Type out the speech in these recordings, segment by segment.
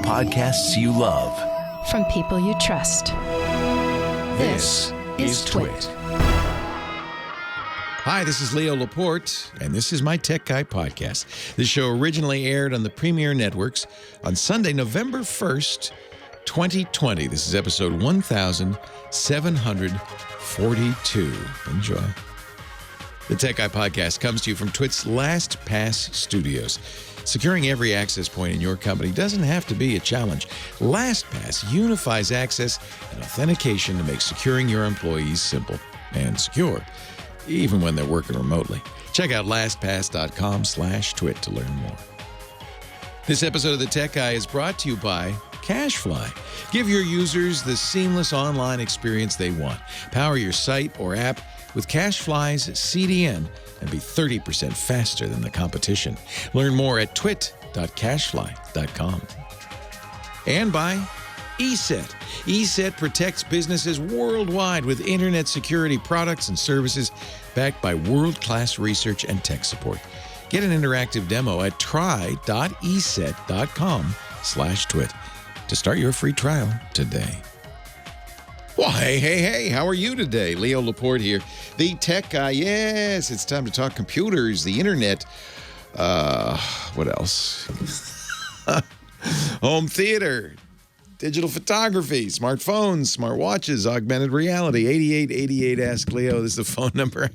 podcasts you love. From people you trust. This is TWiT. Hi, this is Leo Laporte, and this is my Tech Guy podcast. This show originally aired on the Premier Networks on Sunday, November 1st, 2020. This is episode 1742. Enjoy. The Tech Guy podcast comes to you from TWiT's LastPass Studios. Securing every access point in your company doesn't have to be a challenge. LastPass unifies access and authentication to make securing your employees simple and secure, even when they're working remotely. Check out lastpass.com/twit to learn more. This episode of The Tech Guy is brought to you by CashFly. Give your users the seamless online experience they want. Power your site or app with CashFly's CDN and be 30% faster than the competition. Learn more at twit.cashfly.com. And by Eset. Eset protects businesses worldwide with internet security products and services backed by world-class research and tech support. Get an interactive demo at try.eset.com/twit to start your free trial today. Well, hey, how are you today? Leo Laporte here, the Tech Guy. Yes, it's time to talk computers, the internet. What else? Home theater, digital photography, smartphones, smartwatches, augmented reality. 8888 Ask Leo. This is the phone number.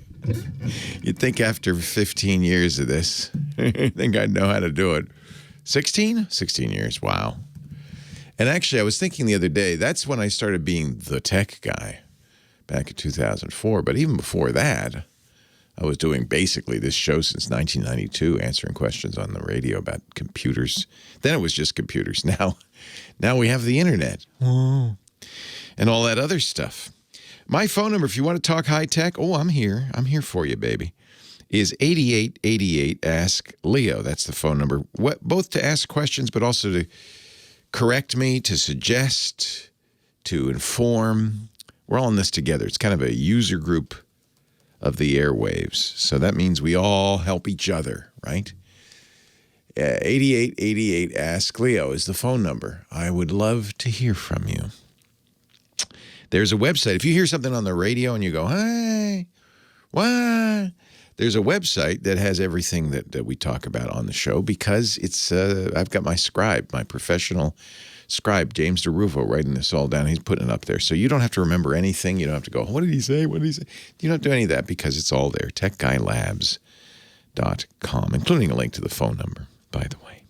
You'd think after 15 years of this, I think I'd know how to do it. 16? 16 years. Wow. And actually, I was thinking the other day, that's when I started being the tech guy, back in 2004. But even before that, I was doing basically this show since 1992, answering questions on the radio about computers. Then it was just computers. Now we have the internet and all that other stuff. My phone number, if you want to talk high tech, I'm here. I'm here for you, baby, is 8888 Ask Leo. That's the phone number, both to ask questions, but also to correct me, to suggest, to inform. We're all in this together. It's kind of a user group of the airwaves. So that means we all help each other, right? 8888 Ask Leo is the phone number. I would love to hear from you. There's a website. If you hear something on the radio and you go, hey, what? There's a website that has everything that we talk about on the show because it's I've got my scribe, my professional scribe, James DeRufo, writing this all down. He's putting it up there. So you don't have to remember anything. You don't have to go, what did he say? What did he say? You don't do any of that because it's all there. TechGuyLabs.com, including a link to the phone number, by the way.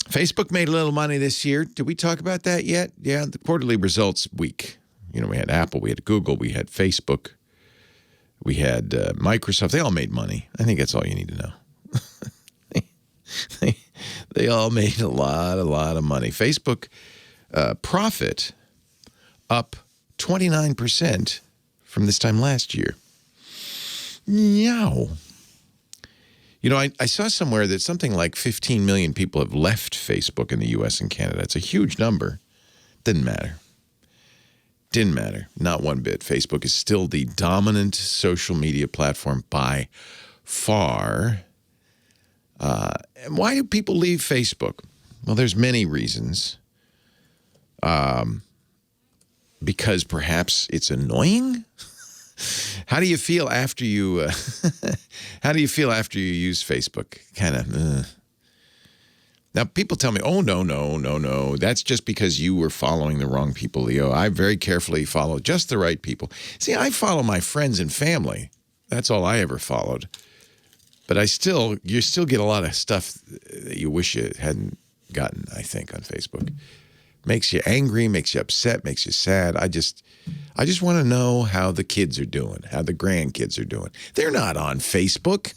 Facebook made a little money this year. Did we talk about that yet? Yeah, the quarterly results week. You know, we had Apple, we had Google, we had Facebook. We had Microsoft. They all made money. I think that's all you need to know. they all made a lot of money. Facebook profit up 29% from this time last year. Yow. You know, I saw somewhere that something like 15 million people have left Facebook in the U.S. and Canada. It's a huge number. Didn't matter. Didn't matter. Not one bit. Facebook is still the dominant social media platform by far. And why do people leave Facebook? Well, there's many reasons. Because perhaps it's annoying. How do you feel after you? How do you feel after you use Facebook? Kind of. Now, people tell me, oh, no. That's just because you were following the wrong people, Leo. I very carefully follow just the right people. See, I follow my friends and family. That's all I ever followed. But you still get a lot of stuff that you wish you hadn't gotten, I think, on Facebook. Makes you angry, makes you upset, makes you sad. I just want to know how the kids are doing, how the grandkids are doing. They're not on Facebook.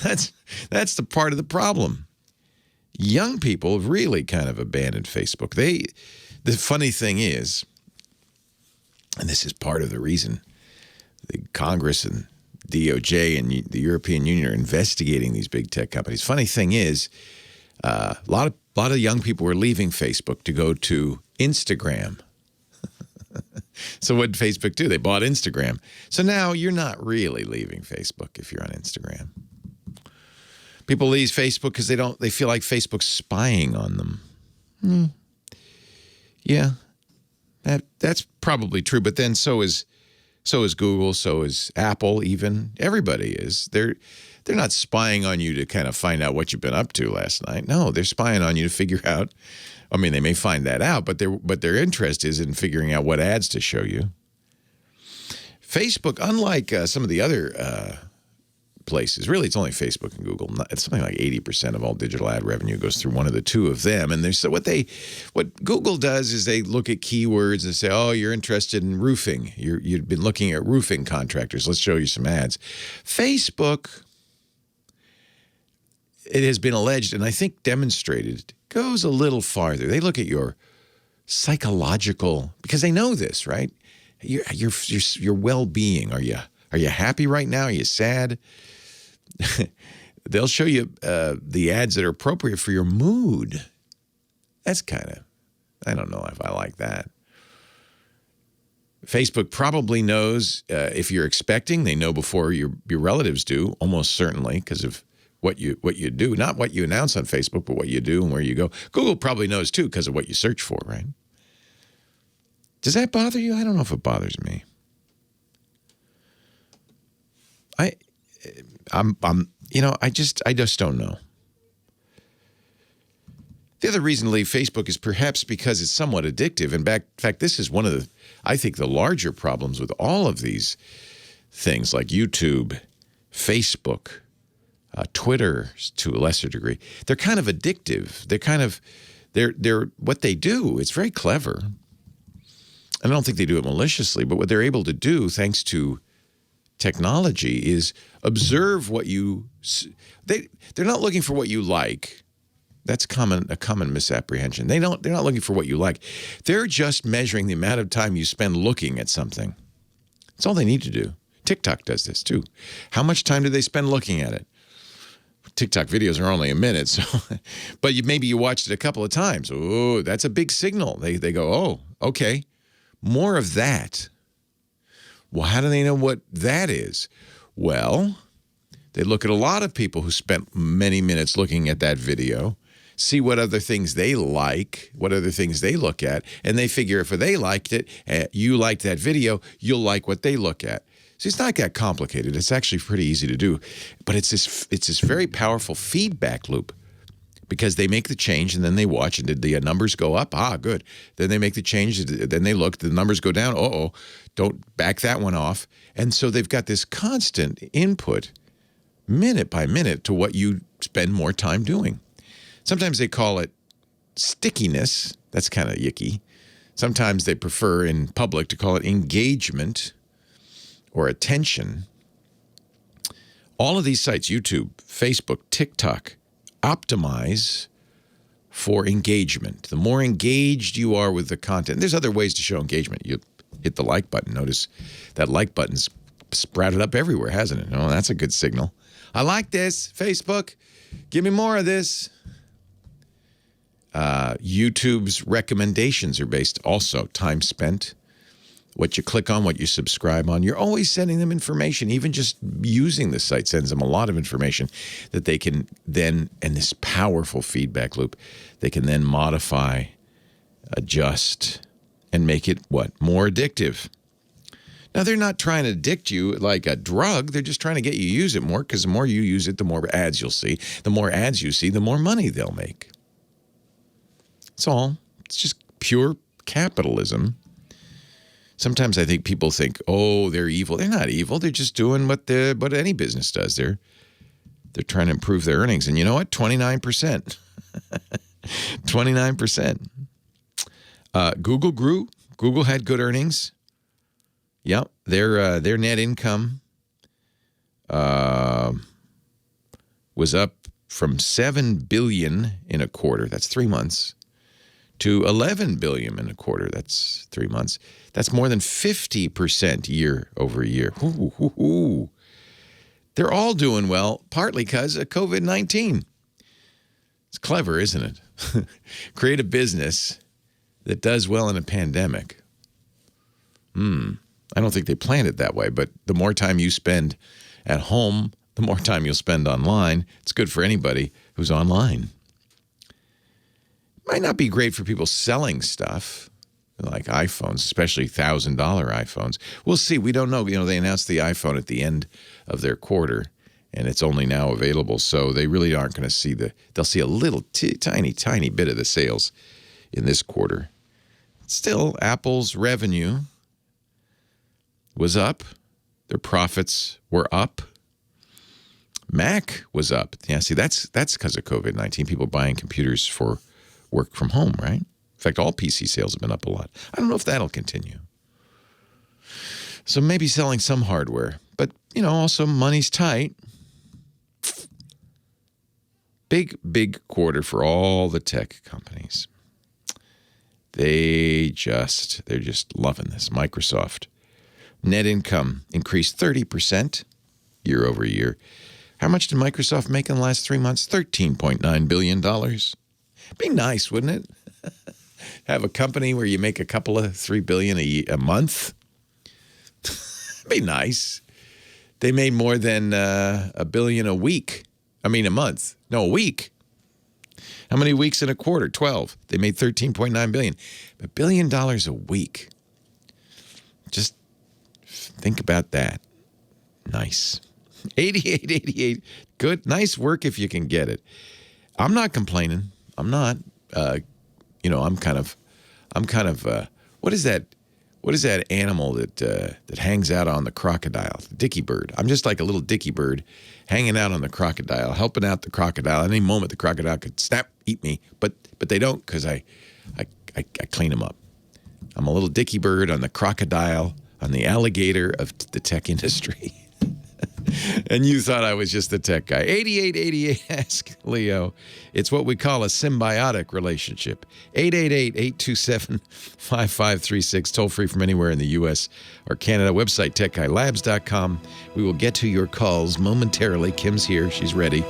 That's the part of the problem. Young people have really kind of abandoned Facebook. The funny thing is, and this is part of the reason the Congress and DOJ and the European Union are investigating these big tech companies. Funny thing is, a lot of young people were leaving Facebook to go to Instagram. So what did Facebook do? They bought Instagram. So now you're not really leaving Facebook if you're on Instagram. People leave Facebook because they feel like Facebook's spying on them. Yeah, that's probably true. But then so is Google, so is Apple. Even everybody is. They're not spying on you to kind of find out what you've been up to last night. No, they're spying on you to figure out. I mean, they may find that out, but their interest is in figuring out what ads to show you. Facebook, unlike some of the other places, really, it's only Facebook and Google. It's something like 80% of all digital ad revenue goes through one of the two of them. And there's what Google does is they look at keywords and say, oh, you're interested in roofing. You've been looking at roofing contractors. Let's show you some ads. Facebook, it has been alleged, and I think demonstrated, goes a little farther. They look at your psychological, because they know this, right? Your well-being. Are you happy right now? Are you sad? They'll show you the ads that are appropriate for your mood. That's kind of, I don't know if I like that. Facebook probably knows if you're expecting. They know before your relatives do, almost certainly, because of what you do. Not what you announce on Facebook, but what you do and where you go. Google probably knows, too, because of what you search for, right? Does that bother you? I don't know if it bothers me. I just don't know. The other reason to leave Facebook is perhaps because it's somewhat addictive. In fact, this is one of the, I think, the larger problems with all of these things like YouTube, Facebook, Twitter to a lesser degree. They're kind of addictive. They're what they do. It's very clever. And I don't think they do it maliciously, but what they're able to do, thanks to technology, is observe what you. They're not looking for what you like. That's a common misapprehension. They're not looking for what you like. They're just measuring the amount of time you spend looking at something. That's all they need to do. TikTok does this too. How much time do they spend looking at it? TikTok videos are only a minute, so but maybe you watched it a couple of times. Oh, that's a big signal. They go, oh, okay, more of that. Well, how do they know what that is? Well, they look at a lot of people who spent many minutes looking at that video, see what other things they like, what other things they look at, and they figure if they liked it, you liked that video, you'll like what they look at. See, it's not that complicated. It's actually pretty easy to do, but it's this very powerful feedback loop, because they make the change and then they watch, and did the numbers go up? Ah, good. Then they make the change, then they look, the numbers go down. Uh-oh, don't back that one off. And so they've got this constant input, minute by minute, to what you spend more time doing. Sometimes they call it stickiness. That's kind of yicky. Sometimes they prefer in public to call it engagement or attention. All of these sites, YouTube, Facebook, TikTok, optimize for engagement. The more engaged you are with the content, there's other ways to show engagement. You hit the like button. Notice that like button's sprouted up everywhere, hasn't it? Oh, that's a good signal. I like this, Facebook. Give me more of this. YouTube's recommendations are based also time spent, what you click on, what you subscribe on. You're always sending them information. Even just using the site sends them a lot of information that they can then, and this powerful feedback loop, they can then modify, adjust, and make it, what? More addictive. Now, they're not trying to addict you like a drug. They're just trying to get you to use it more, because the more you use it, the more ads you'll see. The more ads you see, the more money they'll make. That's all. It's just pure capitalism. Sometimes I think people think, oh, they're evil. They're not evil. They're just doing what any business does. They're trying to improve their earnings. And you know what? 29%. 29%. Google grew. Google had good earnings. Yep. Their net income was up from $7 billion in a quarter. That's 3 months. To $11 billion in a quarter. That's 3 months. That's more than 50% year over year. They're all doing well, partly because of COVID-19. It's clever, isn't it? Create a business that does well in a pandemic. I don't think they planned it that way, but the more time you spend at home the more time you'll spend online. It's good for anybody who's online. Might not be great for people selling stuff, like iPhones, especially $1,000 iPhones. We'll see. We don't know. They announced the iPhone at the end of their quarter, and it's only now available. So they really aren't going to see they'll see a little tiny bit of the sales in this quarter. Still, Apple's revenue was up. Their profits were up. Mac was up. Yeah, see, that's because of COVID-19. People buying computers for work from home, right? In fact, all PC sales have been up a lot. I don't know if that'll continue. So maybe selling some hardware. But, also money's tight. Big quarter for all the tech companies. They're just loving this. Microsoft. Net income increased 30% year over year. How much did Microsoft make in the last 3 months? $13.9 billion. Be nice, wouldn't it? Have a company where you make a couple of $3 billion a month. Be nice. They made more than $1 billion a week. A month. No, a week. How many weeks in a quarter? 12. They made $13.9 billion. $1 billion a week. Just think about that. Nice. 8888. Good. Nice work if you can get it. I'm not complaining. I'm not. I'm kind of. What is that? What is that animal that hangs out on the crocodile? The dicky bird. I'm just like a little dicky bird hanging out on the crocodile, helping out the crocodile. At any moment, the crocodile could snap, eat me, but they don't because I clean them up. I'm a little dicky bird on the crocodile, on the alligator of the tech industry. And you thought I was just the tech guy. 8888 Ask Leo. It's what we call a symbiotic relationship. 888-827-5536. Toll free from anywhere in the U.S. or Canada. Website, techguylabs.com. We will get to your calls momentarily. Kim's here. She's ready.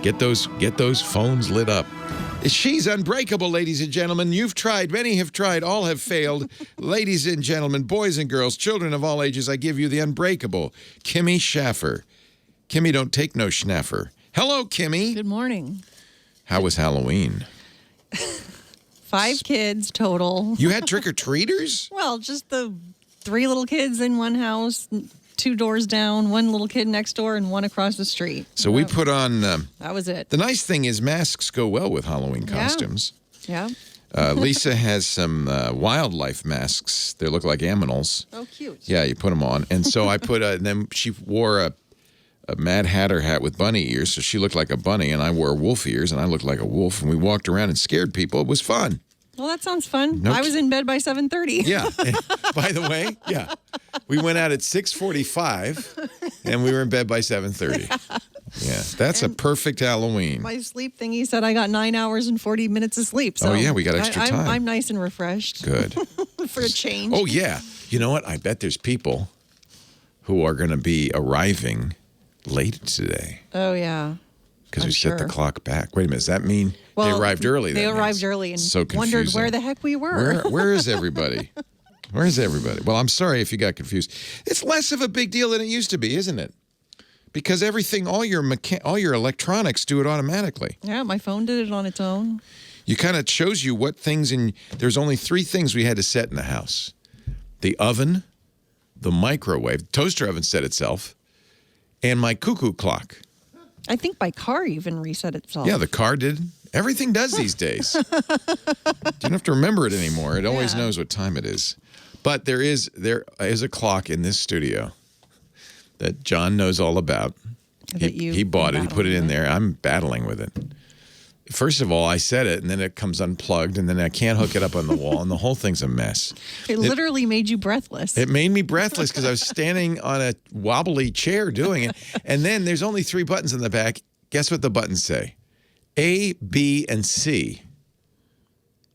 Get those phones lit up. She's unbreakable, ladies and gentlemen. You've tried. Many have tried. All have failed. Ladies and gentlemen, boys and girls, children of all ages, I give you the unbreakable Kimmy Schaffer. Kimmy don't take no schnaffer. Hello, Kimmy. Good morning. How was Halloween? 5 kids total. You had trick-or-treaters? Well, just the 3 little kids in one house, 2 doors down, 1 little kid next door, and 1 across the street. So we put on... that was it. The nice thing is masks go well with Halloween costumes. Yeah. Lisa has some wildlife masks. They look like aminals. Oh, cute. Yeah, you put them on. And so I put and then she wore a Mad Hatter hat with bunny ears, so she looked like a bunny, and I wore wolf ears, and I looked like a wolf, and we walked around and scared people. It was fun. Well, that sounds fun. I was in bed by 7:30. Yeah. By the way, yeah. We went out at 6:45, and we were in bed by 7:30. Yeah, that's a perfect Halloween. My sleep thingy said I got 9 hours and 40 minutes of sleep. So oh, yeah, we got extra time. I'm nice and refreshed. Good. For a change. Oh, yeah. You know what? I bet there's people who are going to be arriving late today. Oh, yeah. Because we set the clock back. Wait a minute. Does that mean they arrived early? They arrived early and wondered where the heck we were. Where is everybody? Where's everybody? Well, I'm sorry if you got confused. It's less of a big deal than it used to be, isn't it? Because everything, all your electronics do it automatically. Yeah, my phone did it on its own. You kind of shows you what things there's only 3 things we had to set in the house. The oven, the microwave, the toaster oven set itself, and my cuckoo clock. I think my car even reset itself. Yeah, the car did. Everything does these days. You don't have to remember it anymore. It always knows what time it is. But there is a clock in this studio that John knows all about. He bought it. He put it in there. I'm battling with it. First of all, I set it, and then it comes unplugged, and then I can't hook it up on the wall, and the whole thing's a mess. It literally made you breathless. It made me breathless because I was standing on a wobbly chair doing it. And then there's only 3 buttons in the back. Guess what the buttons say? A, B, and C.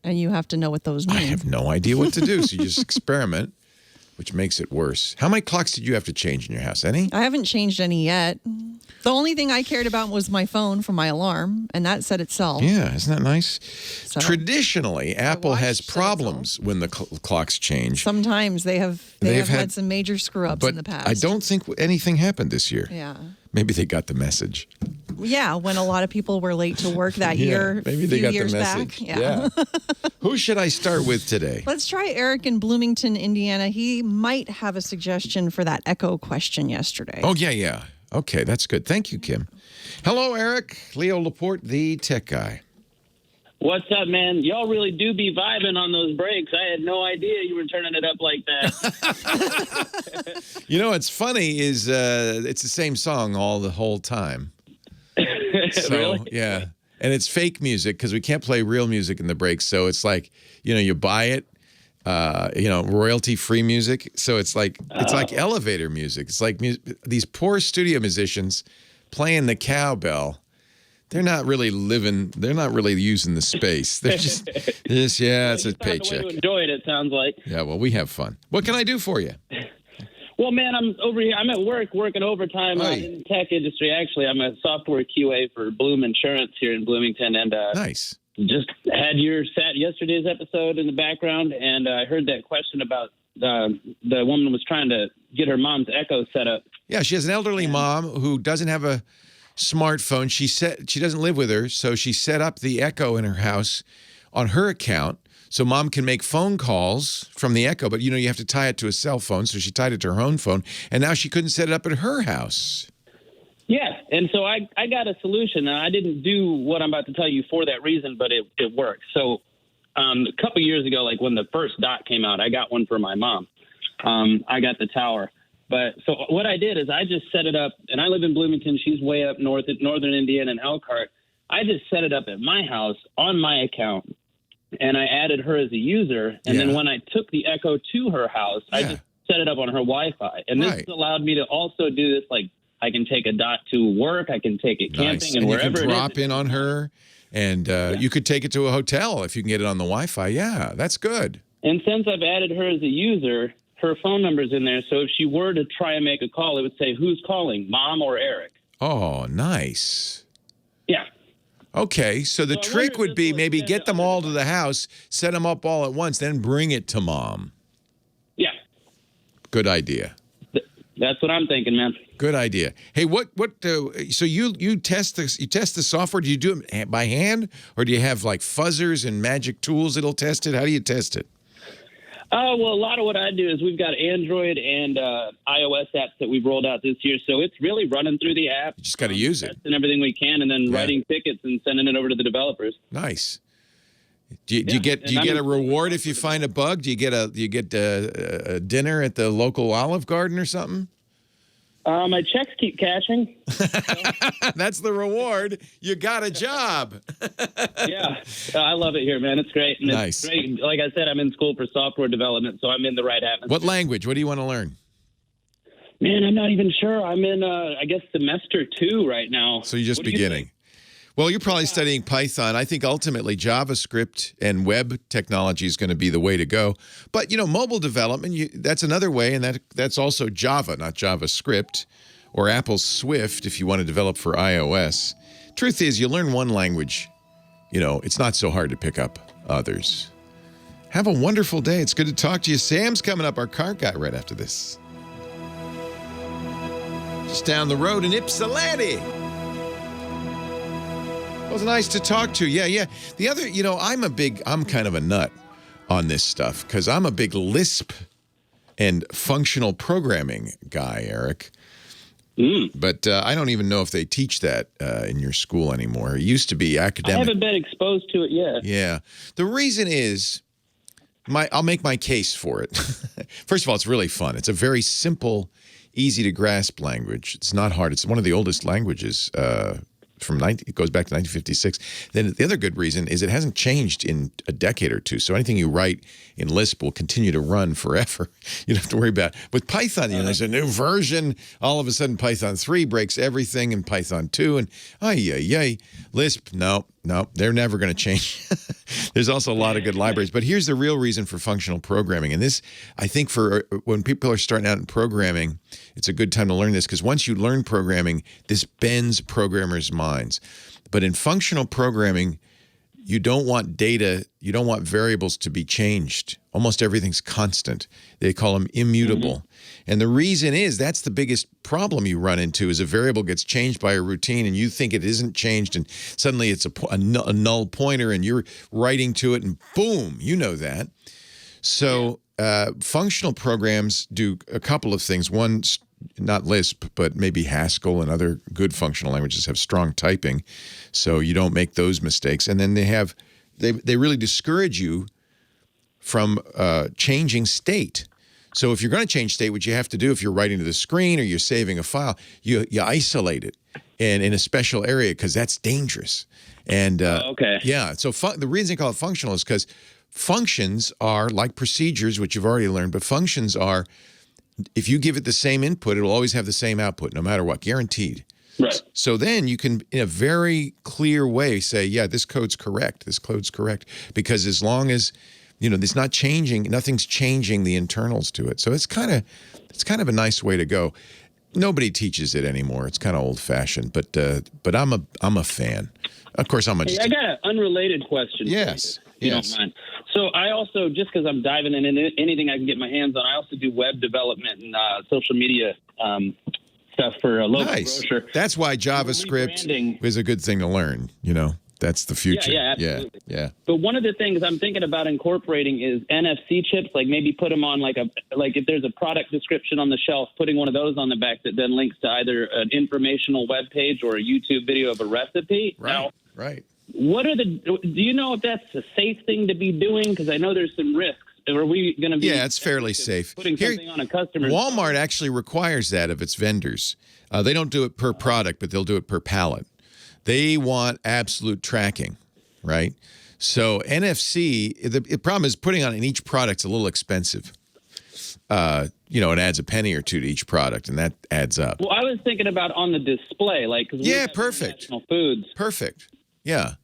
And you have to know what those mean. I have no idea what to do, so you just experiment. which makes it worse. How many clocks did you have to change in your house? Any? I haven't changed any yet. The only thing I cared about was my phone for my alarm, and that set itself. Yeah, isn't that nice? So, traditionally, Apple watch has set problems when the clocks change. Sometimes they have had some major screw-ups in the past. I don't think anything happened this year. Yeah. Maybe they got the message. Yeah, when a lot of people were late to work that year, maybe they got the years message. back. Yeah. Who should I start with today? Let's try Eric in Bloomington, Indiana. He might have a suggestion for that echo question yesterday. Oh, yeah. Okay, that's good. Thank you, Kim. Hello, Eric. Leo Laporte, the tech guy. What's up, man? Y'all really do be vibing on those breaks. I had no idea you were turning it up like that. You know, what's funny is it's the same song the whole time. So, really? Yeah. And it's fake music because we can't play real music in the breaks. So it's like, you buy it, royalty-free music. So it's like elevator music. It's like these poor studio musicians playing the cowbell. They're not really living. They're not really using the space. They're just it's a paycheck. To enjoy it sounds like. Yeah, well, we have fun. What can I do for you? Well, man, I'm over here. I'm at work working overtime in the tech industry. Actually, I'm a software QA for Bloom Insurance here in Bloomington, and nice. Just had yesterday's episode in the background, and I heard that question about the woman was trying to get her mom's Echo set up. Yeah, she has an elderly mom who doesn't have a smartphone. She doesn't live with her, so she set up the Echo in her house on her account so mom can make phone calls from the Echo, but you have to tie it to a cell phone, so she tied it to her own phone, and now she couldn't set it up at her house. Yeah, and so I got a solution. Now, I didn't do what I'm about to tell you for that reason, but it worked. So a couple years ago, like when the first dot came out, I got one for my mom. I got the tower. But so what I did is I just set it up, and I live in Bloomington. She's way up north, northern Indiana in Elkhart. I just set it up at my house on my account, and I added her as a user. And then when I took the Echo to her house, I just set it up on her Wi-Fi. And this allowed me to also do this, like I can take a dot to work, I can take it camping, and wherever you can drop in on her, and you could take it to a hotel if you can get it on the Wi-Fi. Yeah, that's good. And since I've added her as a user, her phone number's in there, so if she were to try and make a call, it would say, who's calling, Mom or Eric? Oh, nice. Yeah. Okay, so the trick would be maybe get them all to the house, set them up all at once, then bring it to Mom. Yeah. Good idea. That's what I'm thinking, man. Good idea. Hey, so you test the software? Do you do it by hand, or do you have like fuzzers and magic tools that'll test it? How do you test it? Well, a lot of what I do is we've got Android and iOS apps that we've rolled out this year, so it's really running through the app. You just got to use it. Testing everything we can, and then writing tickets and sending it over to the developers. Nice. Do you get a reward if you find a bug? Do you get a dinner at the local Olive Garden or something? My checks keep cashing. That's the reward. You got a job. Yeah, I love it here, man. It's great. And nice. It's great. Like I said, I'm in school for software development, so I'm in the right atmosphere. What language? What do you want to learn? Man, I'm not even sure. I'm in, I guess, semester 2 right now. So you're just beginning. Well, you're probably studying Python. I think ultimately JavaScript and web technology is going to be the way to go. But, mobile development, that's another way, and that's also Java, not JavaScript, or Apple's Swift if you want to develop for iOS. Truth is, you learn one language, it's not so hard to pick up others. Have a wonderful day. It's good to talk to you. Sam's coming up, our car guy, right after this. Just down the road in Ypsilanti. It was nice to talk to. Yeah. The other, I'm kind of a nut on this stuff because I'm a big Lisp and functional programming guy, Eric. But I don't even know if they teach that in your school anymore. It used to be academic. I haven't been exposed to it yet. Yeah. The reason is, I'll make my case for it. First of all, it's really fun. It's a very simple, easy to grasp language. It's not hard. It's one of the oldest languages it goes back to 1956. Then the other good reason is it hasn't changed in a decade or two. So anything you write in Lisp will continue to run forever. You don't have to worry about it. With Python, there's a new version. All of a sudden, Python 3 breaks everything in Python 2. And Lisp, no, No, they're never going to change. There's also a lot of good libraries. But here's the real reason for functional programming. And this, I think for when people are starting out in programming, it's a good time to learn this because once you learn programming, this bends programmers' minds. But in functional programming, you don't want data, you don't want variables to be changed. Almost everything's constant. They call them immutable. And the reason is that's the biggest problem you run into is a variable gets changed by a routine and you think it isn't changed and suddenly it's a null pointer and you're writing to it and boom, you know that. So functional programs do a couple of things. One, not Lisp, but maybe Haskell and other good functional languages have strong typing, so you don't make those mistakes. And then they really discourage you from changing state. So if you're going to change state, what you have to do if you're writing to the screen or you're saving a file, you isolate it and in a special area because that's dangerous. And okay. Yeah, so the reason they call it functional is because functions are like procedures, which you've already learned, but functions are, if you give it the same input, it'll always have the same output, no matter what, guaranteed. Right. So then you can, in a very clear way, say, yeah, this code's correct, because as long as, it's not changing, nothing's changing the internals to it. So it's kind of a nice way to go. Nobody teaches it anymore. It's kind of old-fashioned, but I'm a fan. Of course, I'm a. Hey, I got an unrelated question. Yes. If you don't mind. So I also, just because I'm diving in anything I can get my hands on, I also do web development and social media stuff for a local grocer. That's why JavaScript is a good thing to learn. That's the future. Yeah, absolutely. Yeah. But one of the things I'm thinking about incorporating is NFC chips, like maybe put them on like if there's a product description on the shelf, putting one of those on the back that then links to either an informational web page or a YouTube video of a recipe. Right. Do you know if that's a safe thing to be doing? Because I know there's some risks. Are we going to be? Yeah, it's fairly safe. Putting something on a customer. Walmart actually requires that of its vendors. They don't do it per product, but they'll do it per pallet. They want absolute tracking, right? So NFC, the problem is putting on in each product's a little expensive. It adds a penny or two to each product, and that adds up. Well, I was thinking about on the display, perfect. International Foods. Perfect. Yeah,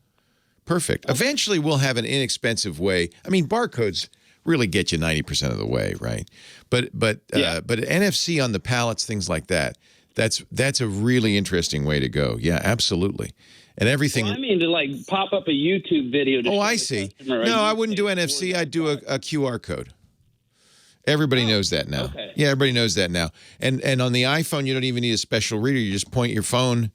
perfect. Eventually, we'll have an inexpensive way. I mean, barcodes really get you 90% of the way, right? But NFC on the pallets, things like that. That's a really interesting way to go. Yeah, absolutely. And everything. Well, I mean, to pop up a YouTube video. To I see. No, I wouldn't do NFC. I'd do a QR code. Everybody knows that now. Okay. Yeah, everybody knows that now. And on the iPhone, you don't even need a special reader. You just point your phone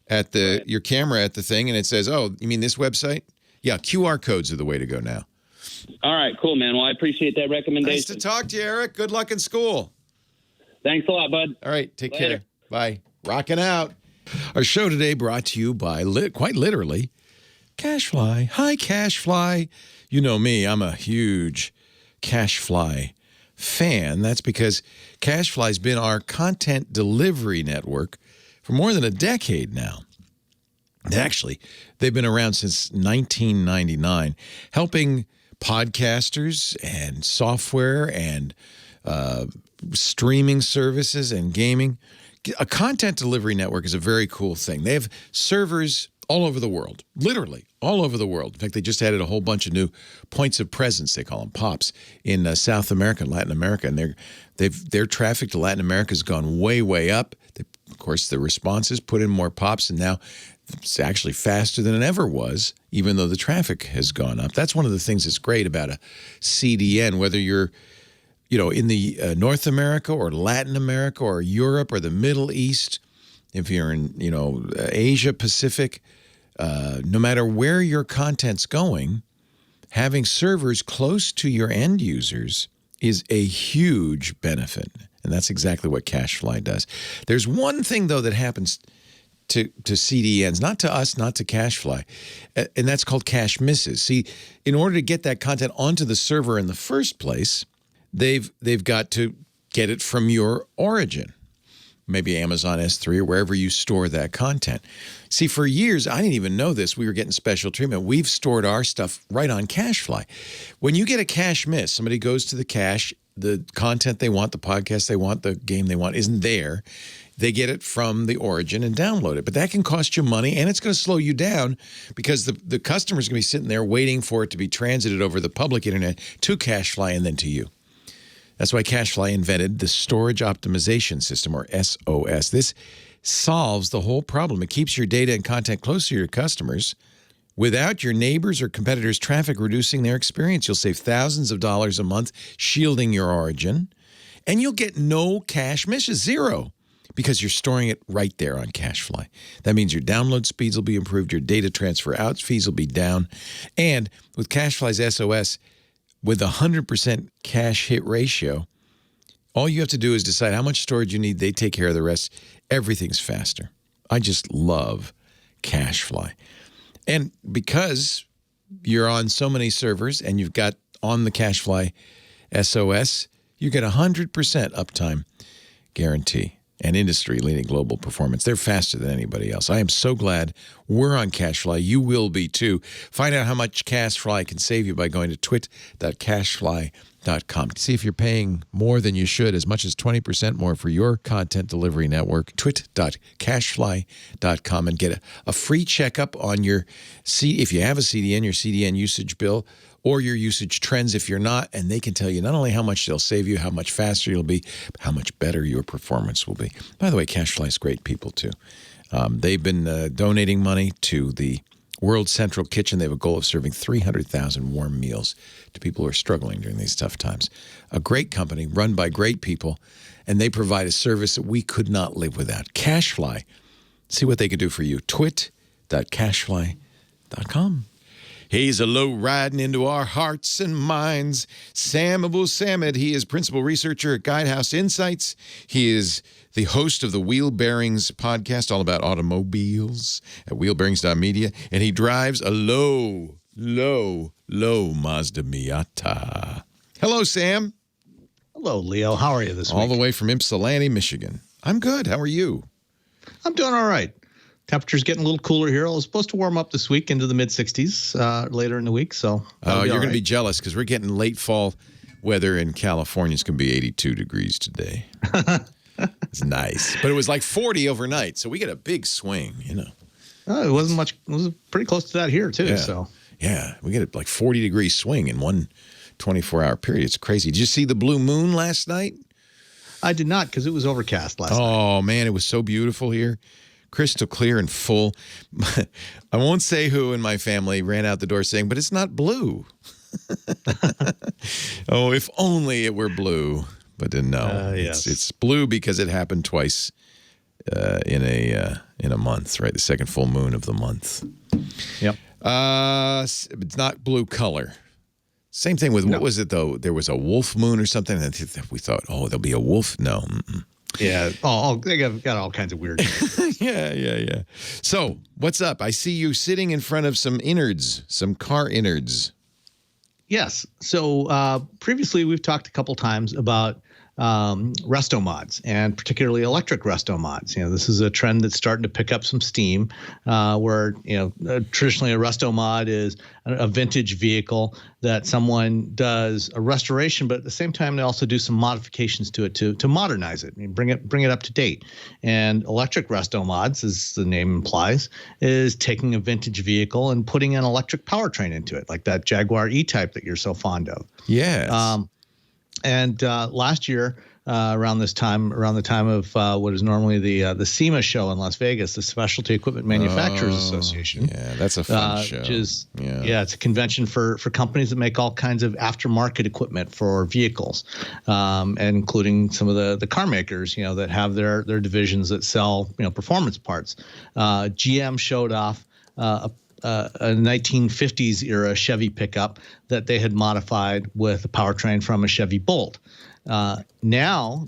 at your camera at the thing, and it says, "Oh, you mean this website?" Yeah, QR codes are the way to go now. All right, cool, man. Well, I appreciate that recommendation. Nice to talk to you, Eric. Good luck in school. Thanks a lot, bud. All right, take care. Bye. Rocking out. Our show today brought to you by, quite literally, CashFly. Hi, CashFly. You know me. I'm a huge CashFly fan. That's because CashFly's been our content delivery network for more than a decade now. Actually, they've been around since 1999, helping podcasters and software and streaming services and gaming. A content delivery network is a very cool thing. They have servers all over the world, literally all over the world. In fact, they just added a whole bunch of new points of presence, they call them POPs, in South America and Latin America. And their traffic to Latin America has gone way, way up. Of course, the responses put in more POPs, and now it's actually faster than it ever was, even though the traffic has gone up. That's one of the things that's great about a CDN, whether you're in the North America or Latin America or Europe or the Middle East, if you're in, Asia Pacific, no matter where your content's going, having servers close to your end users is a huge benefit. And that's exactly what CashFly does. There's one thing, though, that happens to CDNs, not to us, not to CashFly, and that's called cache misses. See, in order to get that content onto the server in the first place, they've got to get it from your origin, maybe Amazon S3 or wherever you store that content. See, for years, I didn't even know this. We were getting special treatment. We've stored our stuff right on CashFly. When you get a cache miss, somebody goes to the cache the content they want, the podcast they want, the game they want isn't there. They get it from the origin and download it. But that can cost you money, and it's going to slow you down because the customer's going to be sitting there waiting for it to be transited over the public internet to CacheFly and then to you. That's why CacheFly invented the Storage Optimization System, or SOS. This solves the whole problem. It keeps your data and content close to your customers without your neighbors or competitors' traffic reducing their experience. You'll save thousands of dollars a month shielding your origin, and you'll get no cache misses, zero, because you're storing it right there on CacheFly. That means your download speeds will be improved, your data transfer out fees will be down, and with CacheFly's SOS, with a 100% cache hit ratio, all you have to do is decide how much storage you need. They take care of the rest. Everything's faster. I just love CacheFly. And because you're on so many servers and you've got on the CacheFly SOS, you get 100% uptime guarantee and industry-leading global performance. They're faster than anybody else. I am so glad we're on CacheFly. You will be, too. Find out how much CacheFly can save you by going to twit.cachefly.com. See if you're paying more than you should, as much as 20% more for your content delivery network. Twit.cachefly.com and get a free checkup on your if you have a CDN, your CDN usage bill, or your usage trends if you're not, and they can tell you not only how much they'll save you, how much faster you'll be, but how much better your performance will be. By the way, CacheFly's great people, too. They've been donating money to the World Central Kitchen. They have a goal of serving 300,000 warm meals to people who are struggling during these tough times. A great company run by great people, and they provide a service that we could not live without. CacheFly. See what they can do for you. Twit.cachefly.com. He's a low riding into our hearts and minds. Sam Abuelsamid, he is principal researcher at Guidehouse Insights. He is the host of the Wheel Bearings podcast, all about automobiles at wheelbearings.media. And he drives a low Mazda Miata. Hello, Sam. Hello, Leo. How are you this week? All the way from Ypsilanti, Michigan. I'm good. How are you? I'm doing all right. Temperature's getting a little cooler here. It's supposed to warm up this week into the mid-60s later in the week. So you're going to be jealous because we're getting late fall weather in California. It's going to be 82 degrees today. It's nice. But it was like 40 overnight, so we get a big swing, you know. It wasn't much. It was pretty close to that here, too. Yeah. So yeah, we get a like 40-degree swing in one 24-hour period. It's crazy. Did you see the blue moon last night? I did not, because it was overcast last night. Oh, man, it was so beautiful here. Crystal clear and full. I won't say who in my family ran out the door saying, but it's not blue. Oh, if only it were blue. But no, yes. It's blue because it happened twice in a month, right? The second full moon of the month. Yep. It's not blue color. Same thing with, what was it, though? There was a wolf moon or something, and we thought, oh, there'll be a wolf. No. Mm-mm. Yeah. They got all kinds of weird. Yeah. So, what's up? I see you sitting in front of some innards, some car innards. Yes. So previously we've talked a couple times about resto mods, and particularly electric resto mods. You know, this is a trend that's starting to pick up some steam, where, traditionally a resto mod is a vintage vehicle that someone does a restoration, but at the same time they also do some modifications to it to modernize it and bring it up to date. And electric resto mods, as the name implies, is taking a vintage vehicle and putting an electric powertrain into it, like that Jaguar E-Type that you're so fond of. Yes. And last year, around the time of what is normally the SEMA show in Las Vegas, the Specialty Equipment Manufacturers Association. Yeah, that's a fun show. Which is, it's a convention for companies that make all kinds of aftermarket equipment for vehicles, and including some of the car makers, that have their divisions that sell, performance parts. GM showed off a 1950s era Chevy pickup that they had modified with a powertrain from a Chevy Bolt. Now,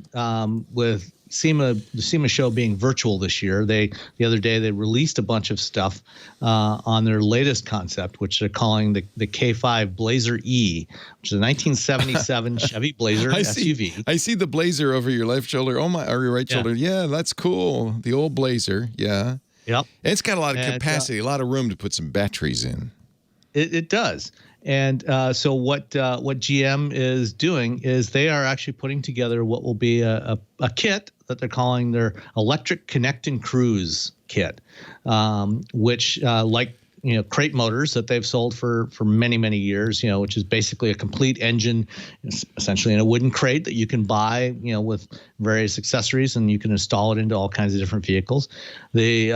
with the SEMA show being virtual this year, the other day they released a bunch of stuff on their latest concept, which they're calling the K5 Blazer E, which is a 1977 Chevy Blazer SUV. I see the Blazer over your left shoulder. Or your right shoulder. Yeah, that's cool. The old Blazer. Yeah. Yep. It's got a lot of capacity, a lot of room to put some batteries in. It does. And so what GM is doing is they are actually putting together what will be a kit that they're calling their Electric Connect and Cruise kit, which like crate motors that they've sold for many, many years, which is basically a complete engine, essentially in a wooden crate that you can buy, with various accessories, and you can install it into all kinds of different vehicles. The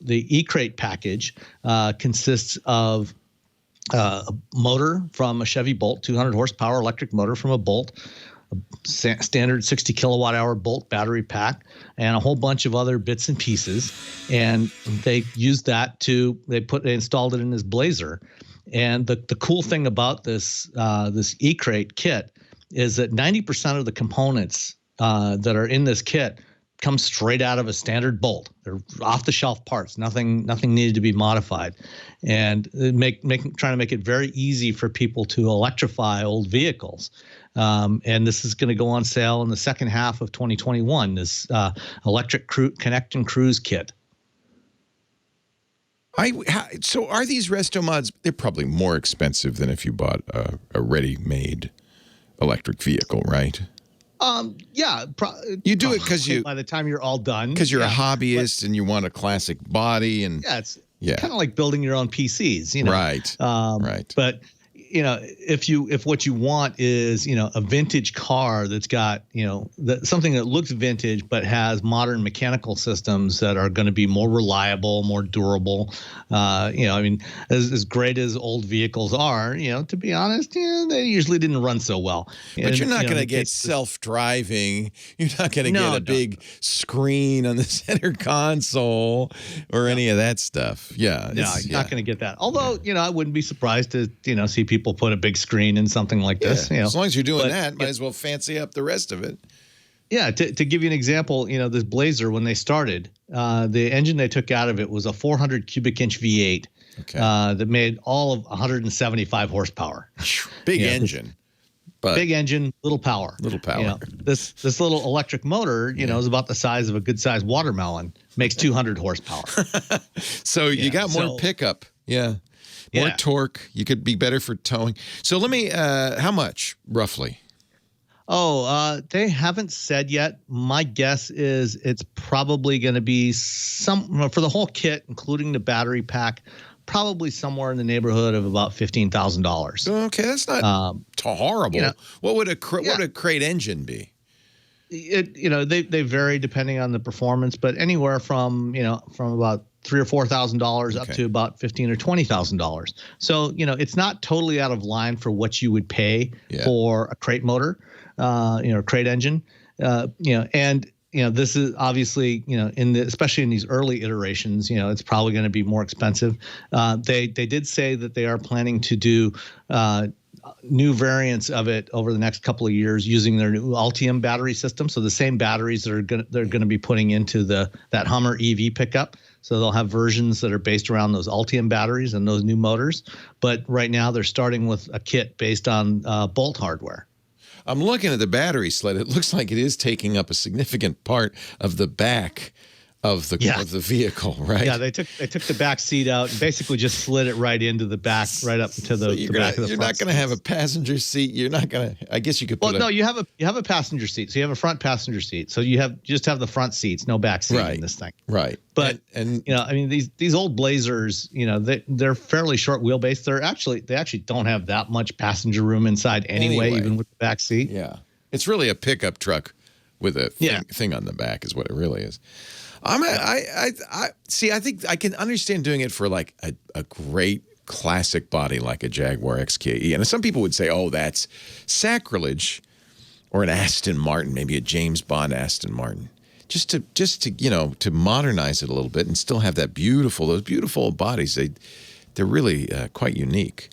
E-Crate package consists of a motor from a Chevy Bolt, 200 horsepower electric motor from a Bolt, a standard 60 kilowatt hour Bolt battery pack, and a whole bunch of other bits and pieces. And they used that they installed it in this Blazer. And the cool thing about this E-Crate kit is that 90% of the components that are in this kit come straight out of a standard Bolt. They're off-the-shelf parts. Nothing needed to be modified, and trying to make it very easy for people to electrify old vehicles. And this is going to go on sale in the second half of 2021. This Electric Connect and Cruise kit. So are these resto mods? They're probably more expensive than if you bought a ready-made electric vehicle, right? Yeah. You do it because by the time you're all done. Because you're a hobbyist and you want a classic body, and it's kind of like building your own PCs, Right. Right. But if what you want is a vintage car that's got something that looks vintage but has modern mechanical systems that are going to be more reliable, more durable, as great as old vehicles are, to be honest, they usually didn't run so well. But you're not going to get self-driving. You're not going to get a big screen on the center console or any of that stuff. Yeah. No, you're not going to get that. Although, I wouldn't be surprised to see people put a big screen in something like this. As long as you're doing that, might as well fancy up the rest of it. Yeah, to give you an example, this Blazer, when they started, the engine they took out of it was a 400 cubic inch V8 that made all of 175 horsepower. Big engine. But big engine, little power. Little power. This little electric motor, is about the size of a good sized watermelon, makes 200 horsepower. So you got more pickup. Yeah. More torque. You could be better for towing. So let me, how much roughly? They haven't said yet. My guess is it's probably going to be for the whole kit, including the battery pack, probably somewhere in the neighborhood of about $15,000. Okay, that's not horrible. What would a crate engine be? They vary depending on the performance, but anywhere from about $3,000 or $4,000 up to about $15,000 or $20,000. So it's not totally out of line for what you would pay for a crate motor, a crate engine, and this is obviously especially in these early iterations, it's probably going to be more expensive. They did say that they are planning to do new variants of it over the next couple of years using their new Ultium battery system. So the same batteries they're going to be putting into that Hummer EV pickup. So they'll have versions that are based around those Ultium batteries and those new motors. But right now they're starting with a kit based on Bolt hardware. I'm looking at the battery sled. It looks like it is taking up a significant part of the back of the vehicle, right? Yeah, they took the back seat out and basically just slid it right into the back, right up to the back of the front. You're not going to have a passenger seat. You're not going to. I guess you could. You have a passenger seat. So you have a front passenger seat. So you just have the front seats, no back seat in this thing. Right. But these old Blazers, they're fairly short wheelbase. They actually don't have that much passenger room inside anyway, even with the back seat. Yeah, it's really a pickup truck with a thing on the back, is what it really is. I think I can understand doing it for like a great classic body like a Jaguar XKE. And some people would say, oh, that's sacrilege, or an Aston Martin, maybe a James Bond Aston Martin. Just to modernize it a little bit and still have those beautiful bodies. They're really quite unique.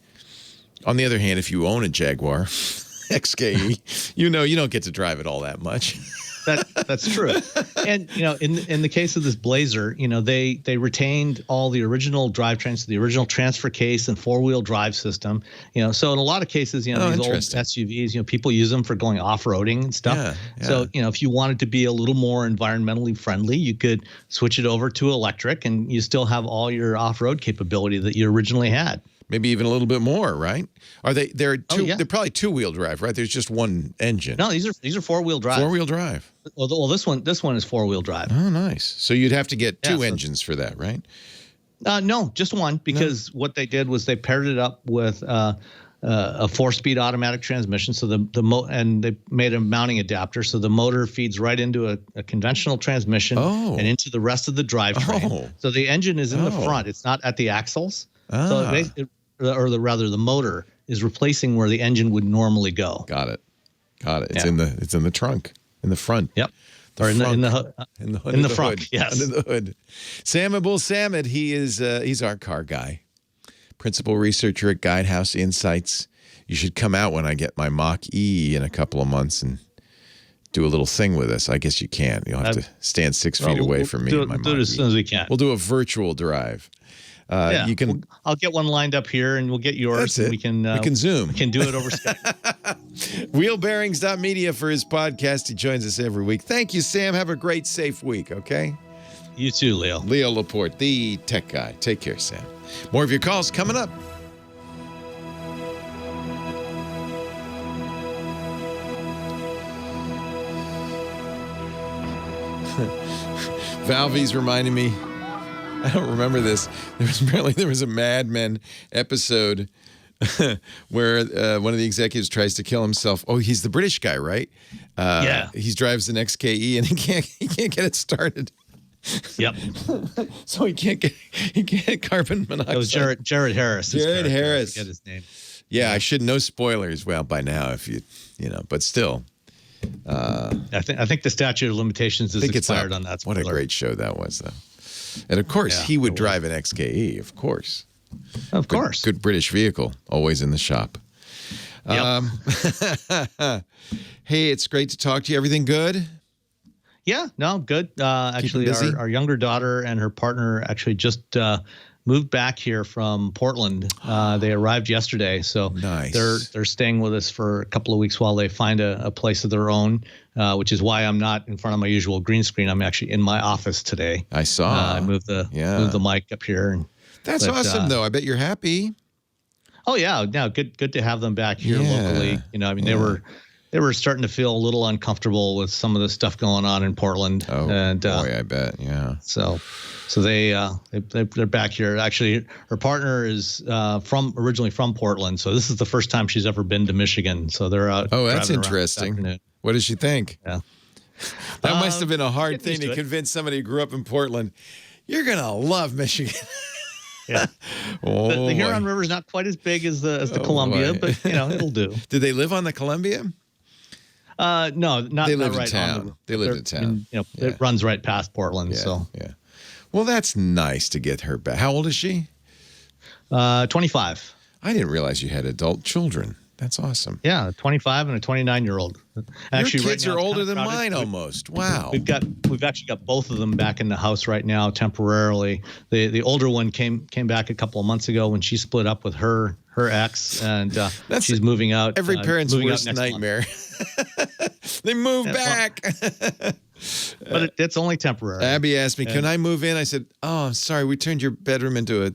On the other hand, if you own a Jaguar XKE, you don't get to drive it all that much. That's true. And in the case of this Blazer, they retained all the original drivetrains, the original transfer case and four-wheel drive system. So in a lot of cases, these old SUVs, people use them for going off-roading and stuff. Yeah. So if you wanted to be a little more environmentally friendly, you could switch it over to electric, and you still have all your off-road capability that you originally had. maybe even a little bit more, right? Are they? They're yeah. They're probably two-wheel drive, right? There's just one engine. No, these are four-wheel drive. Four-wheel drive. Well, this one is four-wheel drive. Oh, nice. So you'd have to get two engines for that, right? No, just one, because what they did was they paired it up with a 4-speed automatic transmission. So and they made a mounting adapter, so the motor feeds right into a conventional transmission and into the rest of the drivetrain. Oh. So the engine is in the front; it's not at the axles. So the motor is replacing where the engine would normally go. Got it. It's in the trunk, in the front. Yep. Or in the front. Hood. Yes. Under the hood. Sam Abuelsamid, he's our car guy. Principal researcher at Guidehouse Insights. You should come out when I get my Mach-E in a couple of months and do a little thing with us. I guess you can. You'll have to stand 6 feet away from me. We'll and my do Mach-E. it as soon as we can. We'll do a virtual drive. You can. I'll get one lined up here, and we'll get yours. That's it. We can Zoom. We can do it over Skype. Wheelbearings.media for his podcast. He joins us every week. Thank you, Sam. Have a great, safe week, okay? You too, Leo. Leo Laporte, the tech guy. Take care, Sam. More of your calls coming up. Valvy's reminding me, I don't remember this. There was a Mad Men episode where one of the executives tries to kill himself. Oh, he's the British guy, right? Yeah. He drives an XKE and he can't get it started. Yep. So he can't get carbon monoxide. It was Jared Harris. Jared Harris. I forget his name. Yeah, I should know spoilers. Well, by now, if you know, but still. I think the statute of limitations is expired on that spoiler. What a great show that was, though. And of course, he would drive an XKE, of course. Of course. Good British vehicle, always in the shop. Yep. Hey, it's great to talk to you. Everything good? Yeah, no, good. Actually, busy? our younger daughter and her partner actually just moved back here from Portland. They arrived yesterday, so nice. They're staying with us for a couple of weeks while they find a place of their own, which is why I'm not in front of my usual green screen. I'm actually in my office today. I saw. I moved the mic up here. That's awesome, though. I bet you're happy. Oh yeah, no, good to have them back here locally. You know, I mean, they were starting to feel a little uncomfortable with some of the stuff going on in Portland. Oh, and, boy, I bet. Yeah. So they're back here. Actually, her partner is originally from Portland. So this is the first time she's ever been to Michigan. So they're out. Oh, that's interesting. What does she think? Yeah. That must have been a hard thing to convince somebody who grew up in Portland. You're going to love Michigan. Yeah. The Huron River is not quite as big as the Columbia, but it'll do. Did they live on the Columbia? No, not they live right in town. They live in town. It runs right past Portland. Yeah, so well, that's nice to get her back. How old is she? 25. I didn't realize you had adult children. That's awesome. Yeah, a 25 and a 29-year-old. Actually, your kids are older than mine almost. Wow. We've actually got both of them back in the house right now temporarily. The older one came back a couple of months ago when she split up with her ex, and she's moving out. Every parent's worst nightmare. They move back. But it's only temporary. Abby asked me, "Can I move in?" I said, "Oh, I'm sorry. We turned your bedroom into an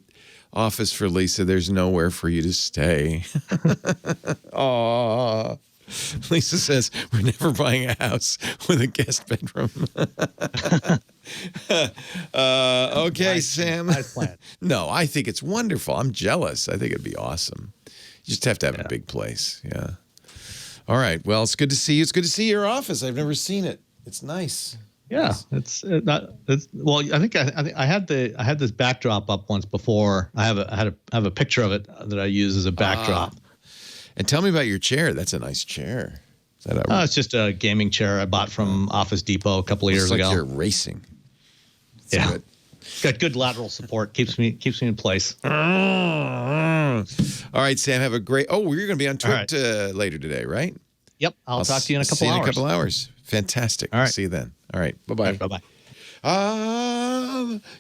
office for Lisa. There's nowhere for you to stay." Oh. Lisa says, "We're never buying a house with a guest bedroom." Okay, nice, Sam. Nice plan. No, I think it's wonderful. I'm jealous. I think it'd be awesome. You just have to have a big place. Yeah. All right. Well, it's good to see you. It's good to see your office. I've never seen it. It's nice. Yeah, it's well. I think I had this backdrop up once before. I have a picture of it that I use as a backdrop. And tell me about your chair. That's a nice chair. Is that it's just a gaming chair I bought from Office Depot a couple of years ago. ago. You're racing. It's good. Got good lateral support. Keeps me in place. All right, Sam. Have a great. Oh, you're going to be on TWiT later today, right? Yep. I'll talk to you in a couple hours. See you in a couple hours. Fantastic. All right. See you then. All right. Bye-bye. Bye-bye.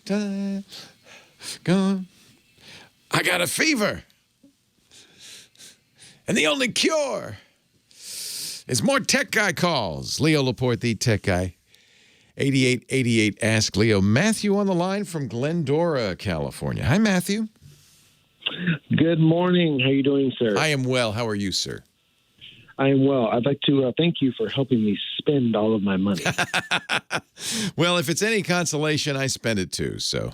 Time gone. I got a fever. And the only cure is more tech guy calls. Leo Laporte, the tech guy. 8888 Ask Leo. Matthew on the line from Glendora, California. Hi, Matthew. Good morning. How you doing, sir? I am well. How are you, sir? I am well. I'd like to thank you for helping me spend all of my money. Well, if it's any consolation, I spend it too. So,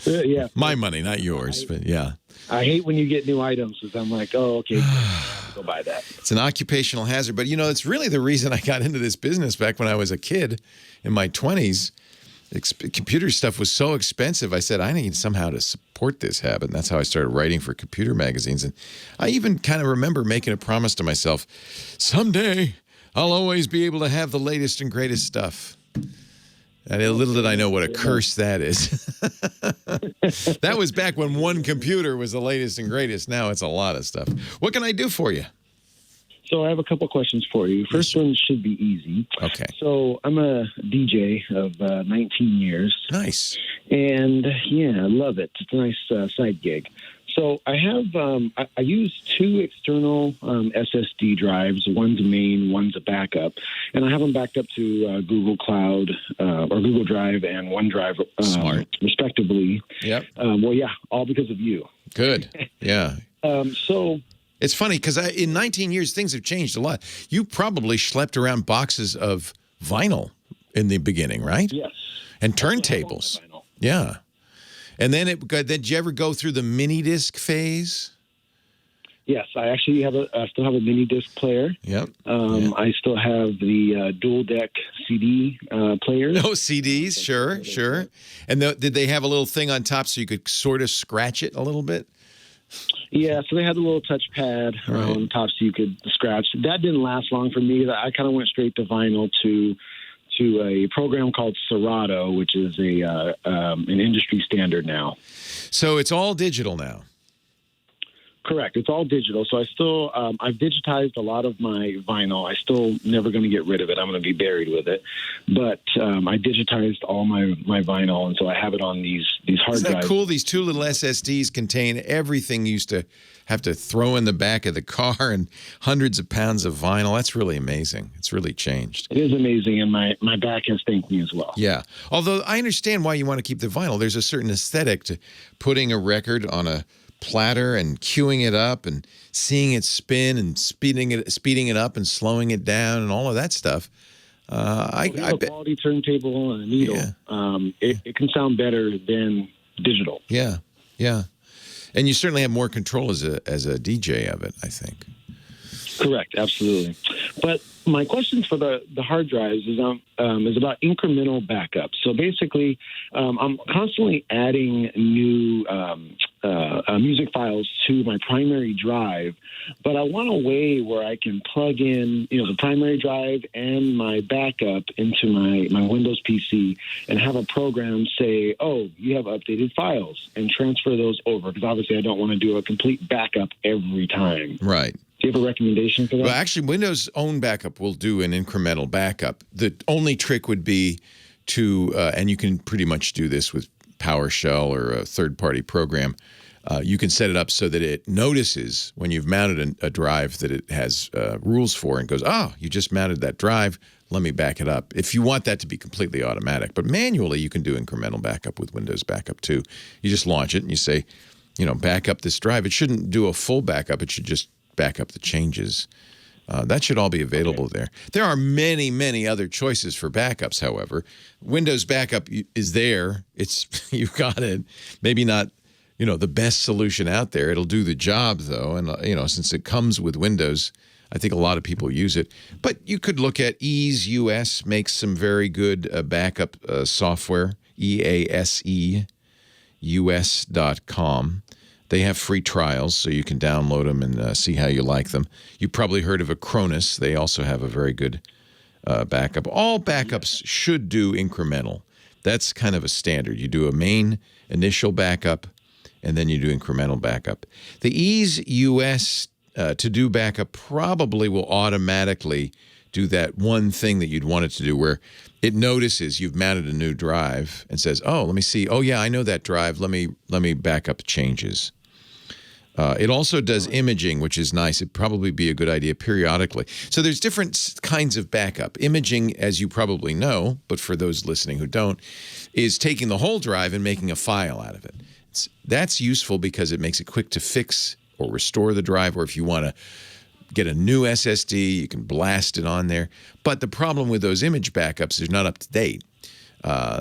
Yeah. my money, not yours, but yeah. I hate when you get new items because I'm like, oh, okay, I have to go buy that. It's an occupational hazard. But, it's really the reason I got into this business back when I was a kid in my 20s. Computer stuff was so expensive. I said, I need somehow to support this habit. And that's how I started writing for computer magazines. And I even kind of remember making a promise to myself, someday I'll always be able to have the latest and greatest stuff. And little did I know what a curse that is. That was back when one computer was the latest and greatest. Now it's a lot of stuff. What can I do for you? So I have a couple questions for you. First one should be easy. Okay. So I'm a DJ of 19 years. Nice. And, yeah, I love it. It's a nice side gig. So I have I use two external SSD drives. One's a main, one's a backup, and I have them backed up to Google Cloud or Google Drive and OneDrive, Smart, respectively. Yep. Well, yeah, all because of you. Good. Yeah. So it's funny because in 19 years things have changed a lot. You probably schlepped around boxes of vinyl in the beginning, right? Yes. And turntables. Yeah. And then did you ever go through the mini disc phase? Yes, I actually still have a mini disc player. Yep. I still have the dual deck CD players. No CDs, sure. And did they have a little thing on top so you could sort of scratch it a little bit? Yeah, so they had a little touchpad on top so you could scratch. That didn't last long for me. I kind of went straight to vinyl to a program called Serato, which is an industry standard now. So it's all digital now. Correct. It's all digital. So I still, I've digitized a lot of my vinyl. I still never going to get rid of it. I'm going to be buried with it. But I digitized all my vinyl, and so I have it on these hard drives. Isn't that cool? These two little SSDs contain everything you used to have to throw in the back of the car and hundreds of pounds of vinyl. That's really amazing. It's really changed. It is amazing, and my back has thanked me as well. Yeah. Although I understand why you want to keep the vinyl. There's a certain aesthetic to putting a record on a platter and queuing it up and seeing it spin and speeding it up and slowing it down and all of that stuff. I bet a quality turntable and a needle. Yeah. It can sound better than digital. Yeah, yeah, and you certainly have more control as a DJ of it, I think. Correct, absolutely. But my question for the hard drives is about incremental backup. So basically, I'm constantly adding new music files to my primary drive, but I want a way where I can plug in, the primary drive and my backup into my Windows PC and have a program say, oh, you have updated files, and transfer those over, because obviously I don't want to do a complete backup every time. Right. Do you have a recommendation for that? Well, actually, Windows' own backup will do an incremental backup. The only trick would be to, and you can pretty much do this with PowerShell or a third-party program, you can set it up so that it notices when you've mounted a drive that it has rules for and goes, you just mounted that drive, let me back it up. If you want that to be completely automatic. But manually, you can do incremental backup with Windows Backup too. You just launch it and you say, back up this drive. It shouldn't do a full backup. It should just back up the changes. That should all be available there. There are many, many other choices for backups, however. Windows Backup is there. You've got it. Maybe not, the best solution out there. It'll do the job, though. And, since it comes with Windows, I think a lot of people use it. But you could look at Ease US, makes some very good backup software, EASEUS.com. They have free trials, so you can download them and see how you like them. You probably heard of Acronis. They also have a very good backup. All backups should do incremental. That's kind of a standard. You do a main initial backup, and then you do incremental backup. The Ease US to do backup probably will automatically do that one thing that you'd want it to do, where it notices you've mounted a new drive and says, oh, let me see. Oh, yeah, I know that drive. Let me back up changes. It also does imaging, which is nice. It'd probably be a good idea periodically. So there's different kinds of backup. Imaging, as you probably know, but for those listening who don't, is taking the whole drive and making a file out of it. That's useful because it makes it quick to fix or restore the drive, or if you want to get a new SSD, you can blast it on there. But the problem with those image backups is they're not up to date.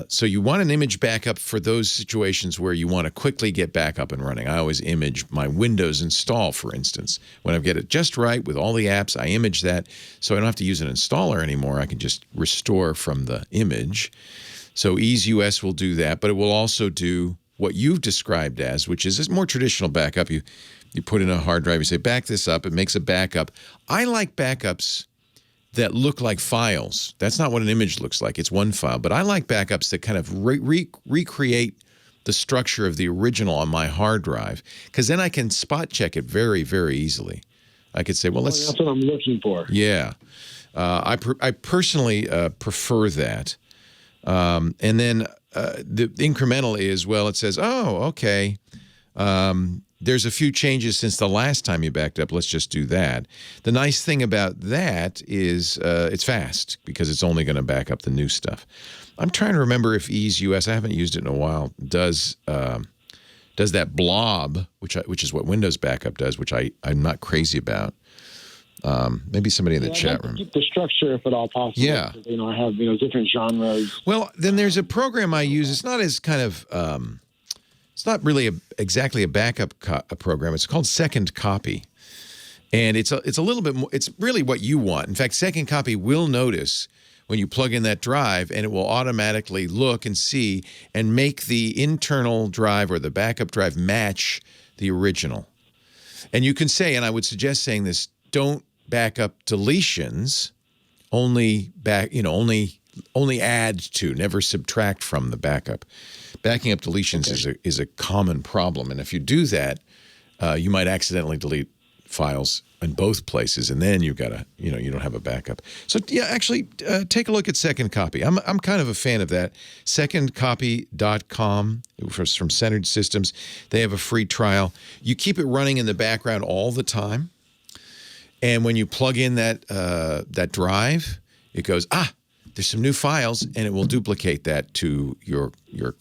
So you want an image backup for those situations where you want to quickly get back up and running. I always image my Windows install, for instance. When I get it just right with all the apps, I image that so I don't have to use an installer anymore. I can just restore from the image. So EaseUS will do that, but it will also do what you've described as, which is a more traditional backup. You put in a hard drive, you say, back this up. It makes a backup. I like backups that look like files. That's not what an image looks like. It's one file. But I like backups that kind of recreate the structure of the original on my hard drive, because then I can spot check it very, very easily. I could say, well, let's... That's what I'm looking for. Yeah. I personally prefer that. And then the incremental is, well, it says, oh, okay, there's a few changes since the last time you backed up. Let's just do that. The nice thing about that is it's fast because it's only going to back up the new stuff. I'm trying to remember if EaseUS, I haven't used it in a while, does that blob, which is what Windows Backup does, which I'm not crazy about. Maybe somebody in the chat room. Keep the structure if at all possible. Yeah. I have different genres. Well, then there's a program I use. It's not as kind of it's not really exactly a backup program. It's called Second Copy, and it's a little bit more. It's really what you want. In fact, Second Copy will notice when you plug in that drive, and it will automatically look and see and make the internal drive or the backup drive match the original. And you can say, and I would suggest saying this: don't back up deletions. Only add to, never subtract from the backup. Backing up deletions is a common problem, and if you do that, you might accidentally delete files in both places, and then you've got you don't have a backup. So yeah, actually, take a look at Second Copy. I'm kind of a fan of that. SecondCopy.com from Centered Systems. They have a free trial. You keep it running in the background all the time, and when you plug in that drive, it goes, there's some new files, and it will duplicate that to your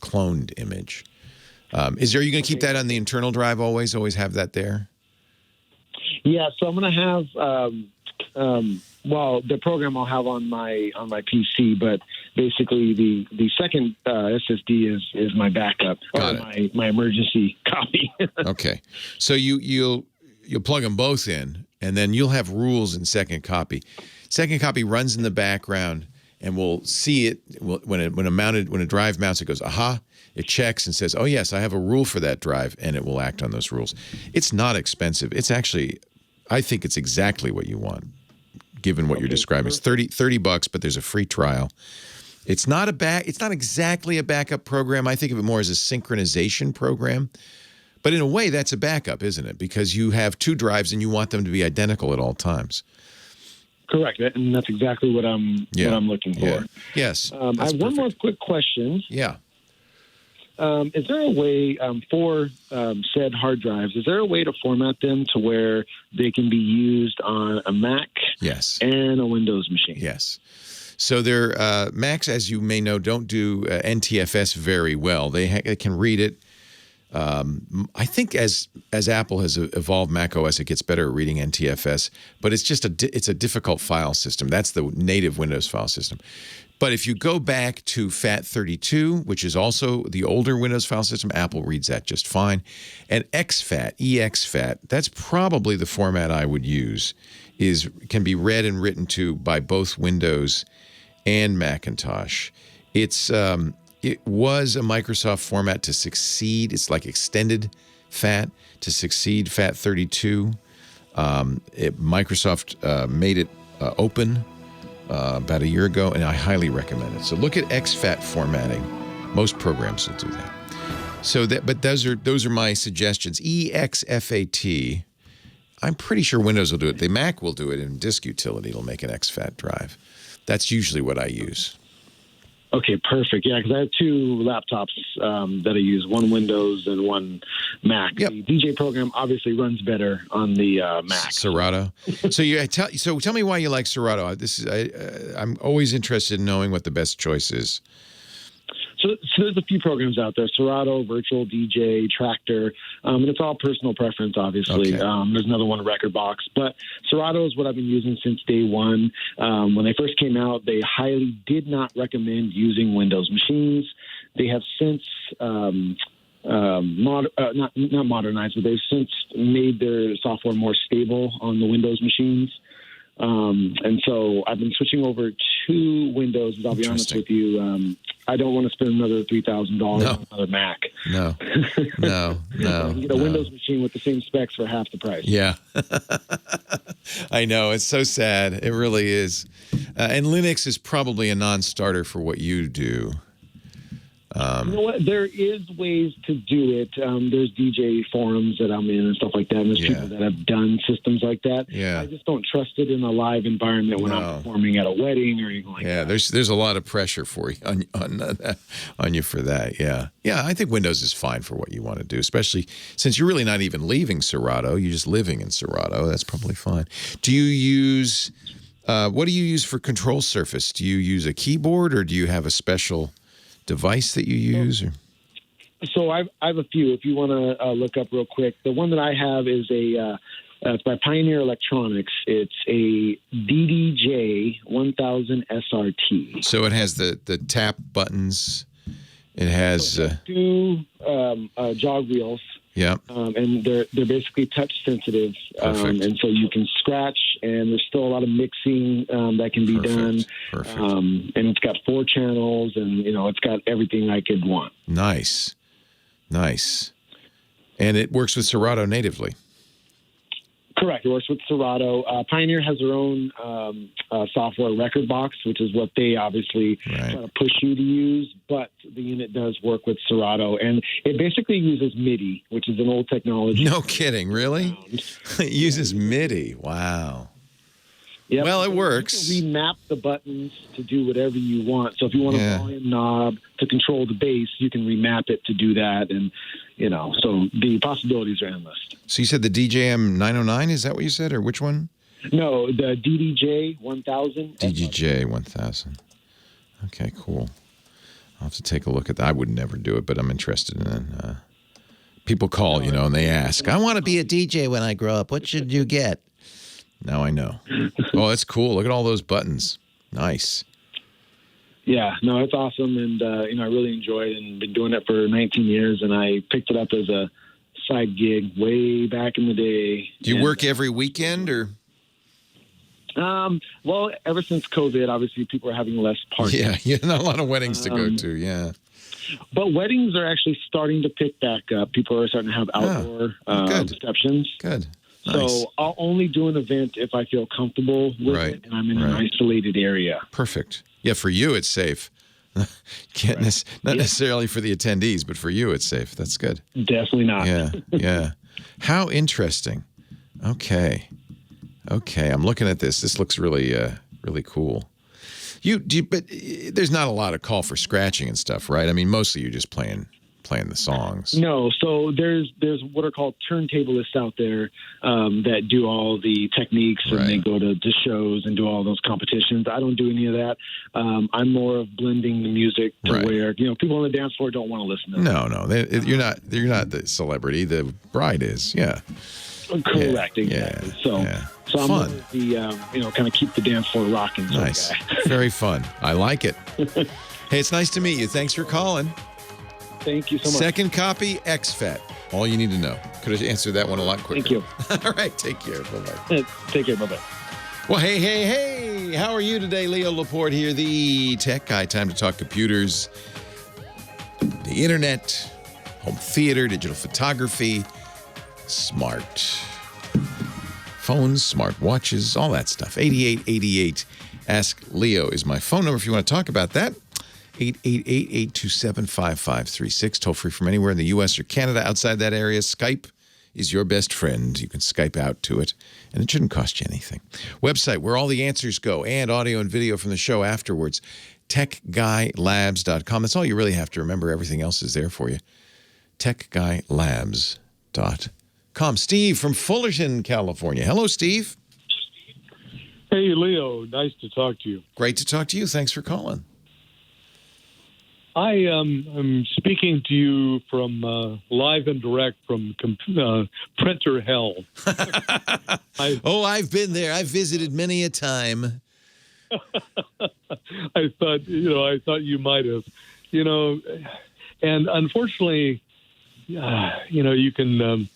cloned image. Are you going to keep that on the internal drive always? Always have that there? Yeah, so I'm going to have the program I'll have on my PC, but basically the second SSD is my backup or my emergency copy. Okay, so you'll plug them both in, and then you'll have rules in Second Copy. Second Copy runs in the background, and we'll see it when a drive mounts. It goes, aha! It checks and says, oh yes, I have a rule for that drive, and it will act on those rules. It's not expensive. It's actually, I think it's exactly what you want, given what you're describing. It's $30, but there's a free trial. It's not exactly a backup program. I think of it more as a synchronization program. But in a way, that's a backup, isn't it? Because you have two drives and you want them to be identical at all times. Correct, and that's exactly what I'm looking for. Yeah. Yes. I have one more quick question. Yeah. Is there a way for said hard drives? Is there a way to format them to where they can be used on a Mac? Yes. And a Windows machine? Yes. So their Macs, as you may know, don't do NTFS very well. They can read it. I think as Apple has evolved Mac OS, it gets better at reading NTFS, but it's just it's a difficult file system. That's the native Windows file system. But if you go back to FAT32, which is also the older Windows file system, Apple reads that just fine. And exFAT, that's probably the format I would use, can be read and written to by both Windows and Macintosh. It was a Microsoft format to succeed. It's like extended FAT to succeed FAT32. Microsoft made it open about a year ago, and I highly recommend it. So look at exFAT formatting. Most programs will do that. But those are my suggestions. exFAT. I'm pretty sure Windows will do it. The Mac will do it in Disk Utility. It'll make an exFAT drive. That's usually what I use. Okay, perfect. Yeah, because I have two laptops that I use, one Windows and one Mac. Yep. The DJ program obviously runs better on the Mac. Serato. So tell me why you like Serato. I'm always interested in knowing what the best choice is. So there's a few programs out there: Serato, Virtual DJ, Tractor, and it's all personal preference, obviously. Okay. There's another one, Recordbox, but Serato is what I've been using since day one. When they first came out, they highly did not recommend using Windows machines. They have since not modernized, but they've since made their software more stable on the Windows machines. And so I've been switching over to Windows. I'll be honest with you. I don't want to spend another $3,000 on another Mac. No. You can get a Windows machine with the same specs for half the price. Yeah. I know. It's so sad. It really is. And Linux is probably a non-starter for what you do. You know what? There is ways to do it. There's DJ forums that I'm in and stuff like that. And there's people that have done systems like that. Yeah. I just don't trust it in a live environment when I'm performing at a wedding or anything like that. Yeah, there's a lot of pressure for you on you for that. Yeah. Yeah, I think Windows is fine for what you want to do, especially since you're really not even leaving Serato. You're just living in Serato. That's probably fine. Do you use what do you use for control surface? Do you use a keyboard or do you have a special device that you use? So I have a few. If you want to look up real quick, the one that I have is it's by Pioneer Electronics. It's a DDJ 1000 SRT. So it has the tap buttons. It has two jog wheels. Yeah. And they're basically touch sensitive. And so you can scratch, and there's still a lot of mixing that can be done. Perfect. And it's got 4 channels, and it's got everything I could want. Nice. And it works with Serato natively. Correct. It works with Serato. Pioneer has their own software, Recordbox, which is what they obviously try to push you to use. But the unit does work with Serato, and it basically uses MIDI, which is an old technology. No kidding, really? It uses MIDI. Wow. Yep. Well, it works. You can remap the buttons to do whatever you want. So if you want a volume knob to control the bass, you can remap it to do that. And, so the possibilities are endless. So you said the DJM 909, is that what you said, or which one? No, the DDJ 1000. DDJ 1000. Okay, cool. I'll have to take a look at that. I would never do it, but I'm interested in it. People call, and they ask, I want to be a DJ when I grow up. What should you get? Now I know. Oh, that's cool. Look at all those buttons. Nice. Yeah, no, it's awesome. And, I really enjoy it and been doing it for 19 years. And I picked it up as a side gig way back in the day. Do you work every weekend or? Well, ever since COVID, obviously people are having less parties. Yeah, not a lot of weddings to go to, yeah. But weddings are actually starting to pick back up. People are starting to have outdoor receptions. Good. Nice. So I'll only do an event if I feel comfortable with it and I'm in an isolated area. Perfect. Yeah, for you it's safe. Not necessarily for the attendees, but for you it's safe. That's good. Definitely not. Yeah. How interesting. Okay. I'm looking at this. This looks really cool. But there's not a lot of call for scratching and stuff, right? I mean, mostly you're just playing the songs. No, so there's what are called turntablists out there that do all the techniques and they go to shows and do all those competitions. I don't do any of that. I'm more of blending the music to where people on the dance floor don't want to listen to it. No, you're not the celebrity. The bride is. Yeah. Correct. Exactly. So I'm fun. The kind of keep the dance floor rocking. Nice. Very fun. I like it. Hey, it's nice to meet you. Thanks for calling. Thank you so much. Second copy, XFET. All you need to know. Could have answered that one a lot quicker. Thank you. All right. Take care. Bye-bye. Take care. Bye-bye. Well, hey. How are you today? Leo Laporte here, the tech guy. Time to talk computers, the internet, home theater, digital photography, smart phones, smart watches, all that stuff. 8888 Ask Leo is my phone number if you want to talk about that. 888-827-5536. Toll free from anywhere in the U.S. or Canada. Outside that area, Skype is your best friend. You can Skype out to it, and it shouldn't cost you anything. Website where all the answers go, and audio and video from the show afterwards, techguylabs.com. That's all you really have to remember. Everything else is there for you. techguylabs.com. Steve from Fullerton, California. Hello, Steve. Hey, Leo. Nice to talk to you. Great to talk to you. Thanks for calling. I'm speaking to you from live and direct from printer hell. I've been there. I've visited many a time. I thought you might have, and unfortunately, you can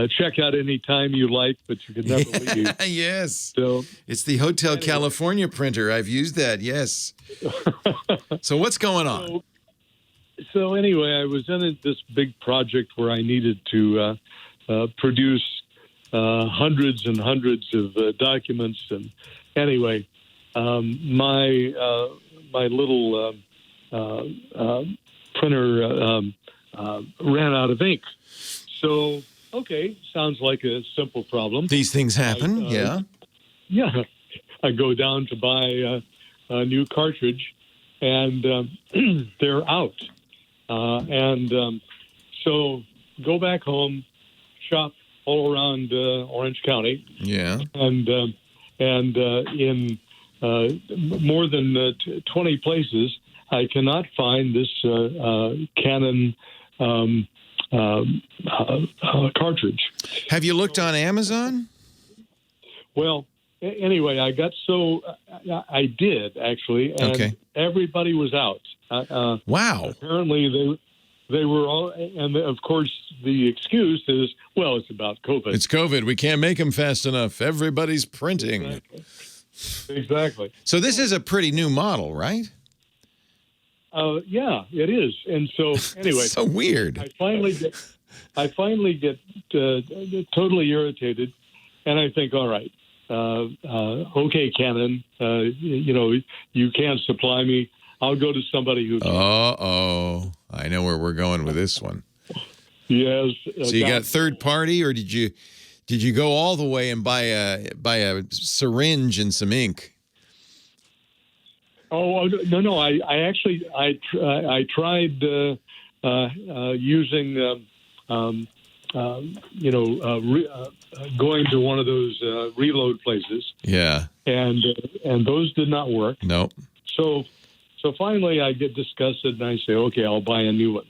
check out any time you like, but you can never leave. Yes. So it's the Hotel California printer. I've used that. Yes. So what's going on? So anyway, I was in this big project where I needed to produce hundreds and hundreds of documents, and anyway, my little printer ran out of ink. So, okay, sounds like a simple problem. These things happen, yeah. Yeah. I go down to buy a new cartridge, and they're out. So go back home, shop all around Orange County. Yeah. And in more than 20 places, I cannot find this Canon cartridge. Have you looked on Amazon? Well, anyway, I did actually, and everybody was out. Wow. Apparently they were all, and of course the excuse is, well, it's about COVID. It's COVID. We can't make them fast enough. Everybody's printing. Exactly. So this is a pretty new model, right? Yeah, it is. And so anyway, so weird. I finally get totally irritated, and I think, all right, okay, Canon, you can't supply me. I'll go to somebody who can. I know where we're going with this one. Yes. So you got third party, or did you go all the way and buy a syringe and some ink? Oh no! I actually tried using going to one of those reload places. Yeah. And those did not work. Nope. So finally I get disgusted and I say, okay, I'll buy a new one.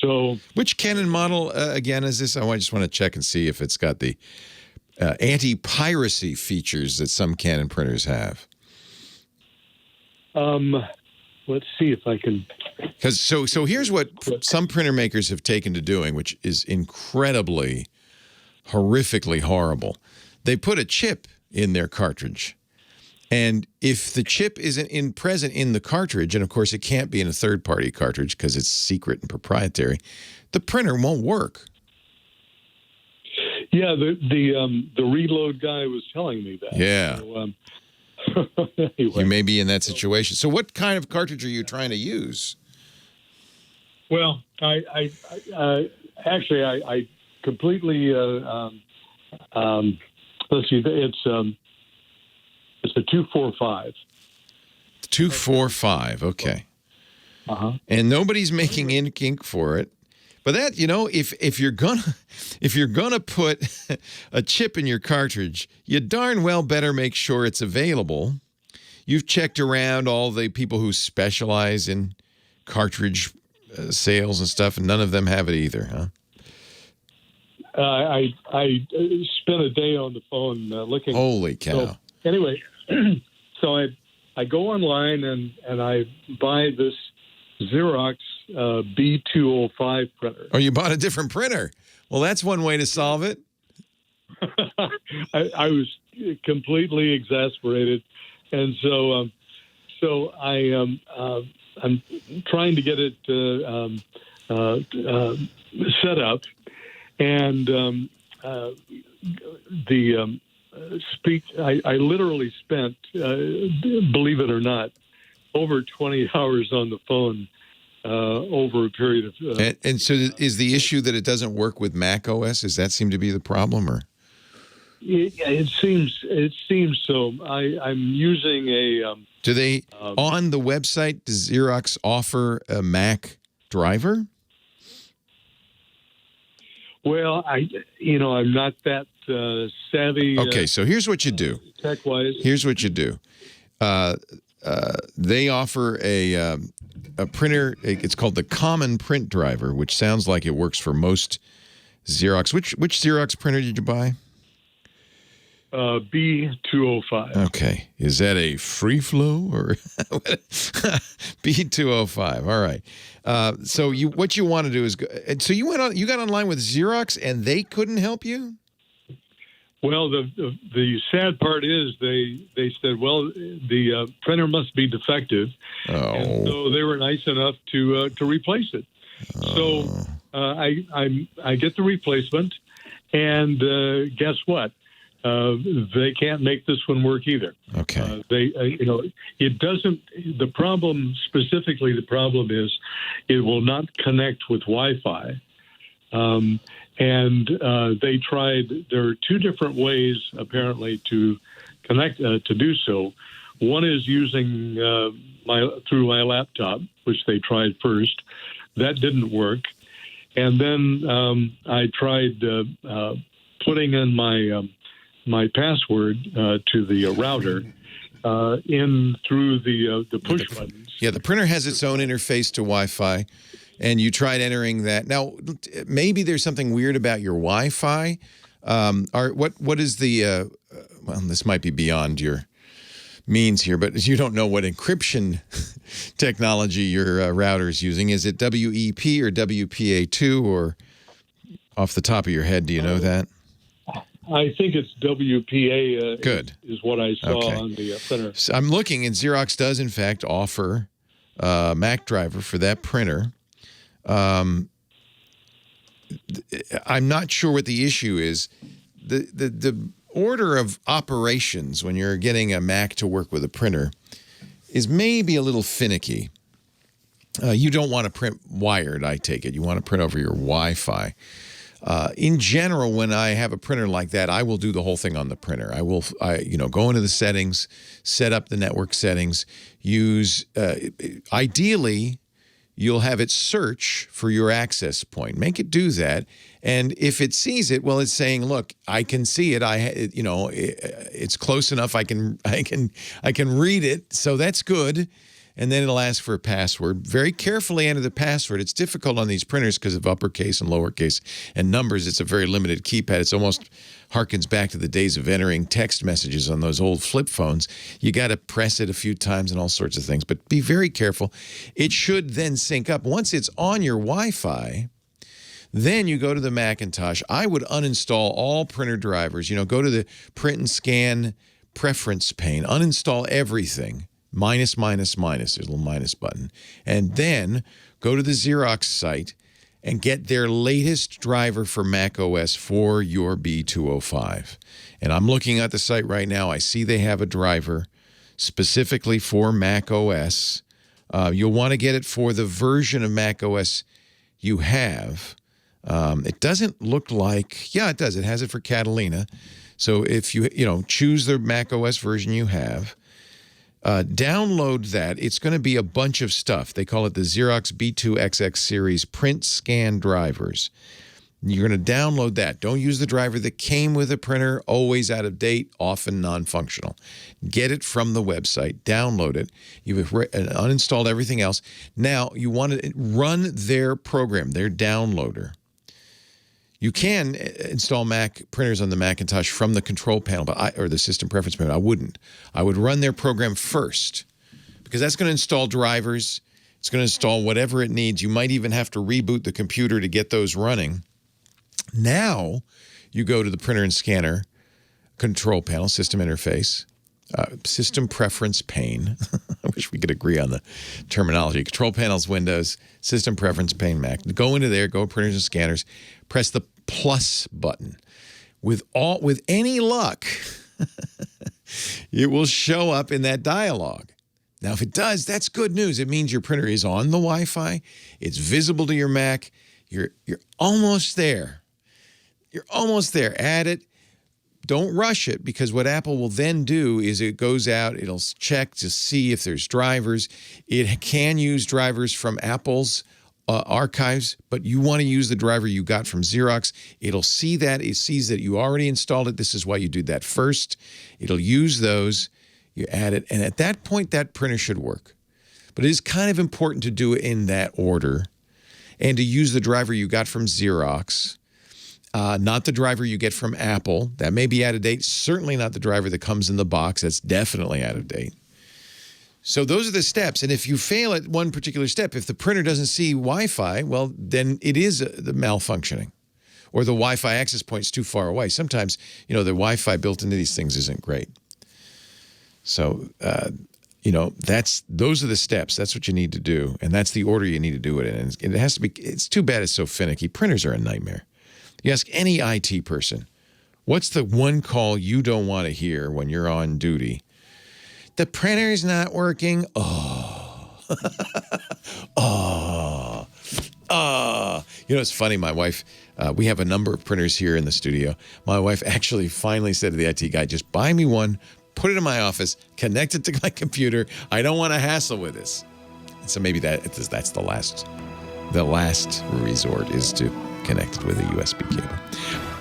So which Canon model again is this? I just want to check and see if it's got the anti-piracy features that some Canon printers have. Let's see if I can. Because so here's what some printer makers have taken to doing, which is incredibly, horrifically horrible. They put a chip in their cartridge, and if the chip isn't present in the cartridge, and of course it can't be in a third-party cartridge because it's secret and proprietary, the printer won't work. Yeah, the reload guy was telling me that. Yeah. So, anyway. You may be in that situation. So what kind of cartridge are you trying to use? Well, I completely let's see, it's a 245. 245, okay. Uh-huh. And nobody's making ink for it. But that, if you're gonna put a chip in your cartridge, you darn well better make sure it's available. You've checked around all the people who specialize in cartridge sales and stuff, and none of them have it either, huh? I spent a day on the phone looking. Holy cow! So, anyway, so I go online and I buy this Xerox B205 printer. Oh, you bought a different printer. Well, that's one way to solve it. I was completely exasperated, and so I'm trying to get it set up, and I literally spent, believe it or not, over 20 hours on the phone over a period of. And so, is the issue that it doesn't work with Mac OS? Does that seem to be the problem, or? It seems so. I'm using a. Do they on the website? Does Xerox offer a Mac driver? Well, I'm not that savvy. Okay, so here's what you do. Tech-wise, here's what you do. They offer a a printer. It's called the Common Print Driver, which sounds like it works for most Xerox. Which Xerox printer did you buy? B205. Okay. Is that a free flow or B205? All right. So what you want to do is so you got online with Xerox and they couldn't help you? Well, the sad part is they said, well, the printer must be defective. Oh. And so they were nice enough to replace it. So I get the replacement, and guess what? They can't make this one work either. Okay. It doesn't. The problem is it will not connect with Wi-Fi. And they tried. There are two different ways apparently to connect to do so. One is using through my laptop, which they tried first. That didn't work. And then I tried putting in my password to the router in through the push buttons. Yeah, the printer has its own interface to Wi-Fi, and you tried entering that. Now, maybe there's something weird about your Wi-Fi. What is the? Well, this might be beyond your means here, but you don't know what encryption technology your router is using. Is it WEP or WPA2, or off the top of your head, do you know that? I think it's WPA. Good. Is what I saw on the printer. So I'm looking, and Xerox does, in fact, offer a Mac driver for that printer. I'm not sure what the issue is. The order of operations when you're getting a Mac to work with a printer is maybe a little finicky. You don't want to print wired, I take it. You want to print over your Wi-Fi. In general, when I have a printer like that, I will do the whole thing on the printer. I go into the settings, set up the network settings, use, ideally, you'll have it search for your access point. Make it do that. And if it sees it, well, it's saying, look, I can see it. It's close enough. I can read it. So that's good. And then it'll ask for a password. Very carefully enter the password. It's difficult on these printers because of uppercase and lowercase and numbers. It's a very limited keypad. It's almost harkens back to the days of entering text messages on those old flip phones. You got to press it a few times and all sorts of things. But be very careful. It should then sync up. Once it's on your Wi-Fi, then you go to the Macintosh. I would uninstall all printer drivers. Go to the print and scan preference pane. Uninstall everything. Minus, minus, minus. There's a little minus button. And then go to the Xerox site and get their latest driver for Mac OS for your B205. And I'm looking at the site right now. I see they have a driver specifically for Mac OS. You'll want to get it for the version of Mac OS you have. It doesn't look like, yeah, it does. It has it for Catalina. So if you choose the Mac OS version you have, download that. It's going to be a bunch of stuff. They call it the Xerox B2XX series print scan drivers. You're going to download that. Don't use the driver that came with the printer, always out of date, often non-functional. Get it from the website, download it. You've uninstalled everything else. Now you want to run their program, their downloader. You can install Mac printers on the Macintosh from the control panel, or the system preference panel. I wouldn't. I would run their program first because that's going to install drivers. It's going to install whatever it needs. You might even have to reboot the computer to get those running. Now you go to the printer and scanner control panel, system interface, system preference pane. I wish we could agree on the terminology. Control panels, Windows, system preference pane, Mac. Go into there, go printers and scanners, press the plus button. With any luck, it will show up in that dialog. Now, if it does, that's good news. It means your printer is on the Wi-Fi. It's visible to your Mac. You're almost there. You're almost there. Add it. Don't rush it, because what Apple will then do is it goes out, it'll check to see if there's drivers. It can use drivers from Apple's archives, but you want to use the driver you got from Xerox. It'll see that. It sees that you already installed it. This is why you do that first. It'll use those. You add it, and at that point, that printer should work. But it is kind of important to do it in that order and to use the driver you got from Xerox, not the driver you get from Apple. That may be out of date. Certainly not the driver that comes in the box. That's definitely out of date. So those are the steps. And if you fail at one particular step, if the printer doesn't see Wi-Fi, well, then it is the malfunctioning. Or the Wi-Fi access point's too far away. Sometimes, the Wi-Fi built into these things isn't great. So, those are the steps. That's what you need to do. And that's the order you need to do it in. And it has to be, it's too bad it's so finicky. Printers are a nightmare. You ask any IT person, what's the one call you don't want to hear when you're on duty? The printer's not working. It's funny. My wife, we have a number of printers here in the studio. My wife actually finally said to the IT guy, just buy me one, put it in my office, connect it to my computer. I don't want to hassle with this. And so maybe that's the last resort is to connect it with a USB cable.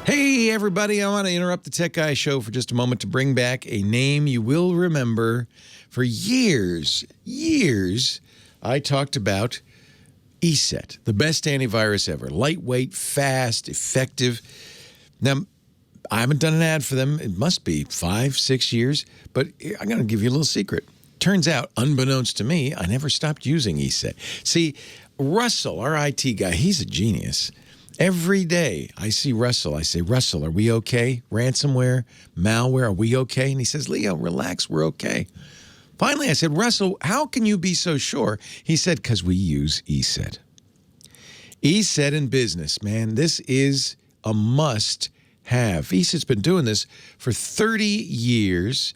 Hey, everybody, I want to interrupt the Tech Guy Show for just a moment to bring back a name you will remember. For years, I talked about Eset, the best antivirus ever. Lightweight, fast, effective. Now, I haven't done an ad for them. It must be 5-6 years, but I'm going to give you a little secret. Turns out, unbeknownst to me, I never stopped using Eset. See, Russell, our IT guy, he's a genius. Every day I see Russell, I say, Russell, are we okay? Ransomware, malware, are we okay? And he says, Leo, relax, we're okay. Finally, I said, Russell, how can you be so sure? He said, because we use Eset. Eset in business, man, this is a must-have. Eset's been doing this for 30 years.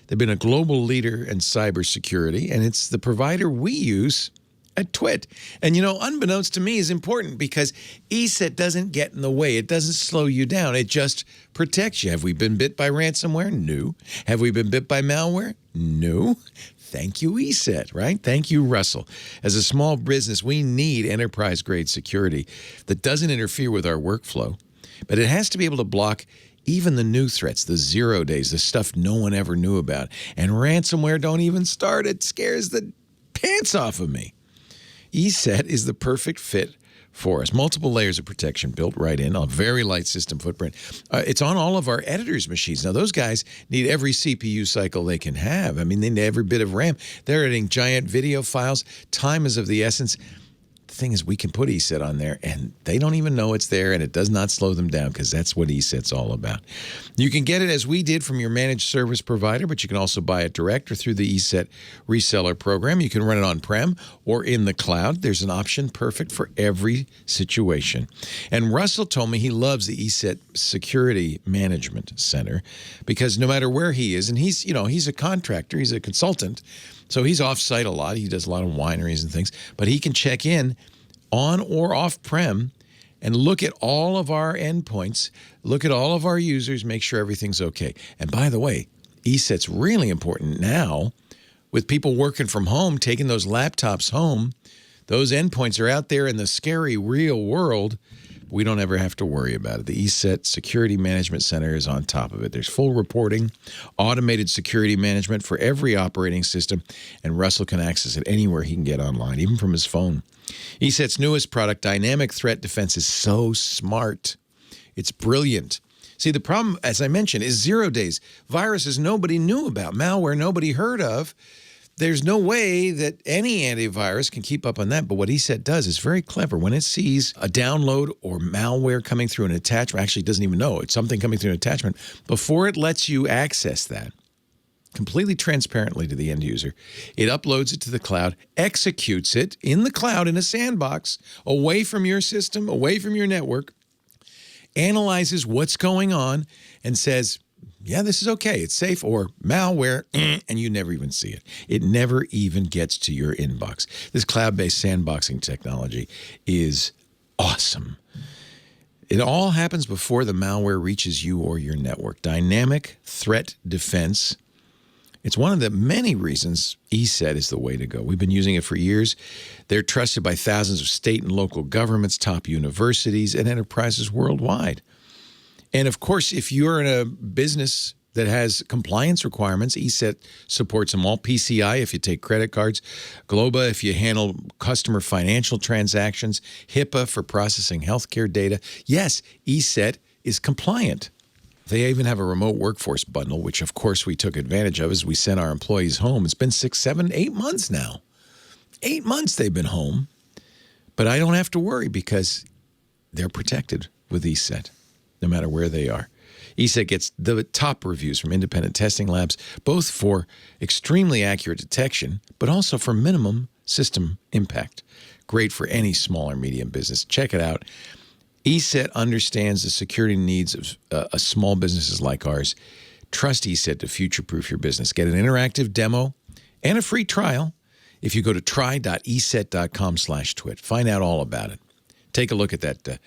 They've been a global leader in cybersecurity, and it's the provider we use at TWiT. And, unbeknownst to me is important because Eset doesn't get in the way. It doesn't slow you down. It just protects you. Have we been bit by ransomware? No. Have we been bit by malware? No. Thank you, Eset, right? Thank you, Russell. As a small business, we need enterprise-grade security that doesn't interfere with our workflow, but it has to be able to block even the new threats, the 0 days, the stuff no one ever knew about. And ransomware don't even start. It scares the pants off of me. Eset is the perfect fit for us. Multiple layers of protection built right in, a very light system footprint. It's on all of our editors' machines. Now, those guys need every CPU cycle they can have. I mean, they need every bit of RAM. They're editing giant video files. Time is of the essence. The thing is, we can put Eset on there, and they don't even know it's there, and it does not slow them down because that's what Eset's all about. You can get it as we did from your managed service provider, but you can also buy it direct or through the Eset reseller program. You can run it on-prem or in the cloud. There's an option perfect for every situation. And Russell told me he loves the Eset Security Management Center because no matter where he is, and he's a contractor, he's a consultant, so he's off-site a lot. He does a lot of wineries and things. But he can check in on or off-prem and look at all of our endpoints, look at all of our users, make sure everything's okay. And by the way, Eset's really important now with people working from home, taking those laptops home. Those endpoints are out there in the scary real world. We don't ever have to worry about it. The Eset Security Management Center is on top of it. There's full reporting, automated security management for every operating system, and Russell can access it anywhere he can get online, even from his phone. Eset's newest product, Dynamic Threat Defense, is so smart. It's brilliant. See, the problem, as I mentioned, is 0 days. Viruses nobody knew about, malware nobody heard of. There's no way that any antivirus can keep up on that. But what Eset does is very clever. When it sees a download or malware coming through an attachment, actually it doesn't even know it's something coming through an attachment, before it lets you access that completely transparently to the end user, it uploads it to the cloud, executes it in the cloud in a sandbox, away from your system, away from your network, analyzes what's going on, and says, yeah, this is okay, it's safe, or malware, and you never even see it. It never even gets to your inbox. This cloud-based sandboxing technology is awesome. It all happens before the malware reaches you or your network. Dynamic threat defense. It's one of the many reasons Eset is the way to go. We've been using it for years. They're trusted by thousands of state and local governments, top universities, and enterprises worldwide. And of course, if you're in a business that has compliance requirements. Eset supports them all. PCI if you take credit cards, Globa if you handle customer financial transactions, HIPAA for processing healthcare data. Yes, Eset is compliant. They even have a remote workforce bundle, which of course we took advantage of as we sent our employees home. It's been 6, 7, 8 months now. 8 months they've been home. But I don't have to worry because they're protected with Eset, no matter where they are. Eset gets the top reviews from independent testing labs, both for extremely accurate detection, but also for minimum system impact. Great for any small or medium business. Check it out. Eset understands the security needs of small businesses like ours. Trust Eset to future-proof your business. Get an interactive demo and a free trial if you go to try.eset.com/twit. Find out all about it. Take a look at that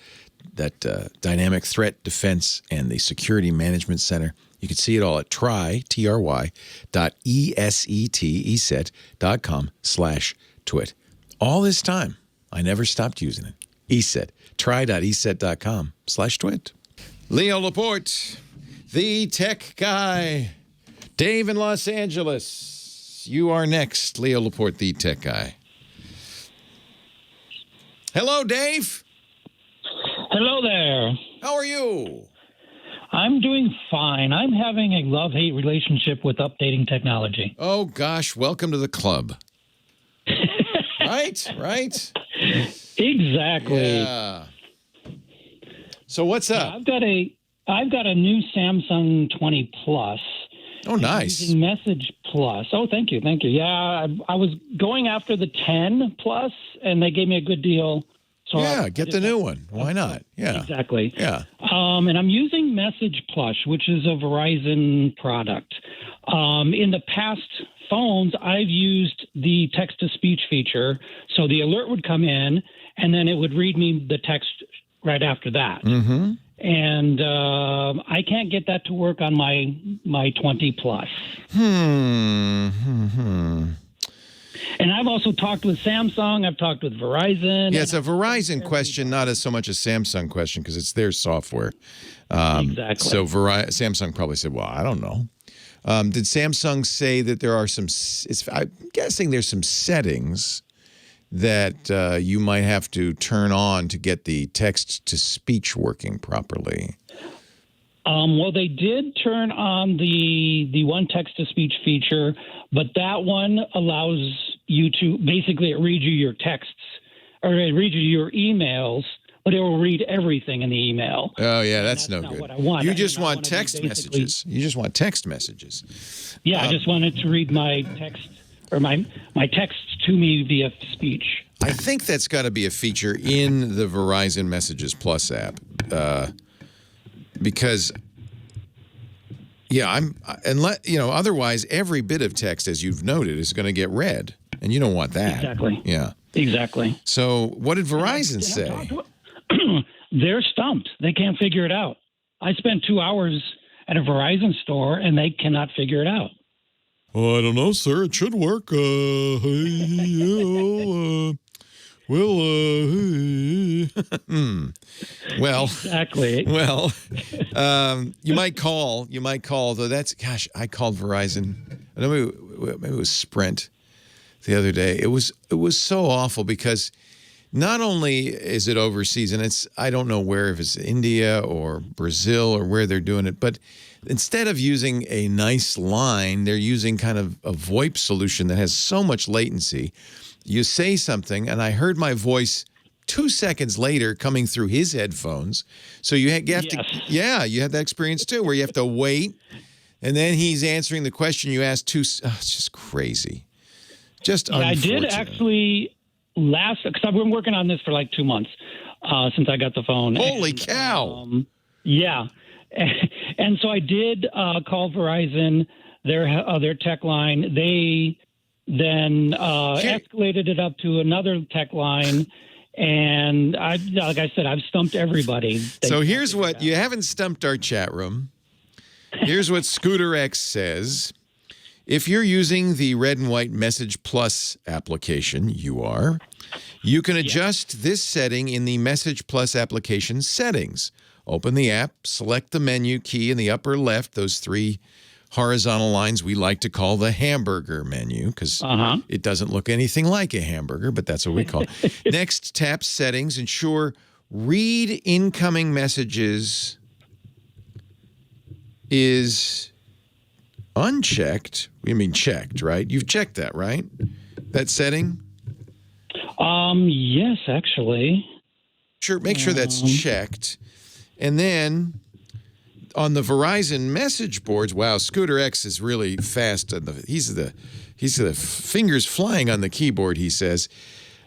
dynamic threat defense and the security management center. You can see it all at eset.com/twit. All this time, I never stopped using it. Eset. Try.eset.com/twit. Leo Laporte, the tech guy. Dave in Los Angeles. You are next, Leo Laporte, the tech guy. Hello, Dave. Hello there. How are you? I'm doing fine. I'm having a love-hate relationship with updating technology. Oh, gosh. Welcome to the club. Right? Exactly. Yeah. So what's up? I've got a new Samsung 20 Plus. Oh, nice. Using Message Plus. Oh, thank you. Yeah, I was going after the 10 Plus, and they gave me a good deal. So yeah, get the new one. Why not? Yeah. Exactly. Yeah. And I'm using Message Plus, which is a Verizon product. In the past phones, I've used the text-to-speech feature. So the alert would come in, and then it would read me the text right after that. Mm-hmm. And I can't get that to work on my 20 Plus. And I've also talked with Samsung. I've talked with Verizon. Yeah, it's a Verizon question, not as so much a Samsung question because it's their software. Exactly. So Samsung probably said, well, I don't know. Did Samsung say that there are some, I'm guessing there's some settings that you might have to turn on to get the text-to-speech working properly? Well, they did turn on the one text-to-speech feature, but that one allows you to basically it reads you your texts or it reads you your emails, but it will read everything in the email. Oh, yeah, that's no good. What I want. You just want text messages. You just want text messages. Yeah, I just wanted to read my text or my text to me via speech. I think that's got to be a feature in the Verizon Messages Plus app. Because, yeah, otherwise every bit of text, as you've noted, is going to get read, and you don't want that. Exactly. Yeah. Exactly. So what did Verizon say? They're stumped. They can't figure it out. I spent 2 hours at a Verizon store, and they cannot figure it out. Oh, I don't know, sir. It should work. Well, exactly. Well, you might call. Though that's, gosh, I called Verizon. I know maybe it was Sprint the other day. It was so awful because not only is it overseas, and I don't know where, if it's India or Brazil or where they're doing it, but instead of using a nice line, they're using kind of a VoIP solution that has so much latency. You say something, and I heard my voice 2 seconds later coming through his headphones. So you have to, you have that experience too, where you have to wait, and then he's answering the question you asked it's just crazy. Just unfortunate. I did actually because I've been working on this for like 2 months since I got the phone. Holy cow. Yeah. And so I did call Verizon, their tech line. They then escalated it up to another tech line. And like I said, I've stumped everybody. So here's what, you haven't stumped our chat room. Here's what Scooter X says. If you're using the Red and White Message Plus application, you can adjust this setting in the Message Plus application settings. Open the app, select the menu key in the upper left, those 3 horizontal lines we like to call the hamburger menu because it doesn't look anything like a hamburger, but that's what we call it. Next, tap Settings. Ensure Read Incoming Messages is unchecked. You mean checked, right? You've checked that, right? That setting? Yes, actually. Sure, make sure that's checked. And then on the Verizon message boards, wow, Scooter X is really fast. He's the fingers flying on the keyboard, he says.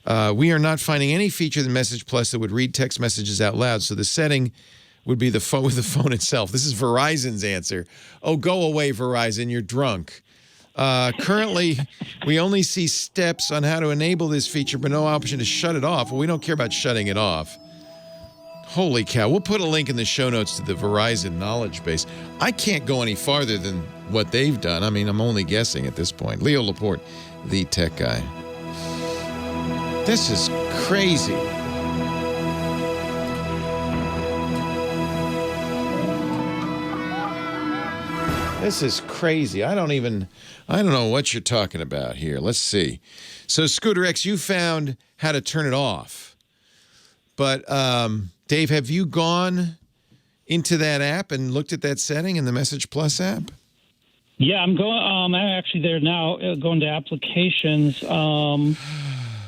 We are not finding any feature in the Message Plus that would read text messages out loud. So the setting would be the phone with the phone itself. This is Verizon's answer. Oh, go away, Verizon. You're drunk. Currently, we only see steps on how to enable this feature, but no option to shut it off. Well, we don't care about shutting it off. Holy cow. We'll put a link in the show notes to the Verizon knowledge base. I can't go any farther than what they've done. I mean, I'm only guessing at this point. Leo Laporte, the tech guy. This is crazy. This is crazy. I don't know what you're talking about here. Let's see. So, Scooter X, you found how to turn it off. But, Dave, have you gone into that app and looked at that setting in the Message Plus app? Yeah, I'm going. I'm actually there now. Going to applications. I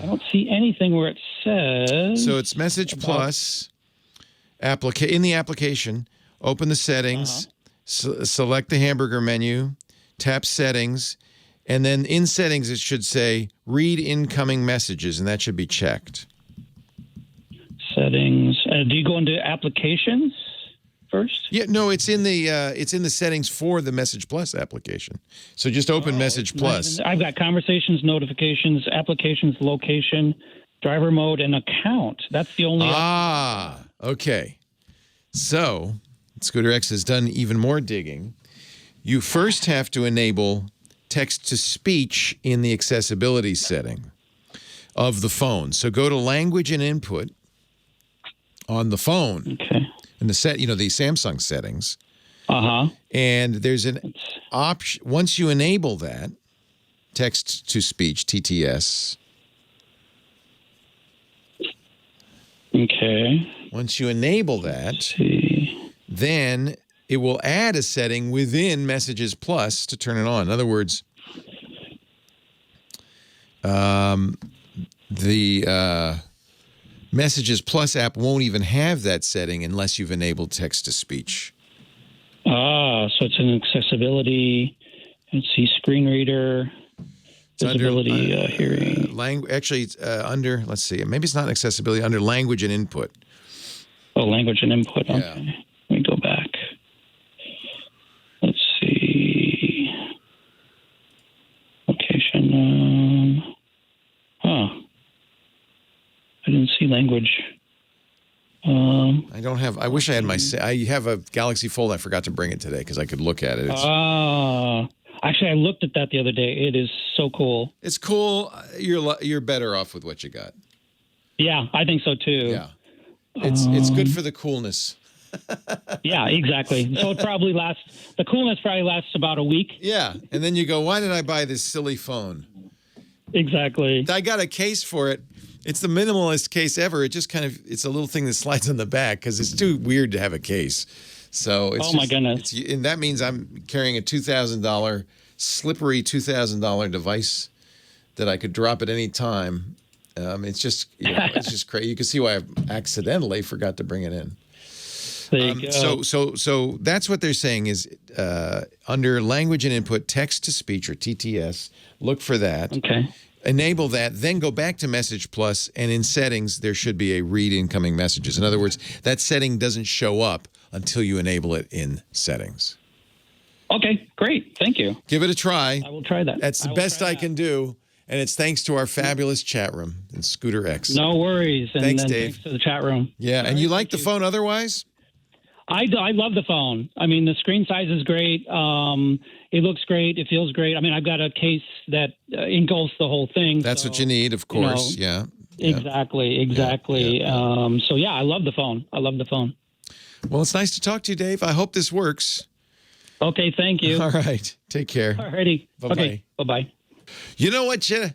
don't see anything where it says. So it's Message Plus. In the application, open the settings, select the hamburger menu, tap Settings, and then in Settings it should say Read Incoming Messages, and that should be checked. Settings. Do you go into applications first? Yeah, no, it's in the settings for the Message Plus application. So just open Message Plus. I've got conversations, notifications, applications, location, driver mode, and account. That's the only. Okay. So Scooter X has done even more digging. You first have to enable text-to-speech in the accessibility setting of the phone. So go to Language and Input on the phone. Okay. In the the Samsung settings. And there's an option. Once you enable that, text to speech, TTS. Okay. Once you enable that, then it will add a setting within Messages Plus to turn it on. In other words, the Messages Plus app won't even have that setting unless you've enabled text-to-speech. So it's an accessibility. Let's see, screen reader, visibility, hearing. Actually, it's under, let's see, maybe it's not accessibility, under Language and Input. Oh, Language and Input, okay. Yeah. Let me go back. Let's see. Location, I didn't see language. I don't have. I wish I had I have a Galaxy Fold. I forgot to bring it today because I could look at it. Actually, I looked at that the other day. It is so cool. It's cool. You're better off with what you got. Yeah, I think so too. Yeah, it's good for the coolness. Yeah, exactly. So it probably lasts. The coolness probably lasts about a week. Yeah, and then you go, why did I buy this silly phone? Exactly. I got a case for it. It's the minimalist case ever. It just it's a little thing that slides on the back because it's too weird to have a case. So it's my goodness. And that means I'm carrying a $2,000 slippery $2,000 device that I could drop at any time. It's just it's just crazy. You can see why I accidentally forgot to bring it in. There you go. So that's what they're saying is under Language and Input, text to speech or TTS. Look for that. Okay. Enable that, then go back to Message Plus, and in settings, there should be a read incoming messages. In other words, that setting doesn't show up until you enable it in settings. Okay, great. Thank you. Give it a try. I will try that. That's the best I can do, and it's thanks to our fabulous chat room and Scooter X. No worries. And thanks, then Dave. Thanks to the chat room. Yeah, and you like the phone otherwise? I love the phone. I mean, the screen size is great. It looks great. It feels great. I mean, I've got a case that engulfs the whole thing. That's what you need, of course. Yeah. Exactly. Yeah. So, yeah, I love the phone. Well, it's nice to talk to you, Dave. I hope this works. Okay, thank you. All right. Take care. All righty. Bye-bye. Okay, bye-bye. You know what, you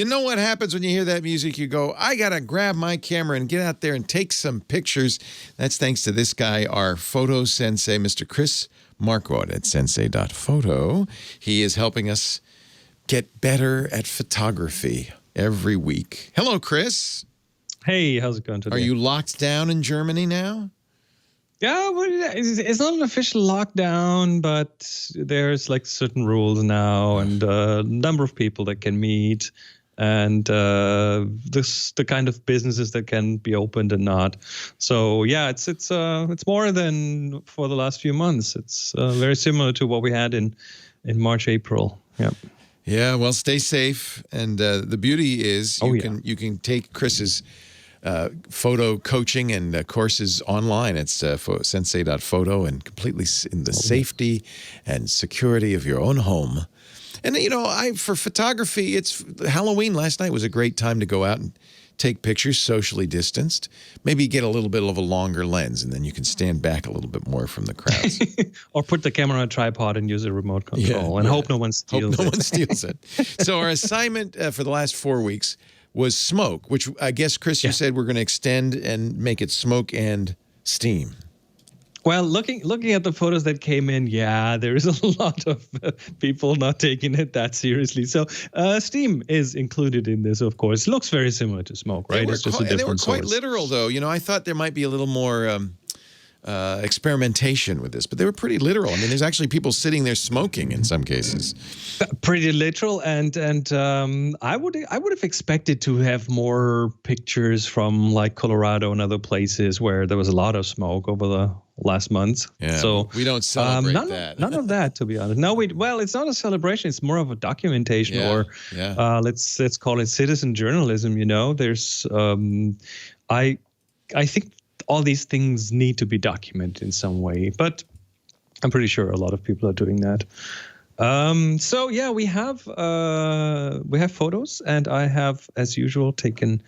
know what happens when you hear that music? You go, I got to grab my camera and get out there and take some pictures. That's thanks to this guy, our photo sensei, Mr. Chris Marquardt at sensei.photo. He is helping us get better at photography every week. Hello, Chris. Hey, how's it going today? Are you locked down in Germany now? Yeah, well, it's not an official lockdown, but there's like certain rules now and a number of people that can meet and the kind of businesses that can be opened and not. So yeah, it's more than for the last few months. It's very similar to what we had in March, April. Yeah. Yeah, well, stay safe. And the beauty is you can take Chris's photo coaching and courses online. It's sensei.photo and completely in the safety and security of your own home. And, you know, for photography, it's Halloween last night was a great time to go out and take pictures socially distanced. Maybe get a little bit of a longer lens, and then you can stand back a little bit more from the crowds. Or put the camera on a tripod and use a remote control and hope no one steals it. So our assignment for the last 4 weeks was smoke, which I guess, Chris, you said we're going to extend and make it smoke and steam. Well, looking at the photos that came in, there is a lot of people not taking it that seriously. So steam is included in this, of course. It looks very similar to smoke, right? It's just a different source. They were quite literal, though. You know, I thought there might be a little more experimentation with this, but they were pretty literal. I mean, there's actually people sitting there smoking in some cases. Pretty literal, and I would have expected to have more pictures from like Colorado and other places where there was a lot of smoke over the last month. Yeah, so we don't celebrate that. None of that, to be honest. No, it's not a celebration. It's more of a documentation, let's call it citizen journalism. You know, there's I think all these things need to be documented in some way, but I'm pretty sure a lot of people are doing that. So yeah, we have photos, and I have, as usual, taken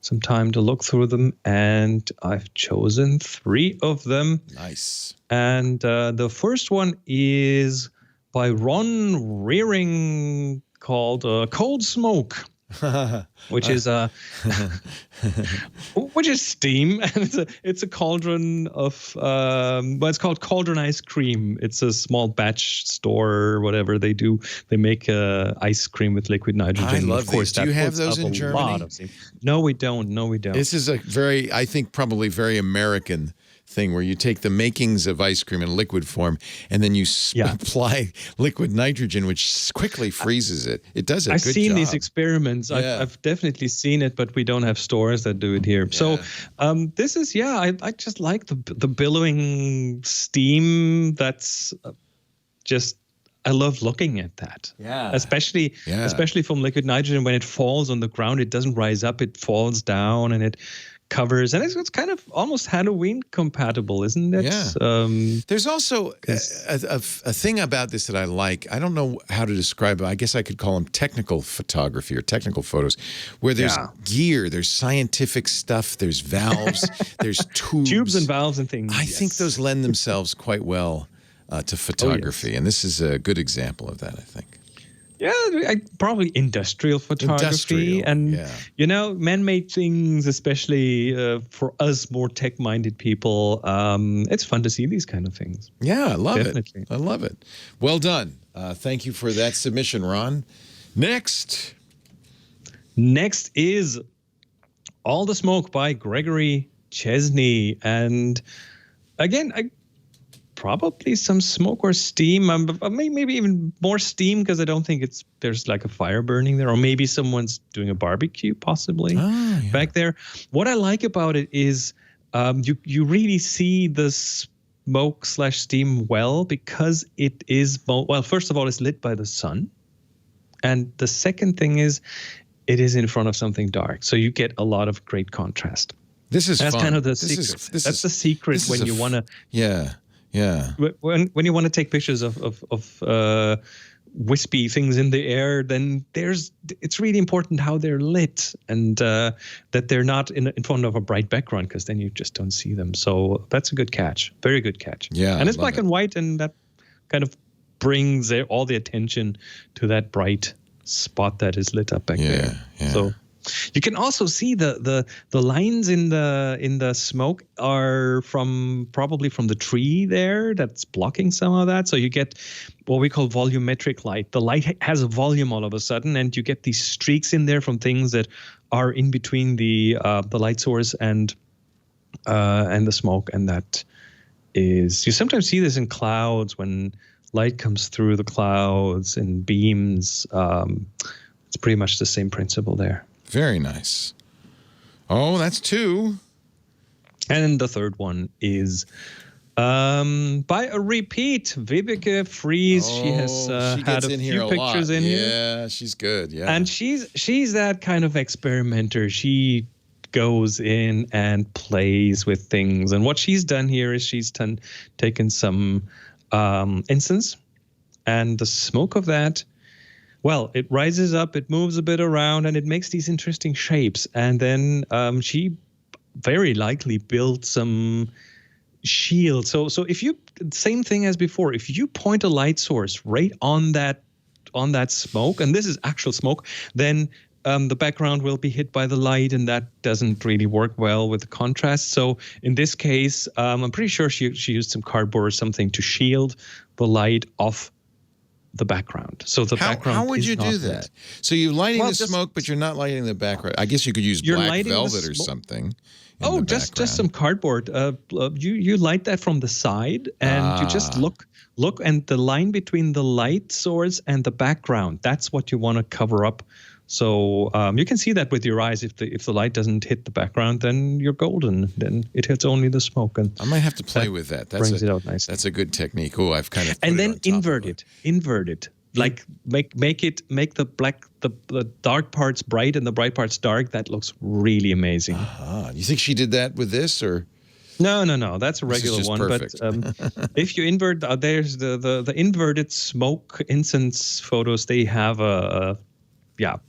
some time to look through them, and I've chosen 3 of them. Nice. And the first one is by Ron Rearing, called Cold Smoke. Which is steam, and it's a cauldron of it's called Cauldron Ice Cream. It's a small batch store or whatever they do. They make ice cream with liquid nitrogen. I love of course, these. Do you have those in Germany? No, we don't. This is a very, I think, probably very American thing where you take the makings of ice cream in liquid form and then you apply liquid nitrogen, which quickly freezes it. It does a good job. I've seen these experiments. I've definitely seen it, but we don't have stores that do it here. Yeah. So this is, I just like the billowing steam. That's just, I love looking at that. Yeah. Especially from liquid nitrogen. When it falls on the ground, it doesn't rise up, it falls down, and it covers, and it's kind of almost Halloween compatible, isn't it? Yeah. There's also a thing about this that I like. I don't know how to describe it. I guess I could call them technical photography or technical photos, where there's gear, there's scientific stuff, there's valves, there's tubes and valves and things. I think those lend themselves quite well to photography, and this is a good example of that, I think. Yeah, probably industrial photography. You know, man-made things, especially for us more tech-minded people, it's fun to see these kind of things. Yeah, I love it. I love it. Well done. Thank you for that submission, Ron. Next is All the Smoke by Gregory Chesney. And again, probably some smoke or steam, maybe even more steam, because I don't think there's like a fire burning there, or maybe someone's doing a barbecue possibly back there. What I like about it is you really see the smoke/steam well, because it is, well, first of all, it's lit by the sun. And the second thing is it is in front of something dark. So you get a lot of great contrast. That's fun. Kind of the secret. That's the secret when you want to... Yeah. When you want to take pictures of wispy things in the air, then it's really important how they're lit and that they're not in front of a bright background, because then you just don't see them. So that's a good catch. Very good catch. Yeah. And it's black and white, and that kind of brings all the attention to that bright spot that is lit up back there. Yeah. So you can also see the lines in the smoke are probably from the tree there that's blocking some of that. So you get what we call volumetric light. The light has a volume all of a sudden, and you get these streaks in there from things that are in between the light source and the smoke. And that is, you sometimes see this in clouds when light comes through the clouds and beams. It's pretty much the same principle there. Very nice. Oh, that's 2. And the third one is by a repeat, Vibeke Fries. She has had a few pictures in here. Yeah, she's good. Yeah. And she's that kind of experimenter. She goes in and plays with things. And what she's done here is she's taken some incense, and the smoke of that, well, it rises up, it moves a bit around, and it makes these interesting shapes. And then she very likely built some shield. So if you, same thing as before, if you point a light source right on that smoke, and this is actual smoke, then the background will be hit by the light, and that doesn't really work well with the contrast. So in this case, I'm pretty sure she used some cardboard or something to shield the light off the background. So the background. How would you do that? lit. So you're lighting the smoke, but you're not lighting the background. I guess you could use black velvet or something. Oh, just some cardboard. You light that from the side, and you just look, and the line between the light source and the background, that's what you want to cover up. So you can see that with your eyes. If the light doesn't hit the background, then you're golden. Then it hits only the smoke. And I might have to play with that. Brings it out nicely. That's a good technique. Oh, I've kind of and then invert it. Like make the dark parts bright and the bright parts dark. That looks really amazing. You think she did that with this, or? No. That's a regular one. Perfect. But if you invert, there's the inverted smoke incense photos. They have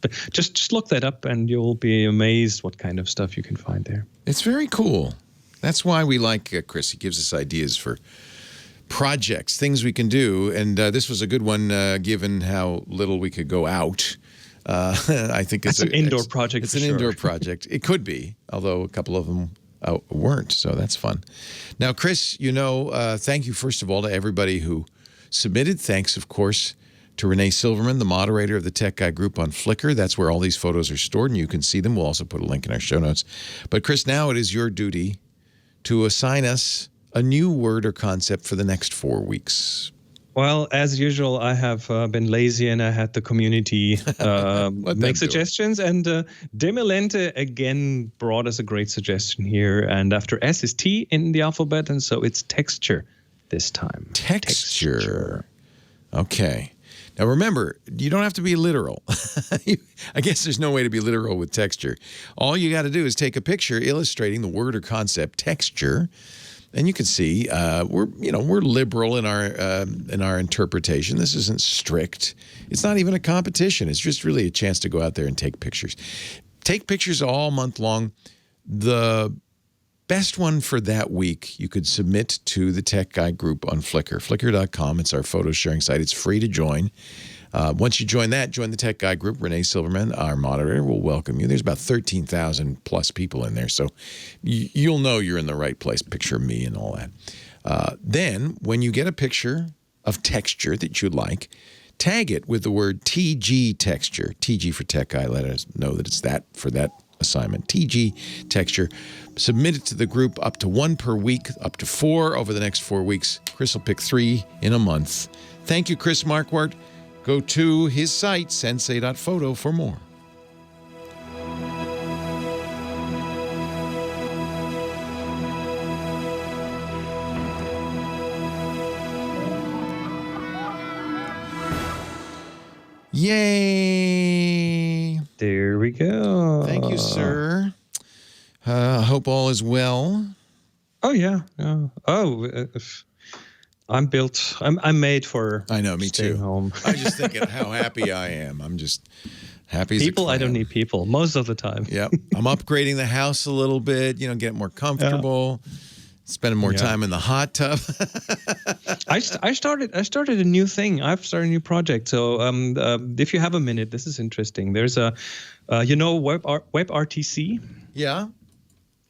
but just look that up, and you'll be amazed what kind of stuff you can find there. It's very cool. That's why we like Chris. He gives us ideas for projects, things we can do, and this was a good one given how little we could go out. I think it's an indoor project. It's an indoor project. It could be, although a couple of them weren't, so that's fun. Now, Chris, thank you first of all to everybody who submitted. Thanks, of course, to Renee Silverman, the moderator of the Tech Guy group on Flickr. That's where all these photos are stored, and you can see them. We'll also put a link in our show notes. But, Chris, now it is your duty to assign us a new word or concept for the next 4 weeks. Well, as usual, I have been lazy, and I had the community make suggestions. And Demilente again brought us a great suggestion here. And after S is T in the alphabet, and so it's texture this time. Texture. Okay. Now, remember, you don't have to be literal. I guess there's no way to be literal with texture. All you got to do is take a picture illustrating the word or concept texture, and you can see we're liberal in our interpretation. This isn't strict. It's not even a competition. It's just really a chance to go out there and take pictures. Take pictures all month long. The best one for that week you could submit to the Tech Guy group on Flickr, flickr.com. It's our photo sharing site. It's free to join. Once you join the Tech Guy group, Renee Silverman, our moderator, will welcome you. There's about 13,000 plus people in there, so you'll know you're in the right place. Picture me and all that. Then, when you get a picture of texture that you like, tag it with the word TG texture. TG for Tech Guy. Let us know that it's that for that assignment. TG texture. Submit it to the group, up to 1 per week, up to 4 over the next 4 weeks. Chris will pick 3 in a month. Thank you, Chris Marquardt. Go to his site, sensei.photo, for more. Yay! There we go. Thank you, sir. I hope all is well. Oh, yeah. I'm built. I'm made for. I know, me staying too. Home. I'm just thinking how happy I am. I'm just happy as people. a clam. I don't need people most of the time. Yep. I'm upgrading the house a little bit. Get more comfortable. Spending more time in the hot tub. I started a new thing. I've started a new project. So if you have a minute, this is interesting. There's a, WebRTC. Yeah.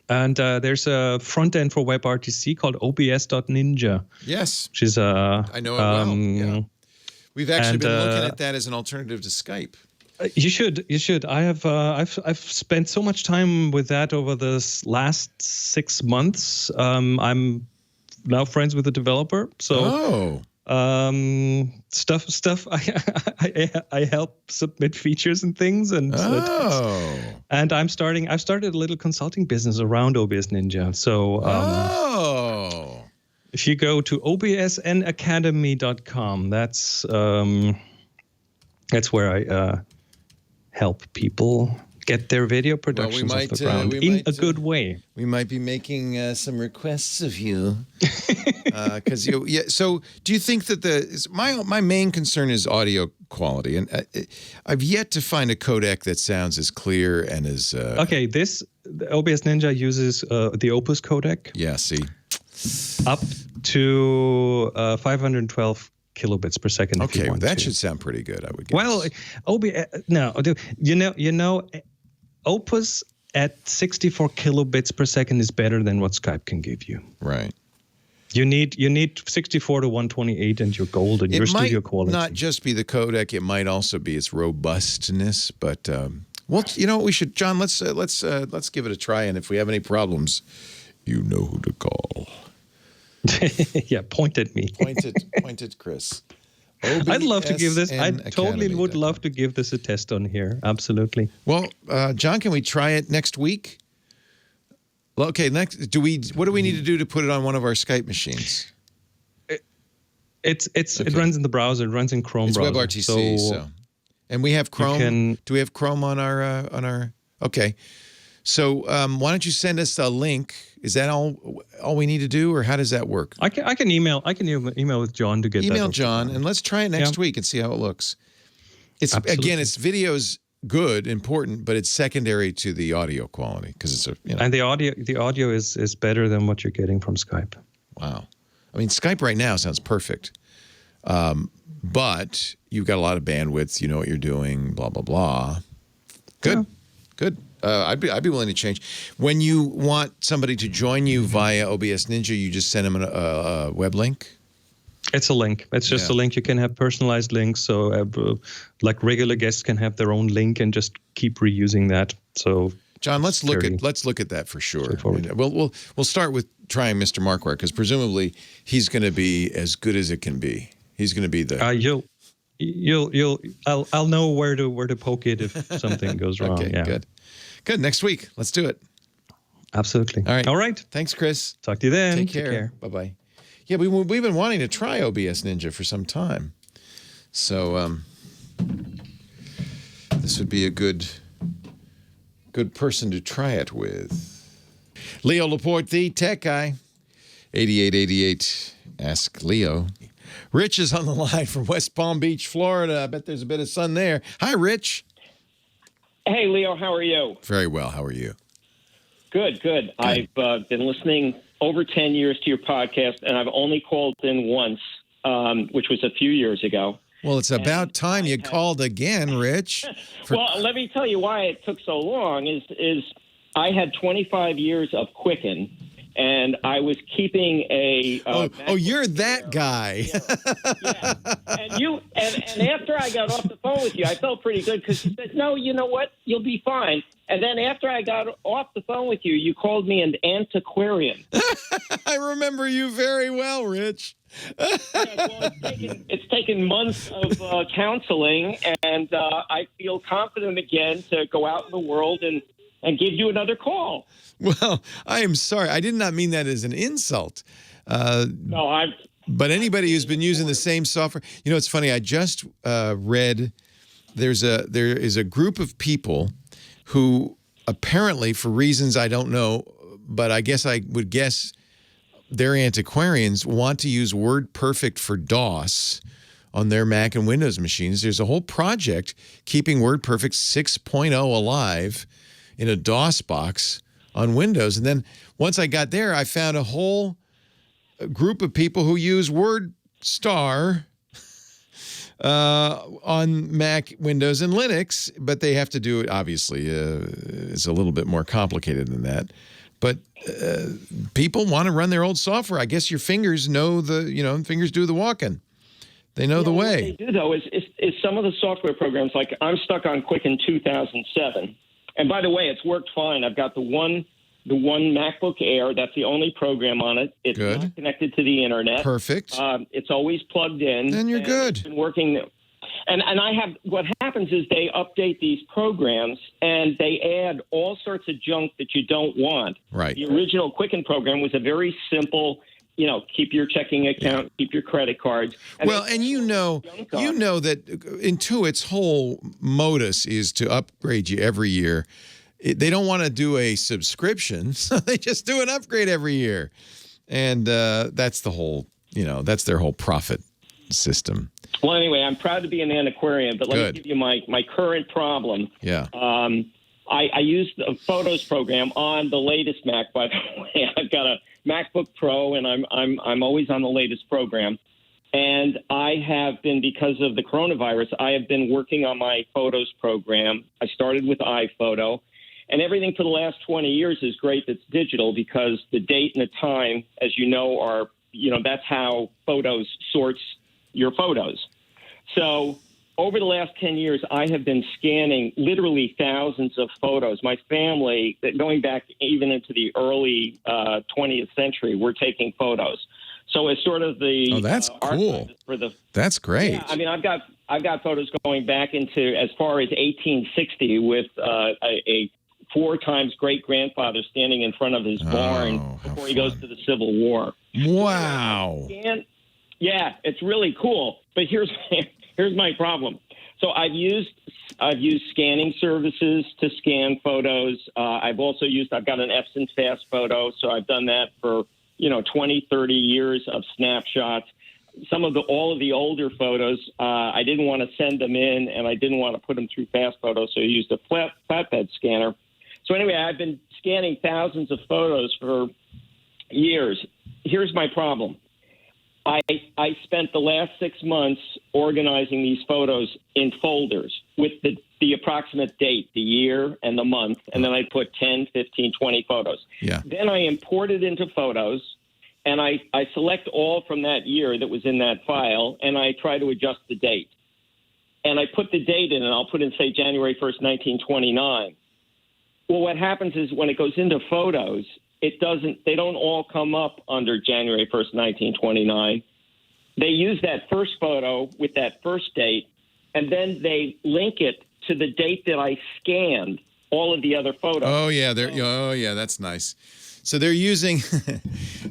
And there's a front end for WebRTC called OBS.Ninja. Yes. Which is I know it well. Yeah. We've actually been looking at that as an alternative to Skype. You should. I've spent so much time with that over the last 6 months. I'm now friends with the developer. So stuff. I help submit features and things, and and I've started a little consulting business around OBS Ninja. So if you go to obsnacademy.com, that's where I help people get their video productions off the ground in a good way. We might be making some requests of you, because So, do you think that my main concern is audio quality, and I've yet to find a codec that sounds as clear and as okay. The OBS Ninja uses the Opus codec. Yeah. See, up to 512. kilobits per second. Okay, that should sound pretty good, I would guess. Well, Opus at 64 kilobits per second is better than what Skype can give you. Right. You need 64 to 128, and you're golden. Your studio quality. It might not just be the codec; it might also be its robustness. But we should, John. Let's give it a try, and if we have any problems, you know who to call. Yeah, point at me. Pointed, Chris. I'd love to give this. I totally would love to give this a test on here. Absolutely. Well, John, can we try it next week? Well, okay. Next, what do we need to do to put it on one of our Skype machines? It runs in the browser. It runs in Chrome browser. It's WebRTC. So, and we have Chrome. Do we have Chrome on our? Okay. So why don't you send us a link? Is that all we need to do, or how does that work? I can email with John to get email John, and let's try it next week and see how it looks. It's video's good, important, but it's secondary to the audio quality because it's and the audio is better than what you're getting from Skype. Wow, I mean Skype right now sounds perfect, but you've got a lot of bandwidth. You know what you're doing. Blah blah blah. Good. I'd be willing to change. When you want somebody to join you via OBS Ninja, you just send them a web link? It's a link. It's just a link. You can have personalized links. So like regular guests can have their own link and just keep reusing that. So John, let's look at that for sure. We'll start with trying Mr. Marquardt, because presumably he's going to be as good as it can be. He's going to be the I'll know where to poke it if something goes wrong. Okay, good. Next week, let's do it. Absolutely. All right. Thanks, Chris. Talk to you then. Take care. Bye-bye. Yeah, we've been wanting to try OBS Ninja for some time, so this would be a good person to try it with. Leo Laporte, the tech guy, 8888. Ask Leo. Rich is on the line from West Palm Beach, Florida. I bet there's a bit of sun there. Hi, Rich. Hey, Leo. How are you? Very well. How are you? Good. I've been listening over 10 years to your podcast, and I've only called in once, which was a few years ago. Well, it's about time you called again, Rich. Well, let me tell you why it took so long is I had 25 years of Quicken, and I was keeping a you're that guy. Yeah. And after I got off the phone with you, I felt pretty good because you said, no, you know what? You'll be fine. And then after I got off the phone with you, you called me an antiquarian. I remember you very well, Rich. It's taken months of counseling, and I feel confident again to go out in the world and give you another call. Well, I am sorry. I did not mean that as an insult. No, But anybody who's been using the same software, it's funny. I just read there is a group of people who apparently, for reasons I don't know, but I guess I would guess their antiquarians want to use WordPerfect for DOS on their Mac and Windows machines. There's a whole project keeping WordPerfect 6.0 alive in a DOS box on Windows. And then once I got there, I found a whole group of people who use WordStar on Mac, Windows, and Linux, but they have to do it, obviously. It's a little bit more complicated than that. But people want to run their old software. I guess your fingers know fingers do the walking. They know the way. What they do, though, is some of the software programs, like I'm stuck on Quicken 2007. And by the way, it's worked fine. I've got the one MacBook Air. That's the only program on it. It's good. Not connected to the internet. Perfect. It's always plugged in. Then you're good. It's been working. And I have, what happens is they update these programs and they add all sorts of junk that you don't want. Right. The original Quicken program was a very simple, keep your checking account, keep your credit cards. And you know that Intuit's whole modus is to upgrade you every year. They don't want to do a subscription, so they just do an upgrade every year. And that's the whole, that's their whole profit system. Well, anyway, I'm proud to be an antiquarian, but let me give you my current problem. Yeah. I use the Photos program on the latest Mac, by the way. I've got a MacBook Pro, and I'm always on the latest program. And I have been, because of the coronavirus, I have been working on my Photos program. I started with iPhoto. And everything for the last 20 years is great that's digital, because the date and the time, as you know, are, that's how Photos sorts your photos. So over the last 10 years, I have been scanning literally thousands of photos. My family, going back even into the early 20th century, we're taking photos. So it's sort of the that's cool. That's great. Yeah, I mean, I've got photos going back into as far as 1860 with a 4 times great-grandfather standing in front of his barn before he goes to the Civil War. Wow. Yeah, it's really cool. But here's my problem. So I've used scanning services to scan photos. I've got an Epson Fast Photo, so I've done that for 20, 30 years of snapshots. All of the older photos, I didn't want to send them in, and I didn't want to put them through Fast Photo, so I used a flatbed scanner. So anyway, I've been scanning thousands of photos for years. Here's my problem. I spent the last 6 months organizing these photos in folders with the approximate date, the year, and the month, and then I put 10, 15, 20 photos. Yeah. Then I import it into Photos, and I select all from that year that was in that file, and I try to adjust the date. And I put the date in, and I'll put in, say, January 1st, 1929. Well, what happens is when it goes into Photos, they don't all come up under January 1st, 1929. They use that first photo with that first date, and then they link it to the date that I scanned all of the other photos. Oh yeah, that's nice. So they're using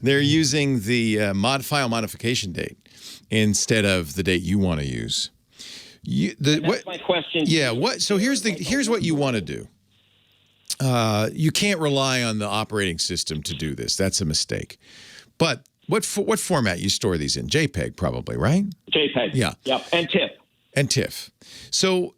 the file modification date instead of the date you want to use. That's my question. Yeah. So here's what you want to do. You can't rely on the operating system to do this. That's a mistake. But what format you store these in? JPEG probably, right? JPEG. Yeah. Yep. And TIFF. So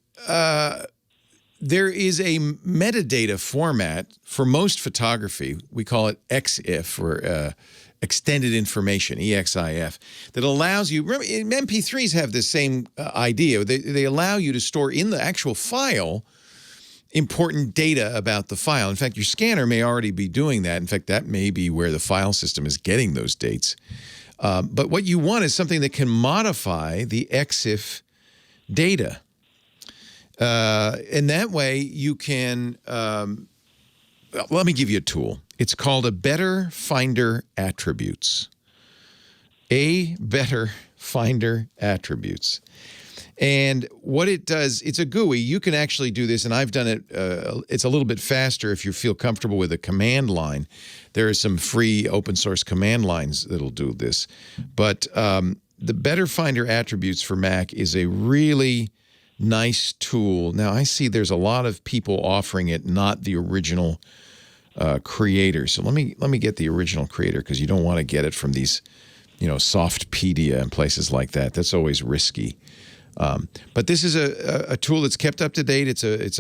there is a metadata format for most photography. We call it EXIF, or extended information, EXIF, that allows you. Remember, MP3s have the same idea. They allow you to store in the actual file important data about the file. In fact, your scanner may already be doing that. In fact, that may be where the file system is getting those dates. But what you want is something that can modify the EXIF data. And that way you can, let me give you a tool. It's called a Better Finder Attributes. A Better Finder Attributes. And what it does, it's a GUI. You can actually do this, and I've done it. It's a little bit faster if you feel comfortable with a command line. There are some free open source command lines that'll do this. But the Better Finder Attributes for Mac is a really nice tool. Now, I see there's a lot of people offering it, not the original creator. So let me get the original creator, because you don't want to get it from these, Softpedia and places like that. That's always risky. But this is a tool that's kept up to date. It's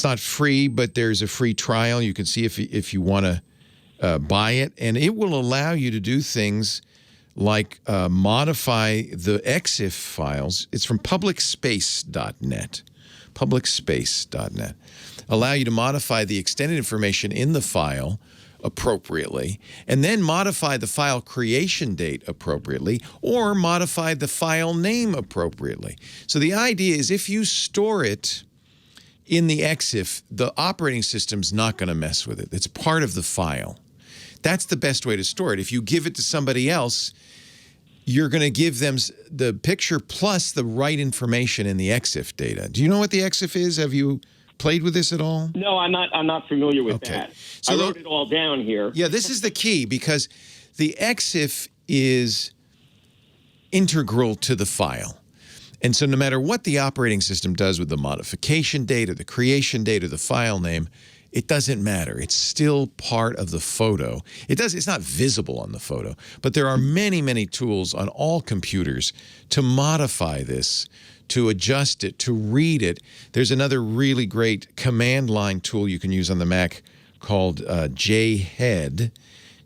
not free, but there's a free trial. You can see if you want to buy it, and it will allow you to do things like modify the EXIF files. It's from publicspace.net. Publicspace.net. Allow you to modify the extended information in the file appropriately, and then modify the file creation date appropriately, or modify the file name appropriately. So the idea is, if you store it in the EXIF, the operating system's not going to mess with it. It's part of the file. That's the best way to store it. If you give it to somebody else, you're going to give them the picture plus the right information in the EXIF data. Do you know what the EXIF is? Have you played with this at all? No, I'm not familiar with that. So I wrote it all down here. Yeah, this is the key, because the EXIF is integral to the file. And so no matter what the operating system does with the modification date or the creation date or the file name, it doesn't matter. It's still part of the photo. It's not visible on the photo, but there are many, many tools on all computers to modify this, to adjust it, to read it. There's another really great command line tool you can use on the Mac called JHEAD.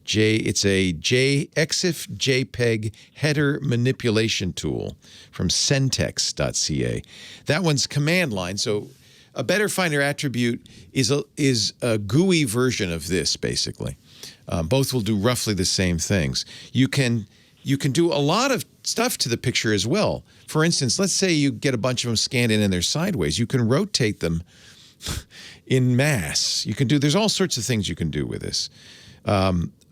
It's a EXIF JPEG header manipulation tool from Centex.ca. That one's command line. So a better finder attribute is a GUI version of this, basically. Both will do roughly the same things. You can do a lot of stuff to the picture as well. For instance, let's say you get a bunch of them scanned in and they're sideways. You can rotate them in mass. There's all sorts of things you can do with this.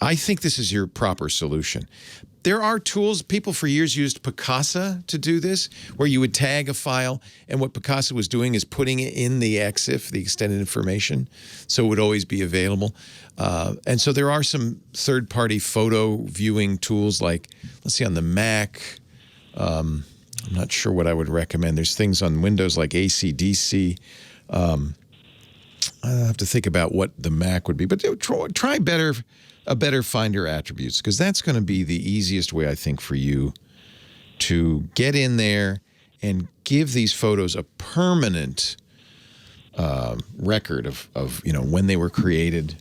I think this is your proper solution. There are tools. People for years used Picasa to do this, where you would tag a file, and what Picasa was doing is putting it in the EXIF, the extended information, so it would always be available. And so there are some third-party photo viewing tools, like, let's see, on the Mac. I'm not sure what I would recommend. There's things on Windows like ACDC. I have to think about what the Mac would be, but try better finder attributes, because that's going to be the easiest way, I think, for you to get in there and give these photos a permanent record of when they were created.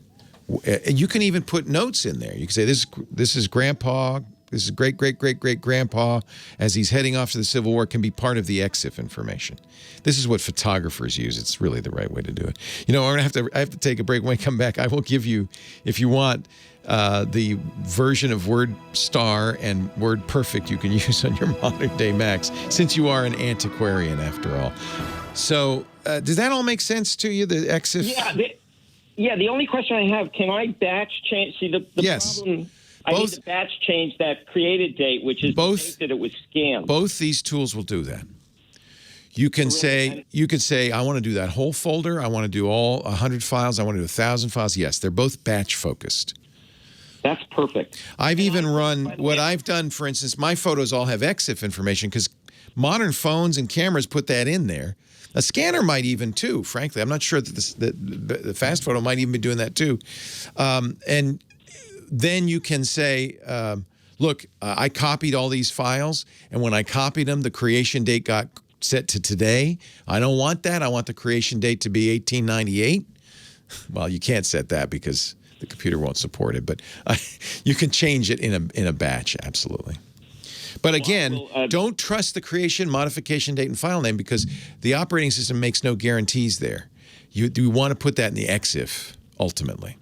And you can even put notes in there. You can say, this is Grandpa. This is great-great-great-great-grandpa as he's heading off to the Civil War. Can be part of the EXIF information. This is what photographers use. It's really the right way to do it. I have to take a break. When I come back, I will give you, if you want, the version of Word Star and Word Perfect you can use on your modern-day Macs, since you are an antiquarian after all. So does that all make sense to you, the EXIF? Yeah, the only question I have, can I batch change? See, the problem... I need to batch change that created date, which is the date that it was scanned. Both these tools will do that. You can say, I want to do that whole folder. I want to do all 100 files. I want to do 1,000 files. Yes, they're both batch focused. That's perfect. I've even run what I've done. For instance, my photos all have EXIF information because modern phones and cameras put that in there. A scanner might even too. Frankly, I'm not sure that the fast photo might even be doing that too. And then you can say, look, I copied all these files, and when I copied them, the creation date got set to today. I don't want that. I want the creation date to be 1898. Well, you can't set that because the computer won't support it, but you can change it in a batch, absolutely. But again, don't trust the creation, modification date, and file name, because the operating system makes no guarantees there. You want to put that in the EXIF, ultimately.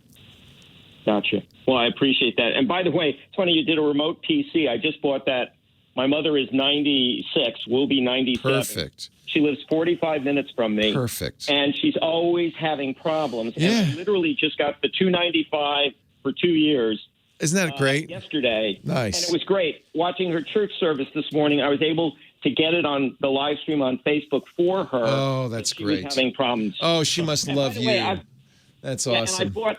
Gotcha. Well, I appreciate that. And by the way, it's funny you did a remote PC. I just bought that. My mother is 96, will be 97. Perfect. She lives 45 minutes from me. Perfect. And she's always having problems. Yeah. And I literally just got the $295 for 2 years. Isn't that great? Yesterday. Nice. And it was great. Watching her church service this morning, I was able to get it on the live stream on Facebook for her. Oh, that's great. She was having problems. Oh, she must love you. That's awesome. And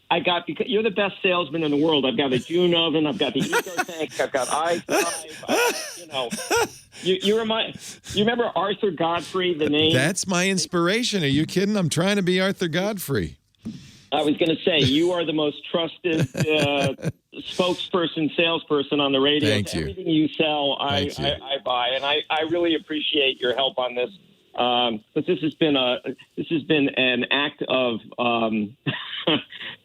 I got, because you're the best salesman in the world. I've got a Dune oven. I've got the Eco Tank. I've got i5. You remember Arthur Godfrey, the name? That's my inspiration. Are you kidding? I'm trying to be Arthur Godfrey. I was going to say, you are the most trusted spokesperson, salesperson on the radio. Thank you. Everything you sell, I buy, and I really appreciate your help on this. But this has been an act of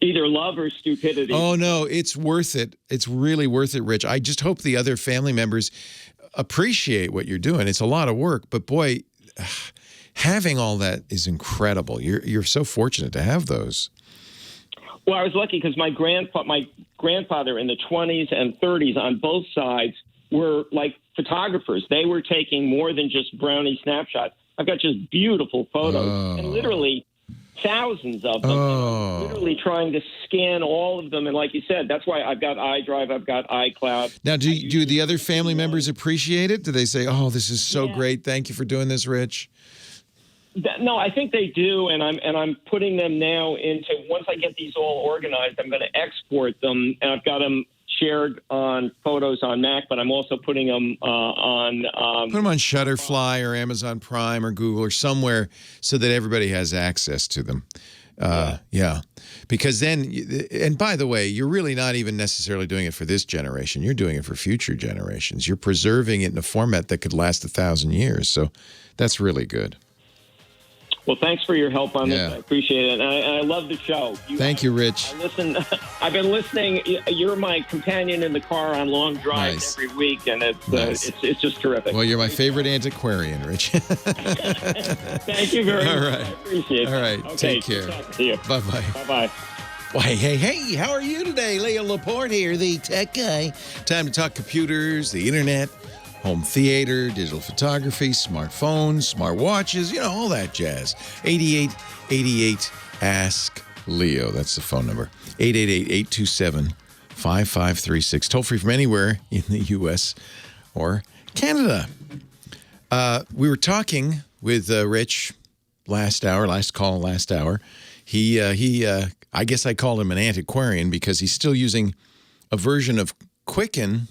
either love or stupidity. Oh no, it's worth it. It's really worth it, Rich. I just hope the other family members appreciate what you're doing. It's a lot of work, but boy, having all that is incredible. You're so fortunate to have those. Well, I was lucky because my grandfather in the 20s and 30s on both sides were like photographers. They were taking more than just brownie snapshots. I've got just beautiful photos and literally thousands of them. I'm literally trying to scan all of them. And like you said, that's why I've got iDrive, I've got iCloud. Now, do the other family members appreciate it? Do they say, "Oh, this is so great. Thank you for doing this, Rich"? No, I think they do, and I'm putting them now into. Once I get these all organized, I'm going to export them, and I've got them shared on photos on Mac, but I'm also putting them on. Put them on Shutterfly or Amazon Prime or Google or somewhere so that everybody has access to them. Yeah, because then, and by the way, you're really not even necessarily doing it for this generation. You're doing it for future generations. You're preserving it in a format that could last 1,000 years. So that's really good. Well, thanks for your help on this. I appreciate it. And I love the show. Thank you, Rich. I've been listening. You're my companion in the car on long drives every week, and it's just terrific. Well, you're my favorite antiquarian, Rich. Thank you very much. I appreciate it. All right. Okay, Take care. See you. Bye-bye. Bye-bye. Well, hey, how are you today? Leo Laporte here, the tech guy. Time to talk computers, the internet, home theater, digital photography, smartphones, smartwatches, all that jazz. 8888-ASK-LEO. That's the phone number. 888-827-5536. Toll free from anywhere in the U.S. or Canada. We were talking with Rich last hour. He I guess I called him an antiquarian because he's still using a version of Quicken.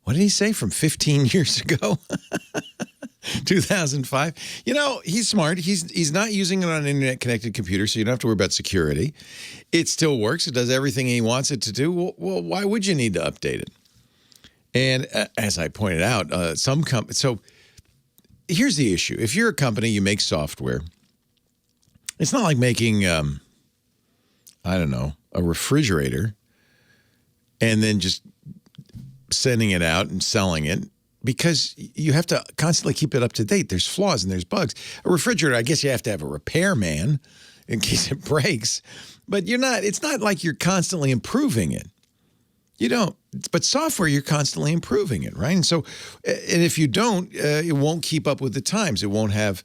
What did he say, from 15 years ago? 2005. He's smart. He's not using it on an internet-connected computer, so you don't have to worry about security. It still works. It does everything he wants it to do. Well, why would you need to update it? And as I pointed out, so here's the issue. If you're a company, you make software. It's not like making, a refrigerator and then just sending it out and selling it, because you have to constantly keep it up to date. There's flaws and there's bugs. A refrigerator, I guess you have to have a repairman in case it breaks, but it's not like you're constantly improving it. You don't, but software, you're constantly improving it, right? And so, and if you don't, it won't keep up with the times. It won't have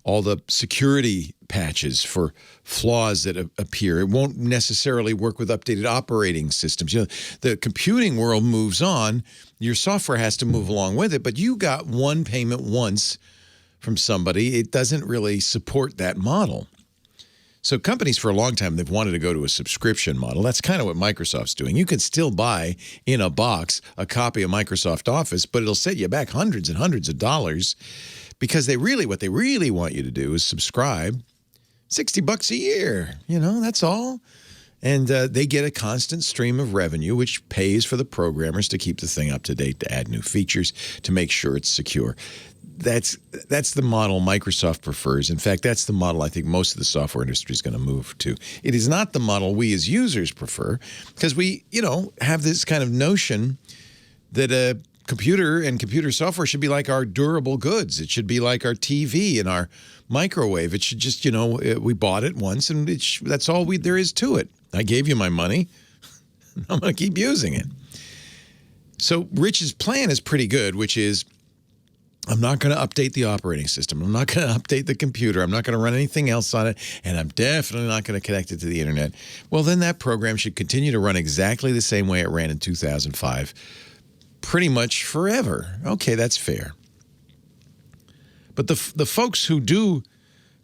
all the security patches for flaws that appear. It won't necessarily work with updated operating systems. The computing world moves on. Your software has to move along with it, but you got one payment once from somebody. It doesn't really support that model. So companies for a long time, they've wanted to go to a subscription model. That's kind of what Microsoft's doing. You can still buy in a box a copy of Microsoft Office, but it'll set you back hundreds and hundreds of dollars, because what they really want you to do is subscribe. $60 a year, that's all. And they get a constant stream of revenue, which pays for the programmers to keep the thing up to date, to add new features, to make sure it's secure. That's the model Microsoft prefers. In fact, that's the model I think most of the software industry is going to move to. It is not the model we as users prefer, because we, have this kind of notion that a computer and computer software should be like our durable goods. It should be like our TV and our microwave. It should just, we bought it once and that's all there is to it. I gave you my money. I'm going to keep using it. So Rich's plan is pretty good, which is, I'm not going to update the operating system. I'm not going to update the computer. I'm not going to run anything else on it. And I'm definitely not going to connect it to the internet. Well, then that program should continue to run exactly the same way it ran in 2005. Pretty much forever. Okay, that's fair. But the folks who do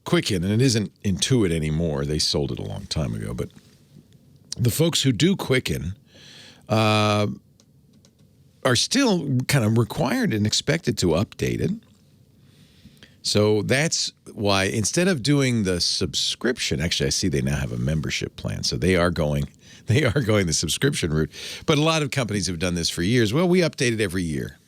Quicken, and it isn't Intuit anymore, they sold it a long time ago, but the folks who do Quicken are still kind of required and expected to update it. So that's why instead of doing the subscription, actually I see they now have a membership plan. So they are going the subscription route. But a lot of companies have done this for years. Well, we update it every year.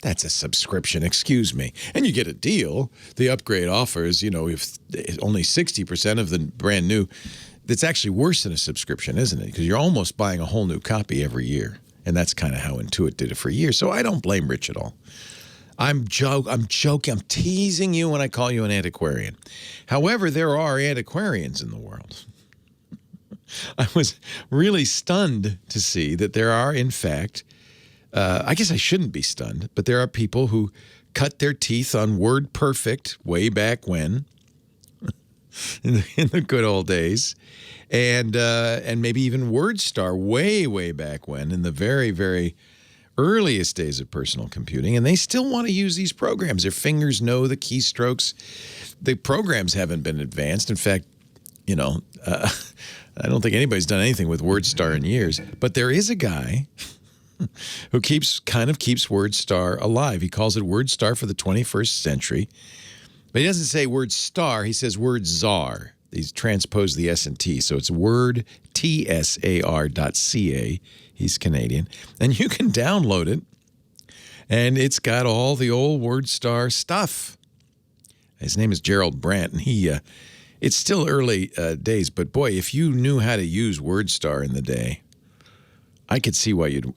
That's a subscription, excuse me. And you get a deal. The upgrade offers, if only 60% of the brand new, that's actually worse than a subscription, isn't it? Because you're almost buying a whole new copy every year. And that's kind of how Intuit did it for years. So I don't blame Rich at all. I'm joking. I'm teasing you when I call you an antiquarian. However, there are antiquarians in the world. I was really stunned to see that there are, in fact, I guess I shouldn't be stunned, but there are people who cut their teeth on WordPerfect way back when, in the good old days, and maybe even WordStar way back when, in the very, very earliest days of personal computing, and they still want to use these programs. Their fingers know the keystrokes. The programs haven't been advanced. In fact, I don't think anybody's done anything with WordStar in years. But there is a guy who keeps WordStar alive. He calls it WordStar for the 21st century. But he doesn't say WordStar. He says WordZar. He's transposed the S and T, so it's wordtsar.ca. He's Canadian. And you can download it, and it's got all the old WordStar stuff. His name is Gerald Brandt, and it's still early days, but boy, if you knew how to use WordStar in the day, I could see why you'd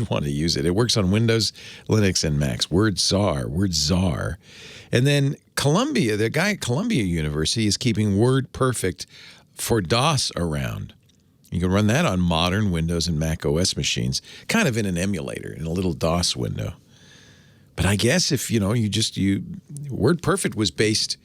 want to use it. It works on Windows, Linux, and Macs. WordZar. And then Columbia, the guy at Columbia University is keeping WordPerfect for DOS around. You can run that on modern Windows and Mac OS machines, kind of in an emulator, in a little DOS window. But I guess if, WordPerfect was based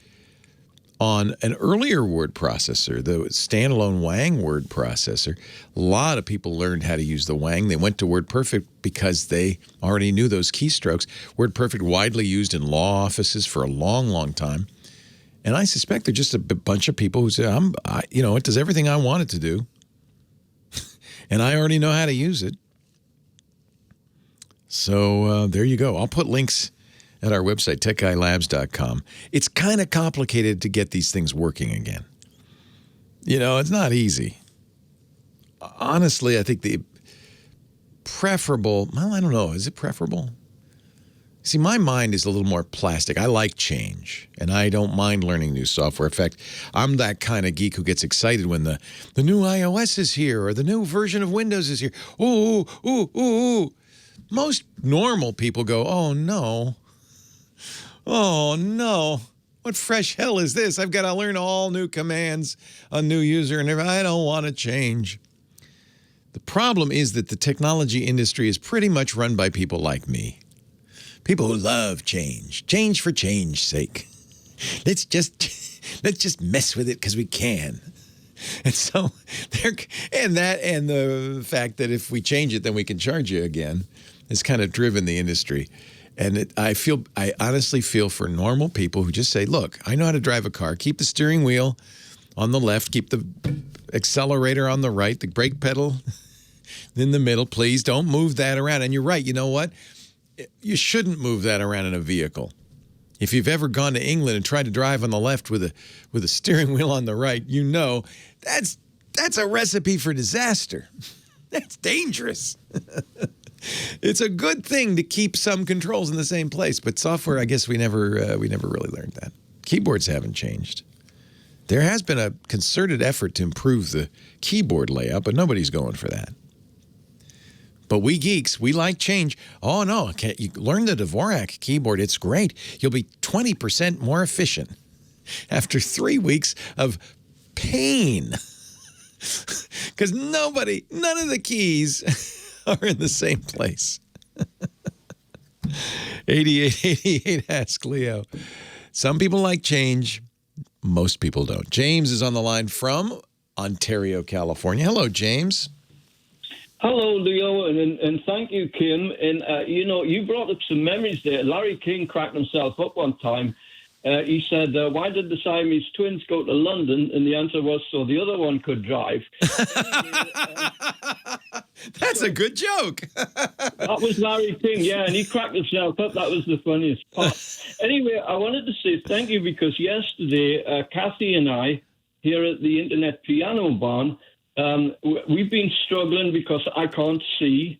on an earlier word processor, the standalone Wang word processor. A lot of people learned how to use the Wang. They went to WordPerfect because they already knew those keystrokes. WordPerfect widely used in law offices for a long, long time. And I suspect they're just a bunch of people who say, it does everything I want it to do. And I already know how to use it. So there you go. I'll put links at our website, techguylabs.com. It's kind of complicated to get these things working again. It's not easy. Honestly, I think the preferable, I don't know, is it preferable? See, my mind is a little more plastic. I like change, and I don't mind learning new software. In fact, I'm that kind of geek who gets excited when the new iOS is here or the new version of Windows is here. Ooh, ooh, ooh, ooh. Most normal people go, oh, no. Oh, no. What fresh hell is this? I've got to learn all new commands, a new user, and I don't want to change. The problem is that the technology industry is pretty much run by people like me. People who love change. Change for change's sake. Let's just mess with it because we can. And so and the fact that if we change it, then we can charge you again has kind of driven the industry. And I honestly feel for normal people who just say, look, I know how to drive a car. Keep the steering wheel on the left. Keep the accelerator on the right. The brake pedal in the middle. Please don't move that around. And you're right. You know what? You shouldn't move that around in a vehicle. If you've ever gone to England and tried to drive on the left with a steering wheel on the right, that's a recipe for disaster. That's dangerous. It's a good thing to keep some controls in the same place, but software, I guess we never really learned that. Keyboards haven't changed. There has been a concerted effort to improve the keyboard layout, but nobody's going for that. But we geeks, we like change. Oh, no, you learn the Dvorak keyboard. It's great. You'll be 20% more efficient after 3 weeks of pain. Because none of the keys are in the same place. 8888 Ask Leo. Some people like change. Most people don't. James is on the line from Ontario, California. Hello, James. Hello, Leo, and thank you, Kim. And, you brought up some memories there. Larry King cracked himself up one time. He said, why did the Siamese twins go to London? And the answer was, so the other one could drive. That's a good joke. That was Larry King, yeah, and he cracked himself up. That was the funniest part. Anyway, I wanted to say thank you because yesterday, Kathy and I, here at the Internet Piano Barn, we've been struggling because I can't see.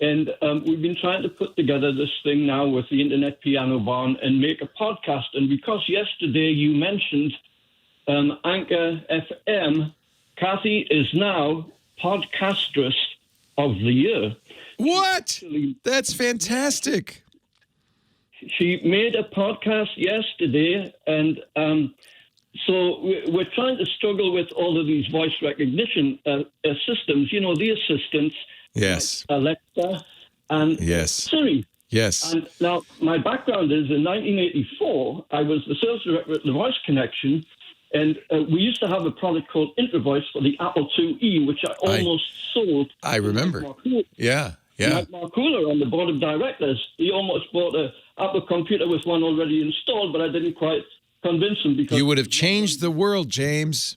And we've been trying to put together this thing now with the Internet Piano Barn and make a podcast. And because yesterday you mentioned Anchor FM, Kathy is now Podcastress of the Year. What? That's fantastic. She made a podcast yesterday, and so we're trying to struggle with all of these voice recognition systems, the assistants. Yes. Like Alexa and Siri. Yes. And now my background is in 1984, I was the sales director at the Voice Connection, and we used to have a product called IntraVoice for the Apple IIe, which I almost sold. I remember. Yeah. Mike Marquardt on the board of directors, he almost bought an Apple computer with one already installed, but I didn't quite convince him because you would have changed the world, James.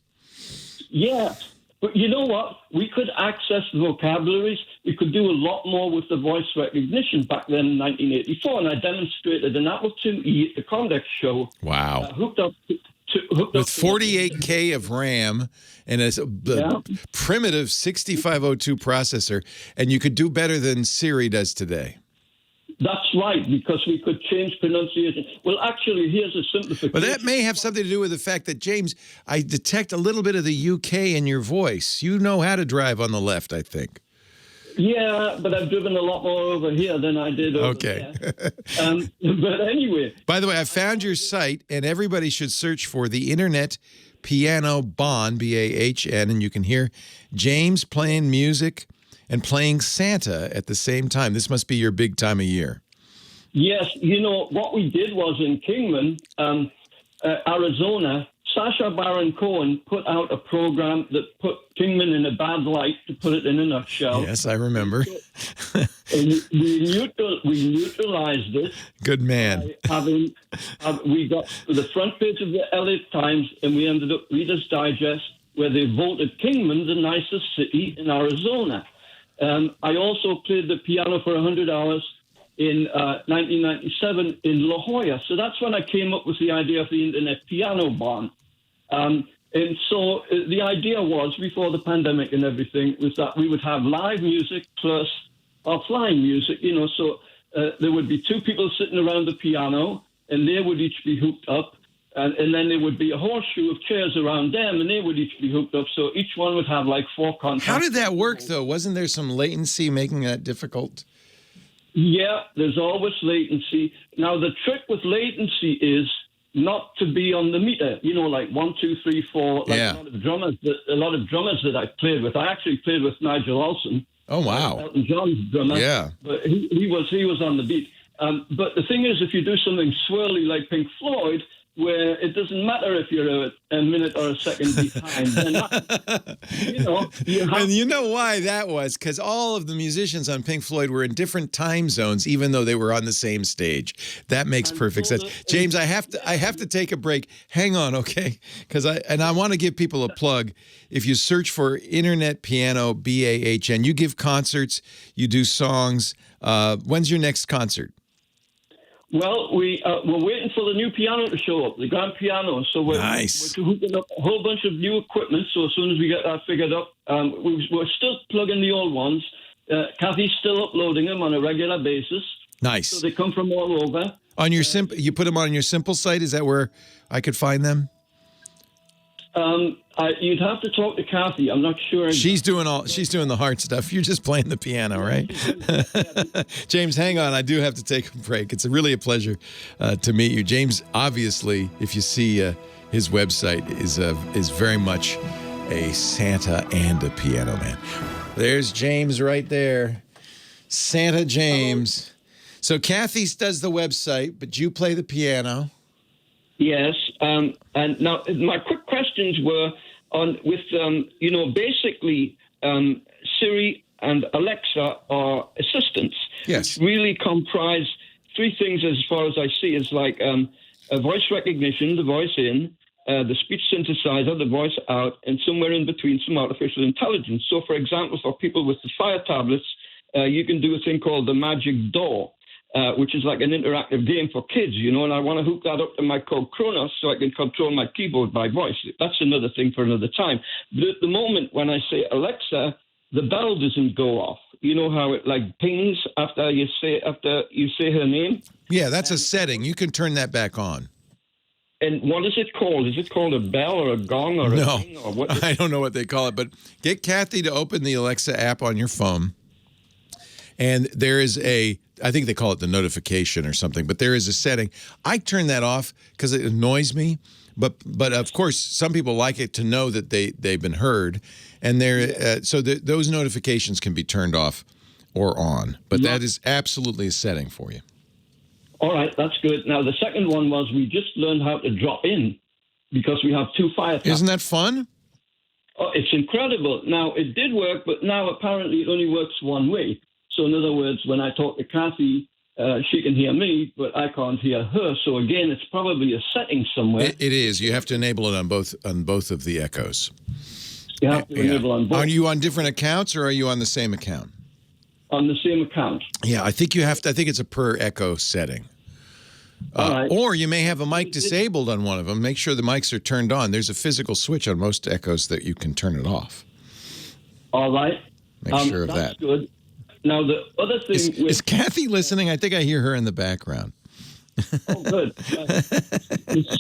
Yeah. But you know what? We could access the vocabularies. We could do a lot more with the voice recognition back then in 1984. And I demonstrated an Apple IIe at the Condex show. Wow. Hooked up with 48K of RAM and a primitive 6502 processor. And you could do better than Siri does today. That's right, because we could change pronunciation. Well, actually, here's a simplification. But that may have something to do with the fact that, James, I detect a little bit of the UK in your voice. You know how to drive on the left, I think. Yeah, but I've driven a lot more over here than I did over there. But anyway. By the way, I found your site, and everybody should search for the Internet Piano Bahn, B-A-H-N, and you can hear James playing music and playing Santa at the same time. This must be your big time of year. Yes. What we did was in Kingman, Arizona, Sacha Baron Cohen put out a program that put Kingman in a bad light, to put it in a nutshell. Yes, I remember. And we neutralized it. Good man. We got the front page of the LA Times, and we ended up Reader's Digest, where they voted Kingman the nicest city in Arizona. I also played the piano for 100 hours in 1997 in La Jolla. So that's when I came up with the idea of the Internet Piano Barn. And so the idea was, before the pandemic and everything, was that we would have live music plus offline music, so there would be two people sitting around the piano, and they would each be hooked up. And then there would be a horseshoe of chairs around them, and they would each be hooked up. So each one would have like 4 contacts. How did that work, though? Wasn't there some latency making that difficult? Yeah, there's always latency. Now, the trick with latency is not to be on the meter, like 1, 2, 3, 4. Like a lot of drummers that I played with. I actually played with Nigel Olsson. Oh, wow. Elton John's drummer. Yeah. But he was on the beat. But the thing is, if you do something swirly like Pink Floyd, where it doesn't matter if you're a minute or a second behind. And you know why that was? Because all of the musicians on Pink Floyd were in different time zones, even though they were on the same stage. That makes perfect sense. James, I have to take a break. Hang on, okay? Because I want to give people a plug. If you search for Internet Piano, B-A-H-N, you give concerts, you do songs. When's your next concert? Well, we're waiting for the new piano to show up, the grand piano. So we're hooking up a whole bunch of new equipment. So as soon as we get that figured up, we're still plugging the old ones. Kathy's still uploading them on a regular basis. Nice. So they come from all over. On your you put them on your Simple site? Is that where I could find them? You'd have to talk to Kathy. I'm not sure. She's doing the hard stuff. You're just playing the piano, right? James, hang on. I do have to take a break. It's really a pleasure to meet you. James, obviously, if you see his website, is very much a Santa and a piano man. There's James right there. Santa James. So Kathy does the website, but you play the piano. Yes. And now my quick questions were basically Siri and Alexa are assistants. Yes. Which really comprise 3 things as far as I see. It's like a voice recognition, the voice in, the speech synthesizer, the voice out, and somewhere in between some artificial intelligence. So, for example, for people with the Fire tablets, you can do a thing called the Magic Door, which is like an interactive game for kids, you know, and I want to hook that up to my code Kronos so I can control my keyboard by voice. That's another thing for another time. But at the moment, when I say Alexa, the bell doesn't go off. You know how it like pings after you say her name? Yeah, that's a setting. You can turn that back on. And what is it called? Is it called a bell or a gong or a ding? Or what? I don't know what they call it, but get Kathy to open the Alexa app on your phone. And there is I think they call it the notification or something, but there is a setting. I turn that off because it annoys me. But of course, some people like it to know that they've been heard. And those notifications can be turned off or on. But that is absolutely a setting for you. All right, that's good. Now, the second one was we just learned how to drop in because we have 2 Fire tablets. Isn't that fun? Oh, it's incredible. Now, it did work, but now apparently it only works one way. So in other words, when I talk to Kathy, she can hear me, but I can't hear her. So again, it's probably a setting somewhere. It is. You have to enable it on both of the echoes. You have to enable on both. Are you on different accounts or are you on the same account? On the same account. Yeah, I think you have to. I think it's a per echo setting. Right. Or you may have a mic disabled on one of them. Make sure the mics are turned on. There's a physical switch on most echoes that you can turn it off. All right. Make sure of that. That's good. Now, the other thing... Is Kathy listening? I think I hear her in the background. Oh, good.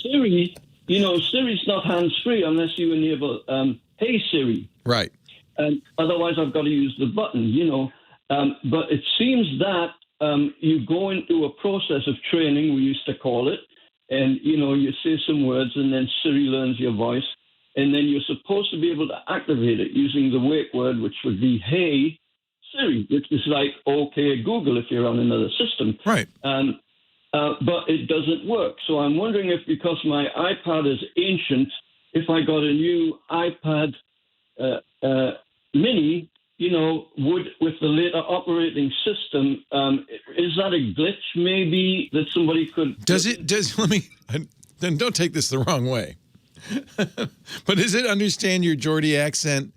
Siri, Siri's not hands-free unless you enable, Hey Siri. Right. And otherwise, I've got to use the button, But it seems that you go into a process of training, we used to call it, and, you say some words and then Siri learns your voice, and then you're supposed to be able to activate it using the wake word, which would be Hey Siri, which is like OK Google if you're on another system. Right. But it doesn't work. So I'm wondering if because my iPad is ancient, if I got a new iPad mini, would with the later operating system, is that a glitch maybe that somebody could... Then don't take this the wrong way. But does it understand your Geordie accent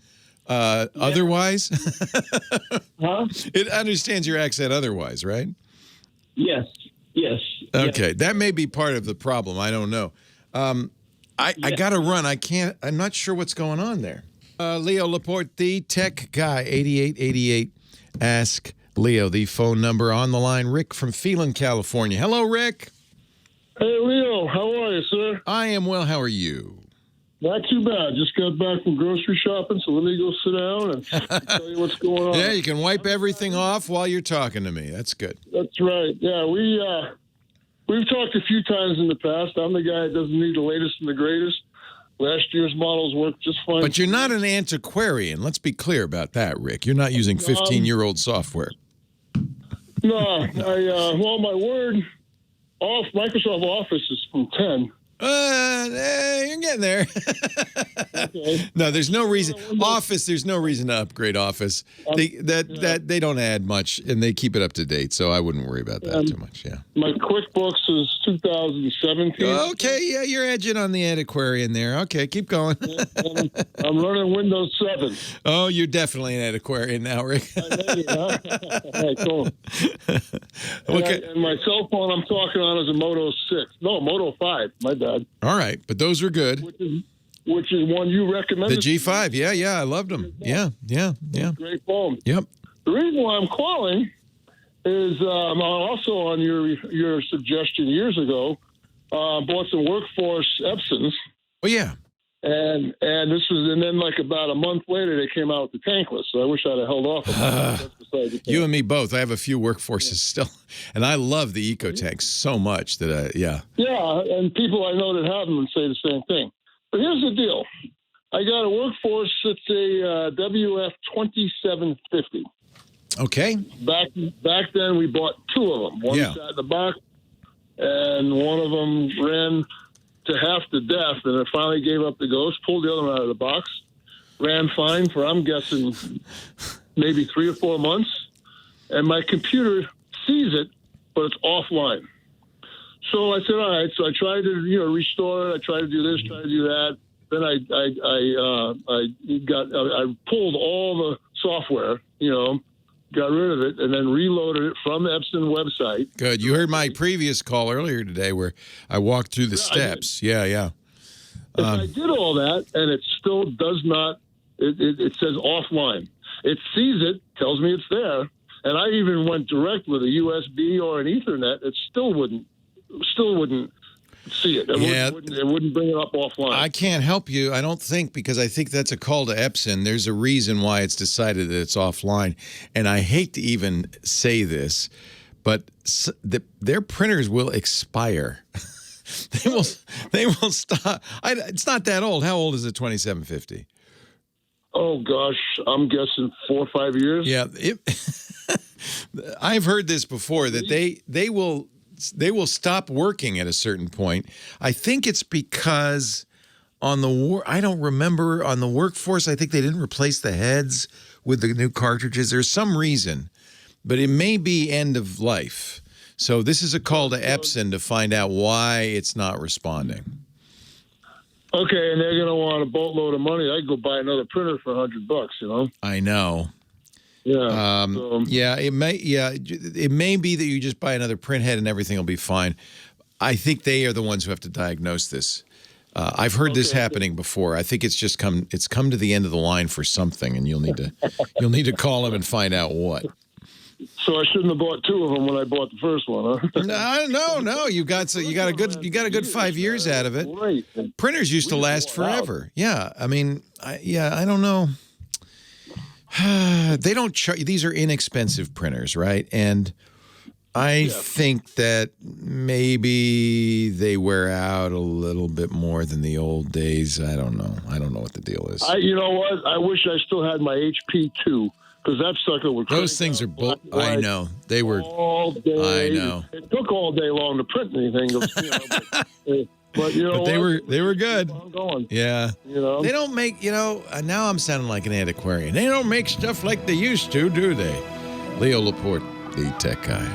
otherwise? Huh? It understands your accent otherwise, right? Yes. Okay, yes. That may be part of the problem. I don't know. I got to run. I'm not sure what's going on there. Leo Laporte, the tech guy, 8888. Ask Leo, the phone number on the line. Rick from Phelan, California. Hello, Rick. Hey, Leo. How are you, sir? I am well. How are you? Not too bad. Just got back from grocery shopping, so let me go sit down and tell you what's going on. Yeah, you can wipe everything off while you're talking to me. That's good. That's right. Yeah, we've talked a few times in the past. I'm the guy that doesn't need the latest and the greatest. Last year's models work just fine. But you're not an antiquarian. Let's be clear about that, Rick. You're not using 15-year-old software. No, well, my word, Microsoft Office is from 10. You're getting there. Okay. No, there's no reason. Office, there's no reason to upgrade Office. They don't add much, and they keep it up to date, so I wouldn't worry about that too much. Yeah. My QuickBooks is 2017. Okay, yeah, you're edging on the antiquarian there. Okay, keep going. I'm running Windows 7. Oh, you're definitely an antiquarian now, Rick. All right, cool. Okay. And my cell phone I'm talking on is a Moto 6. No, Moto 5. My bad. All right, but those were good. Which is one you recommended. The G5, yeah, I loved them. Yeah. Great phone. Yep. The reason why I'm calling is I'm also on your suggestion years ago, bought some Workforce Epsons. Oh, yeah. And then like about a month later, they came out with the tankless. So I wish I'd have held off. You and me both. I have a few Workforces still, and I love the EcoTanks so much that Yeah, and people I know that have them say the same thing. But here's the deal. I got a Workforce. It's a WF 2750. Okay. Back then, we bought two of them. One sat in the box, and one of them ran to half to death, and it finally gave up the ghost, pulled the other one out of the box, ran fine for, I'm guessing, maybe 3 or 4 months, and my computer sees it, but it's offline. So I said, all right. So I tried to, restore it. I tried to do this, try to do that. Then I pulled all the software, got rid of it, and then reloaded it from the Epson website. Good. You heard my previous call earlier today where I walked through the steps. Yeah. I did all that, and it still does not. It says offline. It sees it, tells me it's there, and I even went direct with a USB or an Ethernet. It still wouldn't see it. It wouldn't bring it up offline. I can't help you, I don't think, because I think that's a call to Epson. There's a reason why it's decided that it's offline. And I hate to even say this, but their printers will expire. They will stop. It's not that old. How old is the 2750? Oh, gosh, I'm guessing 4 or 5 years. Yeah. I've heard this before, that they will stop working at a certain point. I think it's because on I don't remember, on the Workforce, I think they didn't replace the heads with the new cartridges. There's some reason, but it may be end of life. So this is a call to Epson to find out why it's not responding. Okay, and they're going to want a boatload of money. I can go buy another printer for $100, I know. Yeah. It may be that you just buy another print head and everything will be fine. I think they are the ones who have to diagnose this. I've heard this happening before. I think it's come to the end of the line for something, and you'll need to call them and find out what. So I shouldn't have bought 2 of them when I bought the first one, huh? No. You got a good 5 years out of it. Right. Printers used to last forever. Yeah. I mean, I don't know. They don't charge. These are inexpensive printers, right? And I think that maybe they wear out a little bit more than the old days. I don't know. I don't know what the deal is. You know what? I wish I still had my HP 2. Because that sucker would. Those things are I know. They were. All day. I know. It took all day long to print anything. But they were good. I'm going. Yeah. They don't make, now I'm sounding like an antiquarian. They don't make stuff like they used to, do they? Leo Laporte, the tech guy.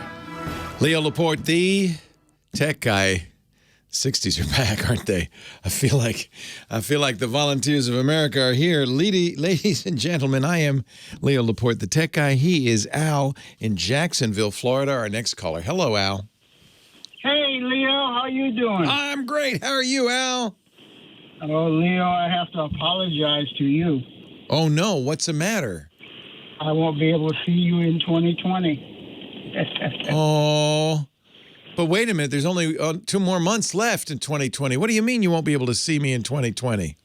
Leo Laporte, the tech guy. 60s are back, aren't they? I feel like the volunteers of America are here. Ladies and gentlemen, I am Leo Laporte, the tech guy. He is Al in Jacksonville, Florida. Our next caller. Hello, Al. Hey, Leo. How you doing? I'm great. How are you, Al? Oh, Leo, I have to apologize to you. Oh, no. What's the matter? I won't be able to see you in 2020. Oh. But wait a minute, there's only 2 more months left in 2020. What do you mean you won't be able to see me in 2020?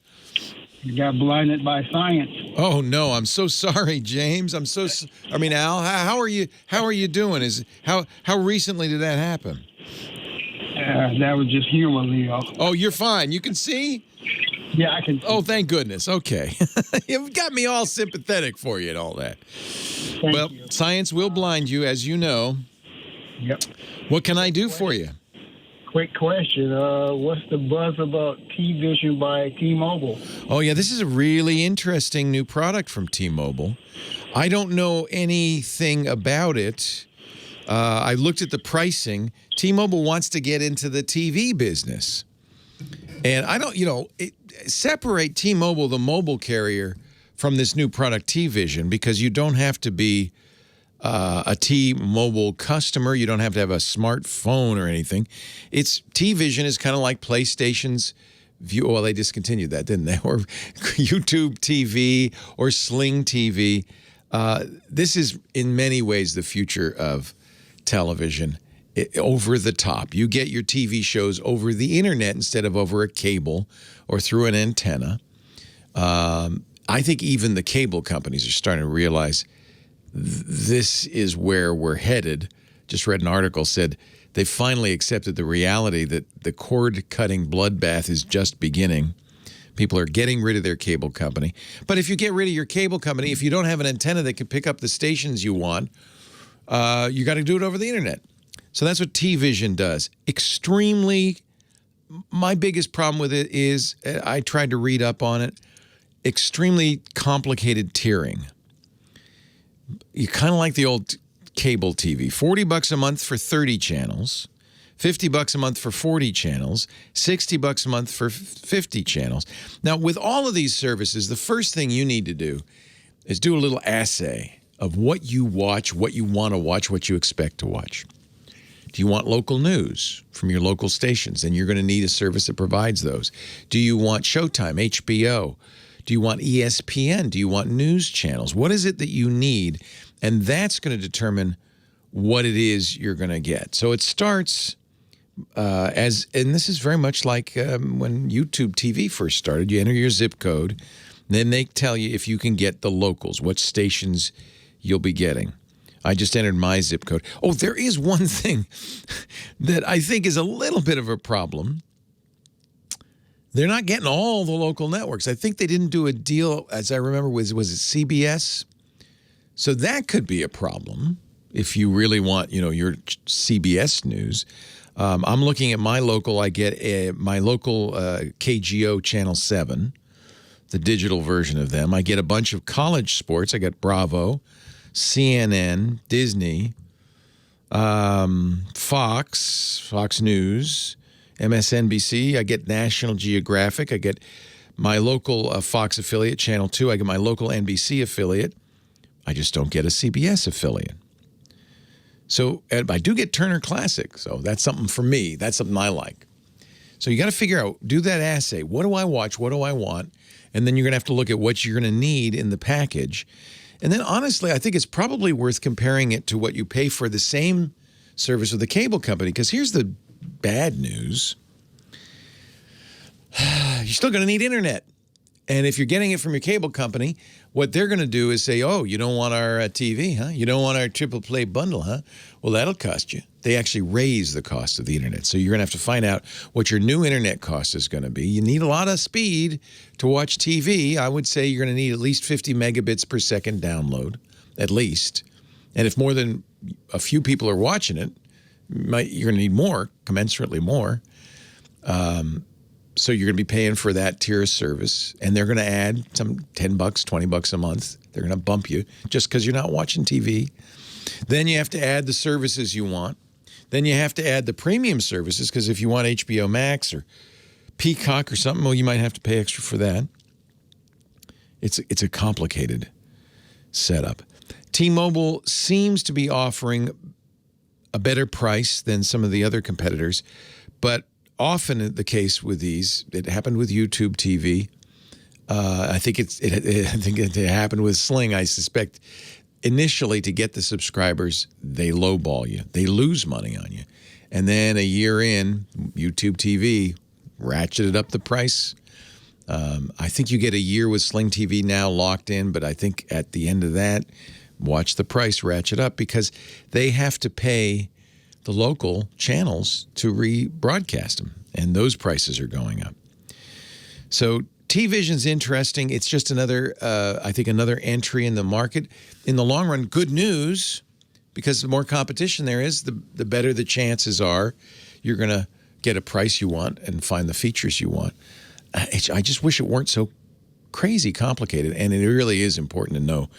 You got blinded by science. Oh no, I'm so sorry, James. Al, how are you doing? How recently did that happen? That was just humor, Leo. Oh, you're fine. You can see? Yeah, I can see. Oh, thank goodness. Okay. You've got me all sympathetic for you and all that. Thank you. Science will blind you, as you know. Yep. What can I do for you? Quick question. What's the buzz about T-Vision by T-Mobile? Oh, yeah, this is a really interesting new product from T-Mobile. I don't know anything about it. I looked at the pricing. T-Mobile wants to get into the TV business. And I don't, separate T-Mobile, the mobile carrier, from this new product T-Vision, because you don't have to be a T-Mobile customer. You don't have to have a smartphone or anything. T-Vision is kind of like PlayStation's View. Well, they discontinued that, didn't they? Or YouTube TV or Sling TV. This is in many ways the future of television. Over the top. You get your TV shows over the internet instead of over a cable or through an antenna. I think even the cable companies are starting to realize this is where we're headed. Just read an article said they finally accepted the reality that the cord-cutting bloodbath is just beginning. People are getting rid of their cable company. But if you get rid of your cable company, if you don't have an antenna that can pick up the stations you want, you got to do it over the internet. So that's what T-Vision does. My biggest problem with it is, I tried to read up on it, extremely complicated tiering. You kind of like the old cable TV. $40 a month for 30 channels, $50 a month for 40 channels, $60 a month for 50 channels. Now, with all of these services, the first thing you need to do is do a little assay of what you watch, what you want to watch, what you expect to watch. Do you want local news from your local stations? Then you're going to need a service that provides those. Do you want Showtime, HBO? Do you want ESPN? Do you want news channels? What is it that you need? And that's going to determine what it is you're going to get. So it starts and this is very much like when YouTube TV first started. You enter your zip code, and then they tell you if you can get the locals, what stations you'll be getting. I just entered my zip code. Oh, there is one thing that I think is a little bit of a problem. They're not getting all the local networks. I think they didn't do a deal, as I remember, was it CBS? So that could be a problem if you really want, your CBS news. I'm looking at my local. I get my local KGO Channel 7, the digital version of them. I get a bunch of college sports. I got Bravo, CNN, Disney, Fox News, MSNBC. I get National Geographic. I get my local Fox affiliate, Channel 2. I get my local NBC affiliate. I just don't get a CBS affiliate. So I do get Turner Classic, so that's something for me. That's something I like. So you got to figure out, do that assay. What do I watch? What do I want? And then you're going to have to look at what you're going to need in the package. And then honestly, I think it's probably worth comparing it to what you pay for the same service with the cable company, because here's the bad news. You're still going to need internet. And if you're getting it from your cable company, what they're going to do is say, oh, you don't want our TV, huh? You don't want our triple play bundle, huh? Well, that'll cost you. They actually raise the cost of the internet. So you're going to have to find out what your new internet cost is going to be. You need a lot of speed to watch TV. I would say you're going to need at least 50 megabits per second download, at least. And if more than a few people are watching it, you're going to need more, commensurately more. So you're going to be paying for that tier of service, and they're going to add some $10, $20 a month. They're going to bump you just because you're not watching TV. Then you have to add the services you want. Then you have to add the premium services, because if you want HBO Max or Peacock or something, well, you might have to pay extra for that. It's a complicated setup. T-Mobile seems to be offering a better price than some of the other competitors, but often the case with these, it happened with YouTube TV. I think it happened with Sling. I suspect initially to get the subscribers, they lowball you. They lose money on you. And then a year in, YouTube TV ratcheted up the price. I think you get a year with Sling TV now locked in, but I think at the end of that, watch the price ratchet up, because they have to pay the local channels to rebroadcast them, and those prices are going up. So T-Vision's interesting. It's just another, I think, another entry in the market. In the long run, good news, because the more competition there is, the better the chances are you're going to get a price you want and find the features you want. I just wish it weren't so crazy complicated, and it really is important to know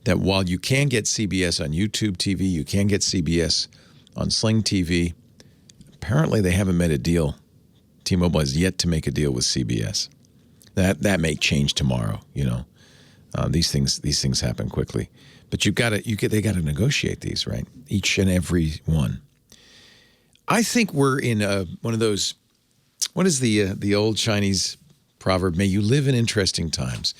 that while you can get CBS on YouTube TV, you can get CBS on Sling TV. Apparently, they haven't made a deal. T-Mobile has yet to make a deal with CBS. That may change tomorrow. These things happen quickly, but they got to negotiate these, right? Each and every one. I think we're in one of those. What is the old Chinese proverb? May you live in interesting times.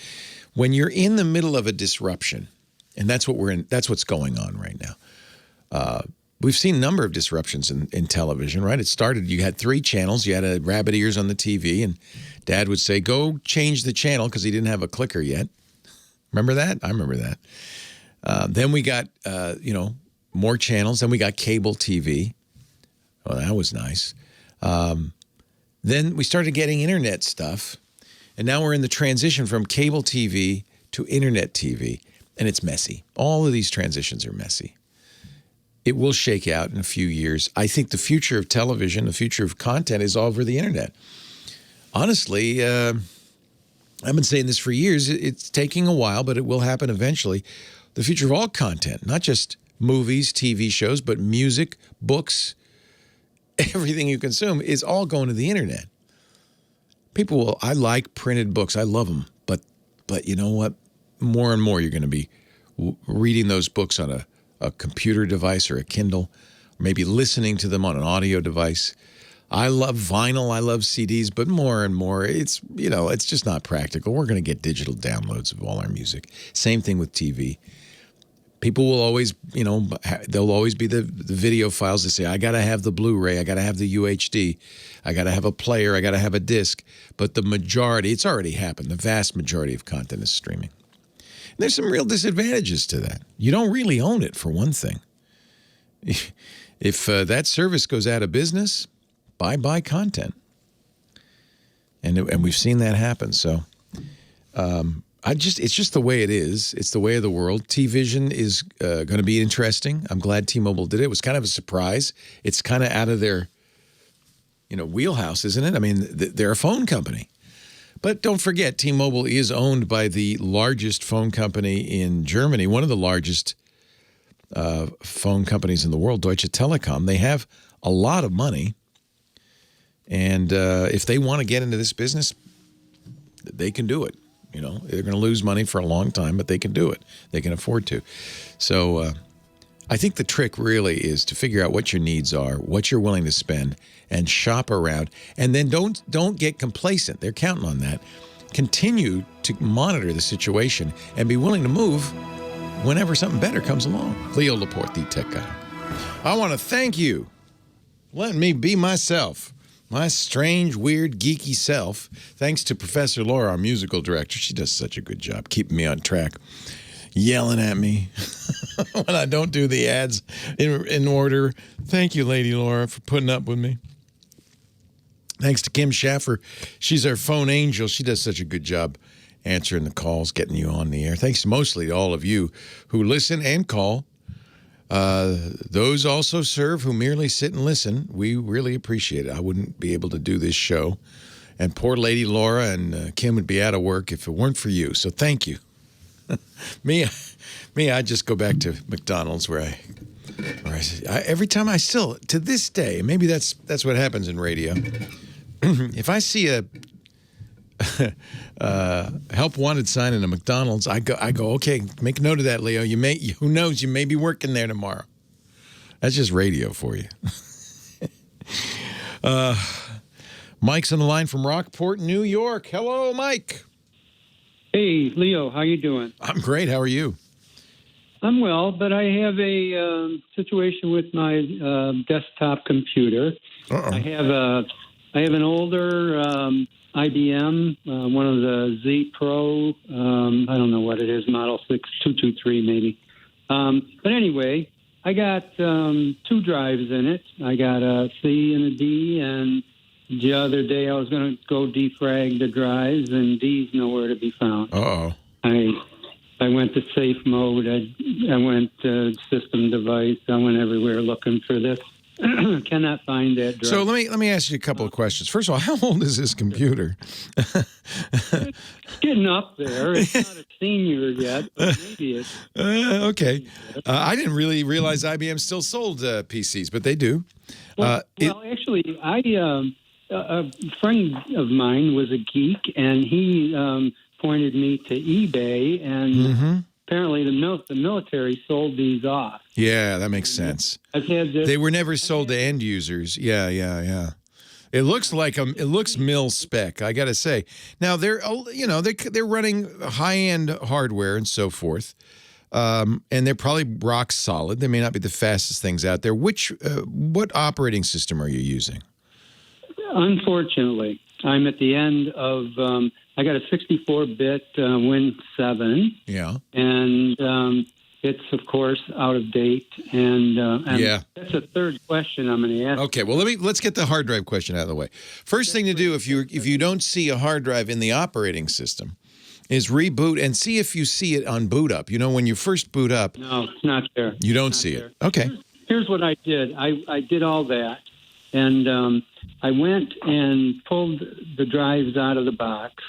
When you're in the middle of a disruption, and that's what we're in. That's what's going on right now. We've seen a number of disruptions in television, right? It started, you had 3 channels. You had a rabbit ears on the TV, and Dad would say, go change the channel, because he didn't have a clicker yet. Remember that? I remember that. Then we got, more channels. Then we got cable TV. Well, that was nice. Then we started getting internet stuff, and now we're in the transition from cable TV to internet TV, and it's messy. All of these transitions are messy. It will shake out in a few years. I think the future of television, the future of content, is all over the internet. Honestly, I've been saying this for years. It's taking a while, but it will happen eventually. The future of all content, not just movies, TV shows, but music, books, everything you consume is all going to the internet. I like printed books. I love them. But you know what? More and more you're going to be reading those books on a computer device or a Kindle, or maybe listening to them on an audio device. I love vinyl. I love CDs, but more and more it's just not practical. We're going to get digital downloads of all our music. Same thing with TV. People will always, there'll always be the video files that say, I got to have the Blu-ray, I got to have the UHD, I got to have a player, I got to have a disc. But the majority, it's already happened. The vast majority of content is streaming. And there's some real disadvantages to that. You don't really own it, for one thing. If that service goes out of business, bye-bye content. And we've seen that happen. So, it's just the way it is. It's the way of the world. T-Vision is going to be interesting. I'm glad T-Mobile did it. It was kind of a surprise. It's kind of out of their, wheelhouse, isn't it? I mean, they're a phone company. But don't forget, T-Mobile is owned by the largest phone company in Germany, one of the largest phone companies in the world, Deutsche Telekom. They have a lot of money. And if they want to get into this business, they can do it. They're going to lose money for a long time, but they can do it. They can afford to. So I think the trick really is to figure out what your needs are, what you're willing to spend, and shop around. And then don't get complacent. They're counting on that. Continue to monitor the situation and be willing to move whenever something better comes along. Leo Laporte, the tech guy. I want to thank you for letting me be myself. My strange, weird, geeky self, thanks to Professor Laura, our musical director. She does such a good job keeping me on track, yelling at me when I don't do the ads in order. Thank you, Lady Laura, for putting up with me. Thanks to Kim Schaffer. She's our phone angel. She does such a good job answering the calls, getting you on the air. Thanks mostly to all of you who listen and call. Those also serve who merely sit and listen. We really appreciate it. I wouldn't be able to do this show. And poor Lady Laura and Kim would be out of work if it weren't for you. So thank you. Me, I just go back to McDonald's where I every time I still, to this day, maybe that's what happens in radio. If I see a help wanted sign in a McDonald's, I go, okay, make a note of that, Leo. Who knows, you may be working there tomorrow. That's just radio for you. Mike's on the line from Rockport, New York. Hello, Mike. Hey, Leo, how you doing? I'm great. How are you? I'm well, but I have a situation with my desktop computer. Uh-oh. I have an older IBM, one of the Z Pro, I don't know what it is, Model 6223 maybe. But anyway, I got 2 drives in it. I got a C and a D, and the other day I was going to go defrag the drives, and D's nowhere to be found. Uh-oh. I went to safe mode. I went to system device. I went everywhere looking for this. Cannot find that drive. So let me ask you a couple of questions. First of all, how old is this computer? It's getting up there. It's not a senior yet, but maybe it's... okay. I didn't really realize IBM still sold PCs, but they do. Actually, a friend of mine was a geek, and he pointed me to eBay, and apparently the military sold these off. Yeah, that makes sense. They were never sold to end users. Yeah. It looks like it looks mil spec, I got to say. Now they're running high-end hardware and so forth. And they're probably rock solid. They may not be the fastest things out there. What operating system are you using? Unfortunately, I'm at the end of I got a 64-bit Win 7. Yeah. And it's, of course, out of date. And that's a third question I'm going to ask. Okay, well, let's get the hard drive question out of the way. First thing to do, if you don't see a hard drive in the operating system, is reboot and see if you see it on boot up. When you first boot up. No, it's not there. You don't see it. Okay. Here's what I did. I did all that. And I went and pulled the drives out of the box,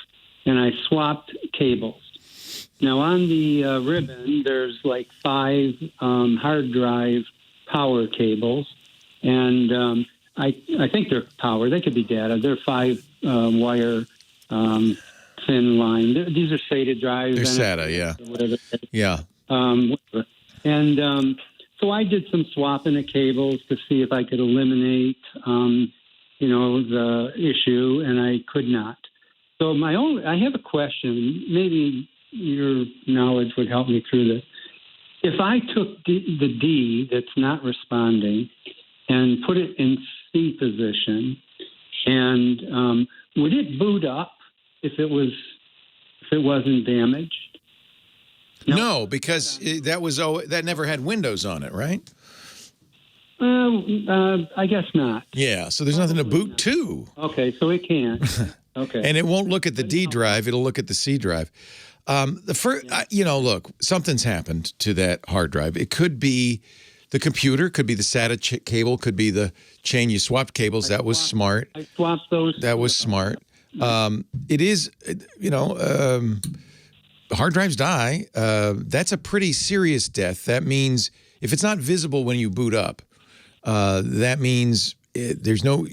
and I swapped cables. Now, on the ribbon, there's like 5 hard drive power cables, and I think they're power. They could be data. They're 5-wire thin line. These are SATA drives. They're SATA, yeah. Whatever. Yeah. Whatever. And so I did some swapping of cables to see if I could eliminate, the issue, and I could not. So I have a question. Maybe your knowledge would help me through this. If I took the D that's not responding and put it in C position, and would it boot up if it wasn't damaged? No, because that never had Windows on it, right? I guess not. Yeah, so there's nothing to boot to. Okay, so it can. Okay. And it won't look at the D drive; it'll look at the C drive. Look, something's happened to that hard drive. It could be the computer, could be the SATA cable, could be the chain you swapped cables. That was smart. I swapped those. That was smart. It is, hard drives die. That's a pretty serious death. That means if it's not visible when you boot up, that means there's no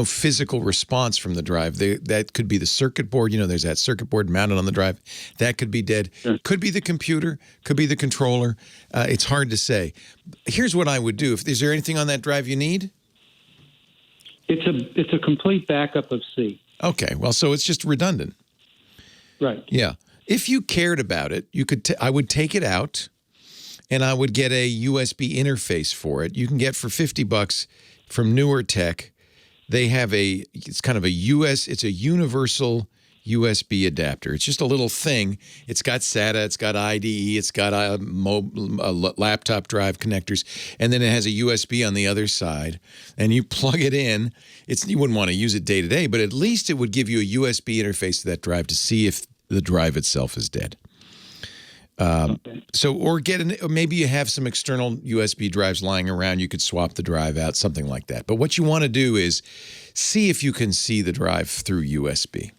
physical response from the drive. That could be the circuit board. There's that circuit board mounted on the drive. That could be dead. Sure. Could be the computer. Could be the controller. It's hard to say. Here's what I would do. Is there anything on that drive you need? It's a complete backup of C. Okay. Well, so it's just redundant. Right. Yeah. If you cared about it, I would take it out, and I would get a USB interface for it. You can get for $50 from Newer Tech. They have it's kind of a universal USB adapter. It's just a little thing. It's got SATA, it's got IDE, it's got a laptop drive connectors, and then it has a USB on the other side. And you plug it in. You wouldn't want to use it day to day, but at least it would give you a USB interface to that drive to see if the drive itself is dead. Okay. Or maybe you have some external USB drives lying around. You could swap the drive out, something like that. But what you want to do is see if you can see the drive through USB.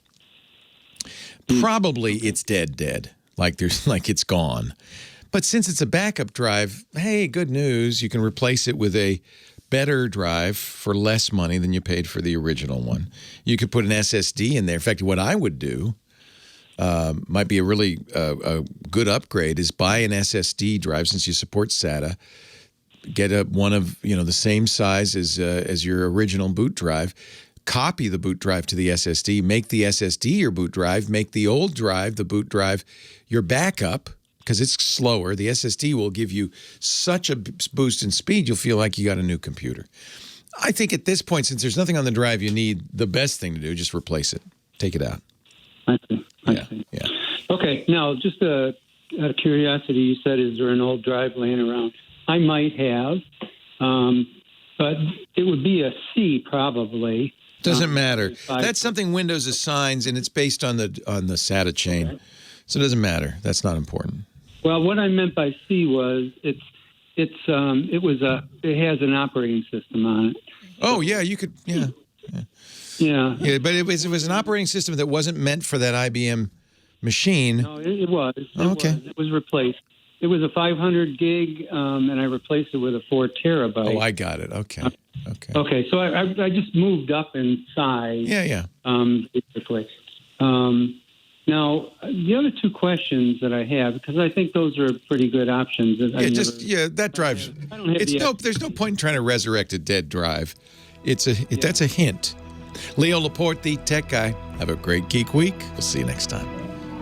Probably it's dead, like it's gone. But since it's a backup drive, hey, good news. You can replace it with a better drive for less money than you paid for the original one. You could put an SSD in there. In fact, what I would do might be a really a good upgrade is buy an SSD drive since you support SATA. Get one of the same size as your original boot drive. Copy the boot drive to the SSD. Make the SSD your boot drive. Make the old drive, the boot drive, your backup because it's slower. The SSD will give you such a boost in speed you'll feel like you got a new computer. I think at this point, since there's nothing on the drive you need, the best thing to do is just replace it. Take it out. I see. Yeah. Okay. Now, just out of curiosity, you said, is there an old drive laying around? I might have, but it would be a C probably. Doesn't matter. That's something Windows assigns, and it's based on the SATA chain, okay. So it doesn't matter. That's not important. Well, what I meant by C was it has an operating system on it. Oh yeah, you could Yeah, but it was an operating system that wasn't meant for that IBM machine. No, it was. It was replaced. It was a 500 gig, and I replaced it with a 4 terabyte. Oh, I got it. Okay. Okay, so I just moved up in size. Yeah. Basically. Now, the other two questions that I have, because I think those are pretty good options. That drives. There's no point in trying to resurrect a dead drive. That's a hint. Leo Laporte, the tech guy. Have a great Geek Week. We'll see you next time.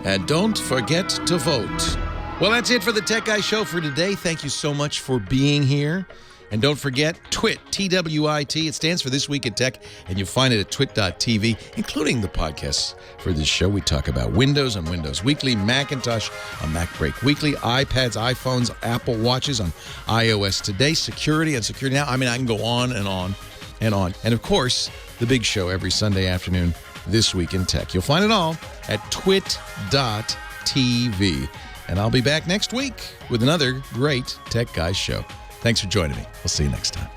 And don't forget to vote. Well, that's it for the Tech Guy Show for today. Thank you so much for being here. And don't forget, TWiT, TWiT. It stands for This Week in Tech, and you'll find it at twit.tv, including the podcasts for this show. We talk about Windows on Windows Weekly, Macintosh on MacBreak Weekly, iPads, iPhones, Apple Watches on iOS Today, security on Security Now. I mean, I can go on and on and on. And, of course, the big show every Sunday afternoon, This Week in Tech. You'll find it all at twit.tv. And I'll be back next week with another great Tech Guys show. Thanks for joining me. We'll see you next time.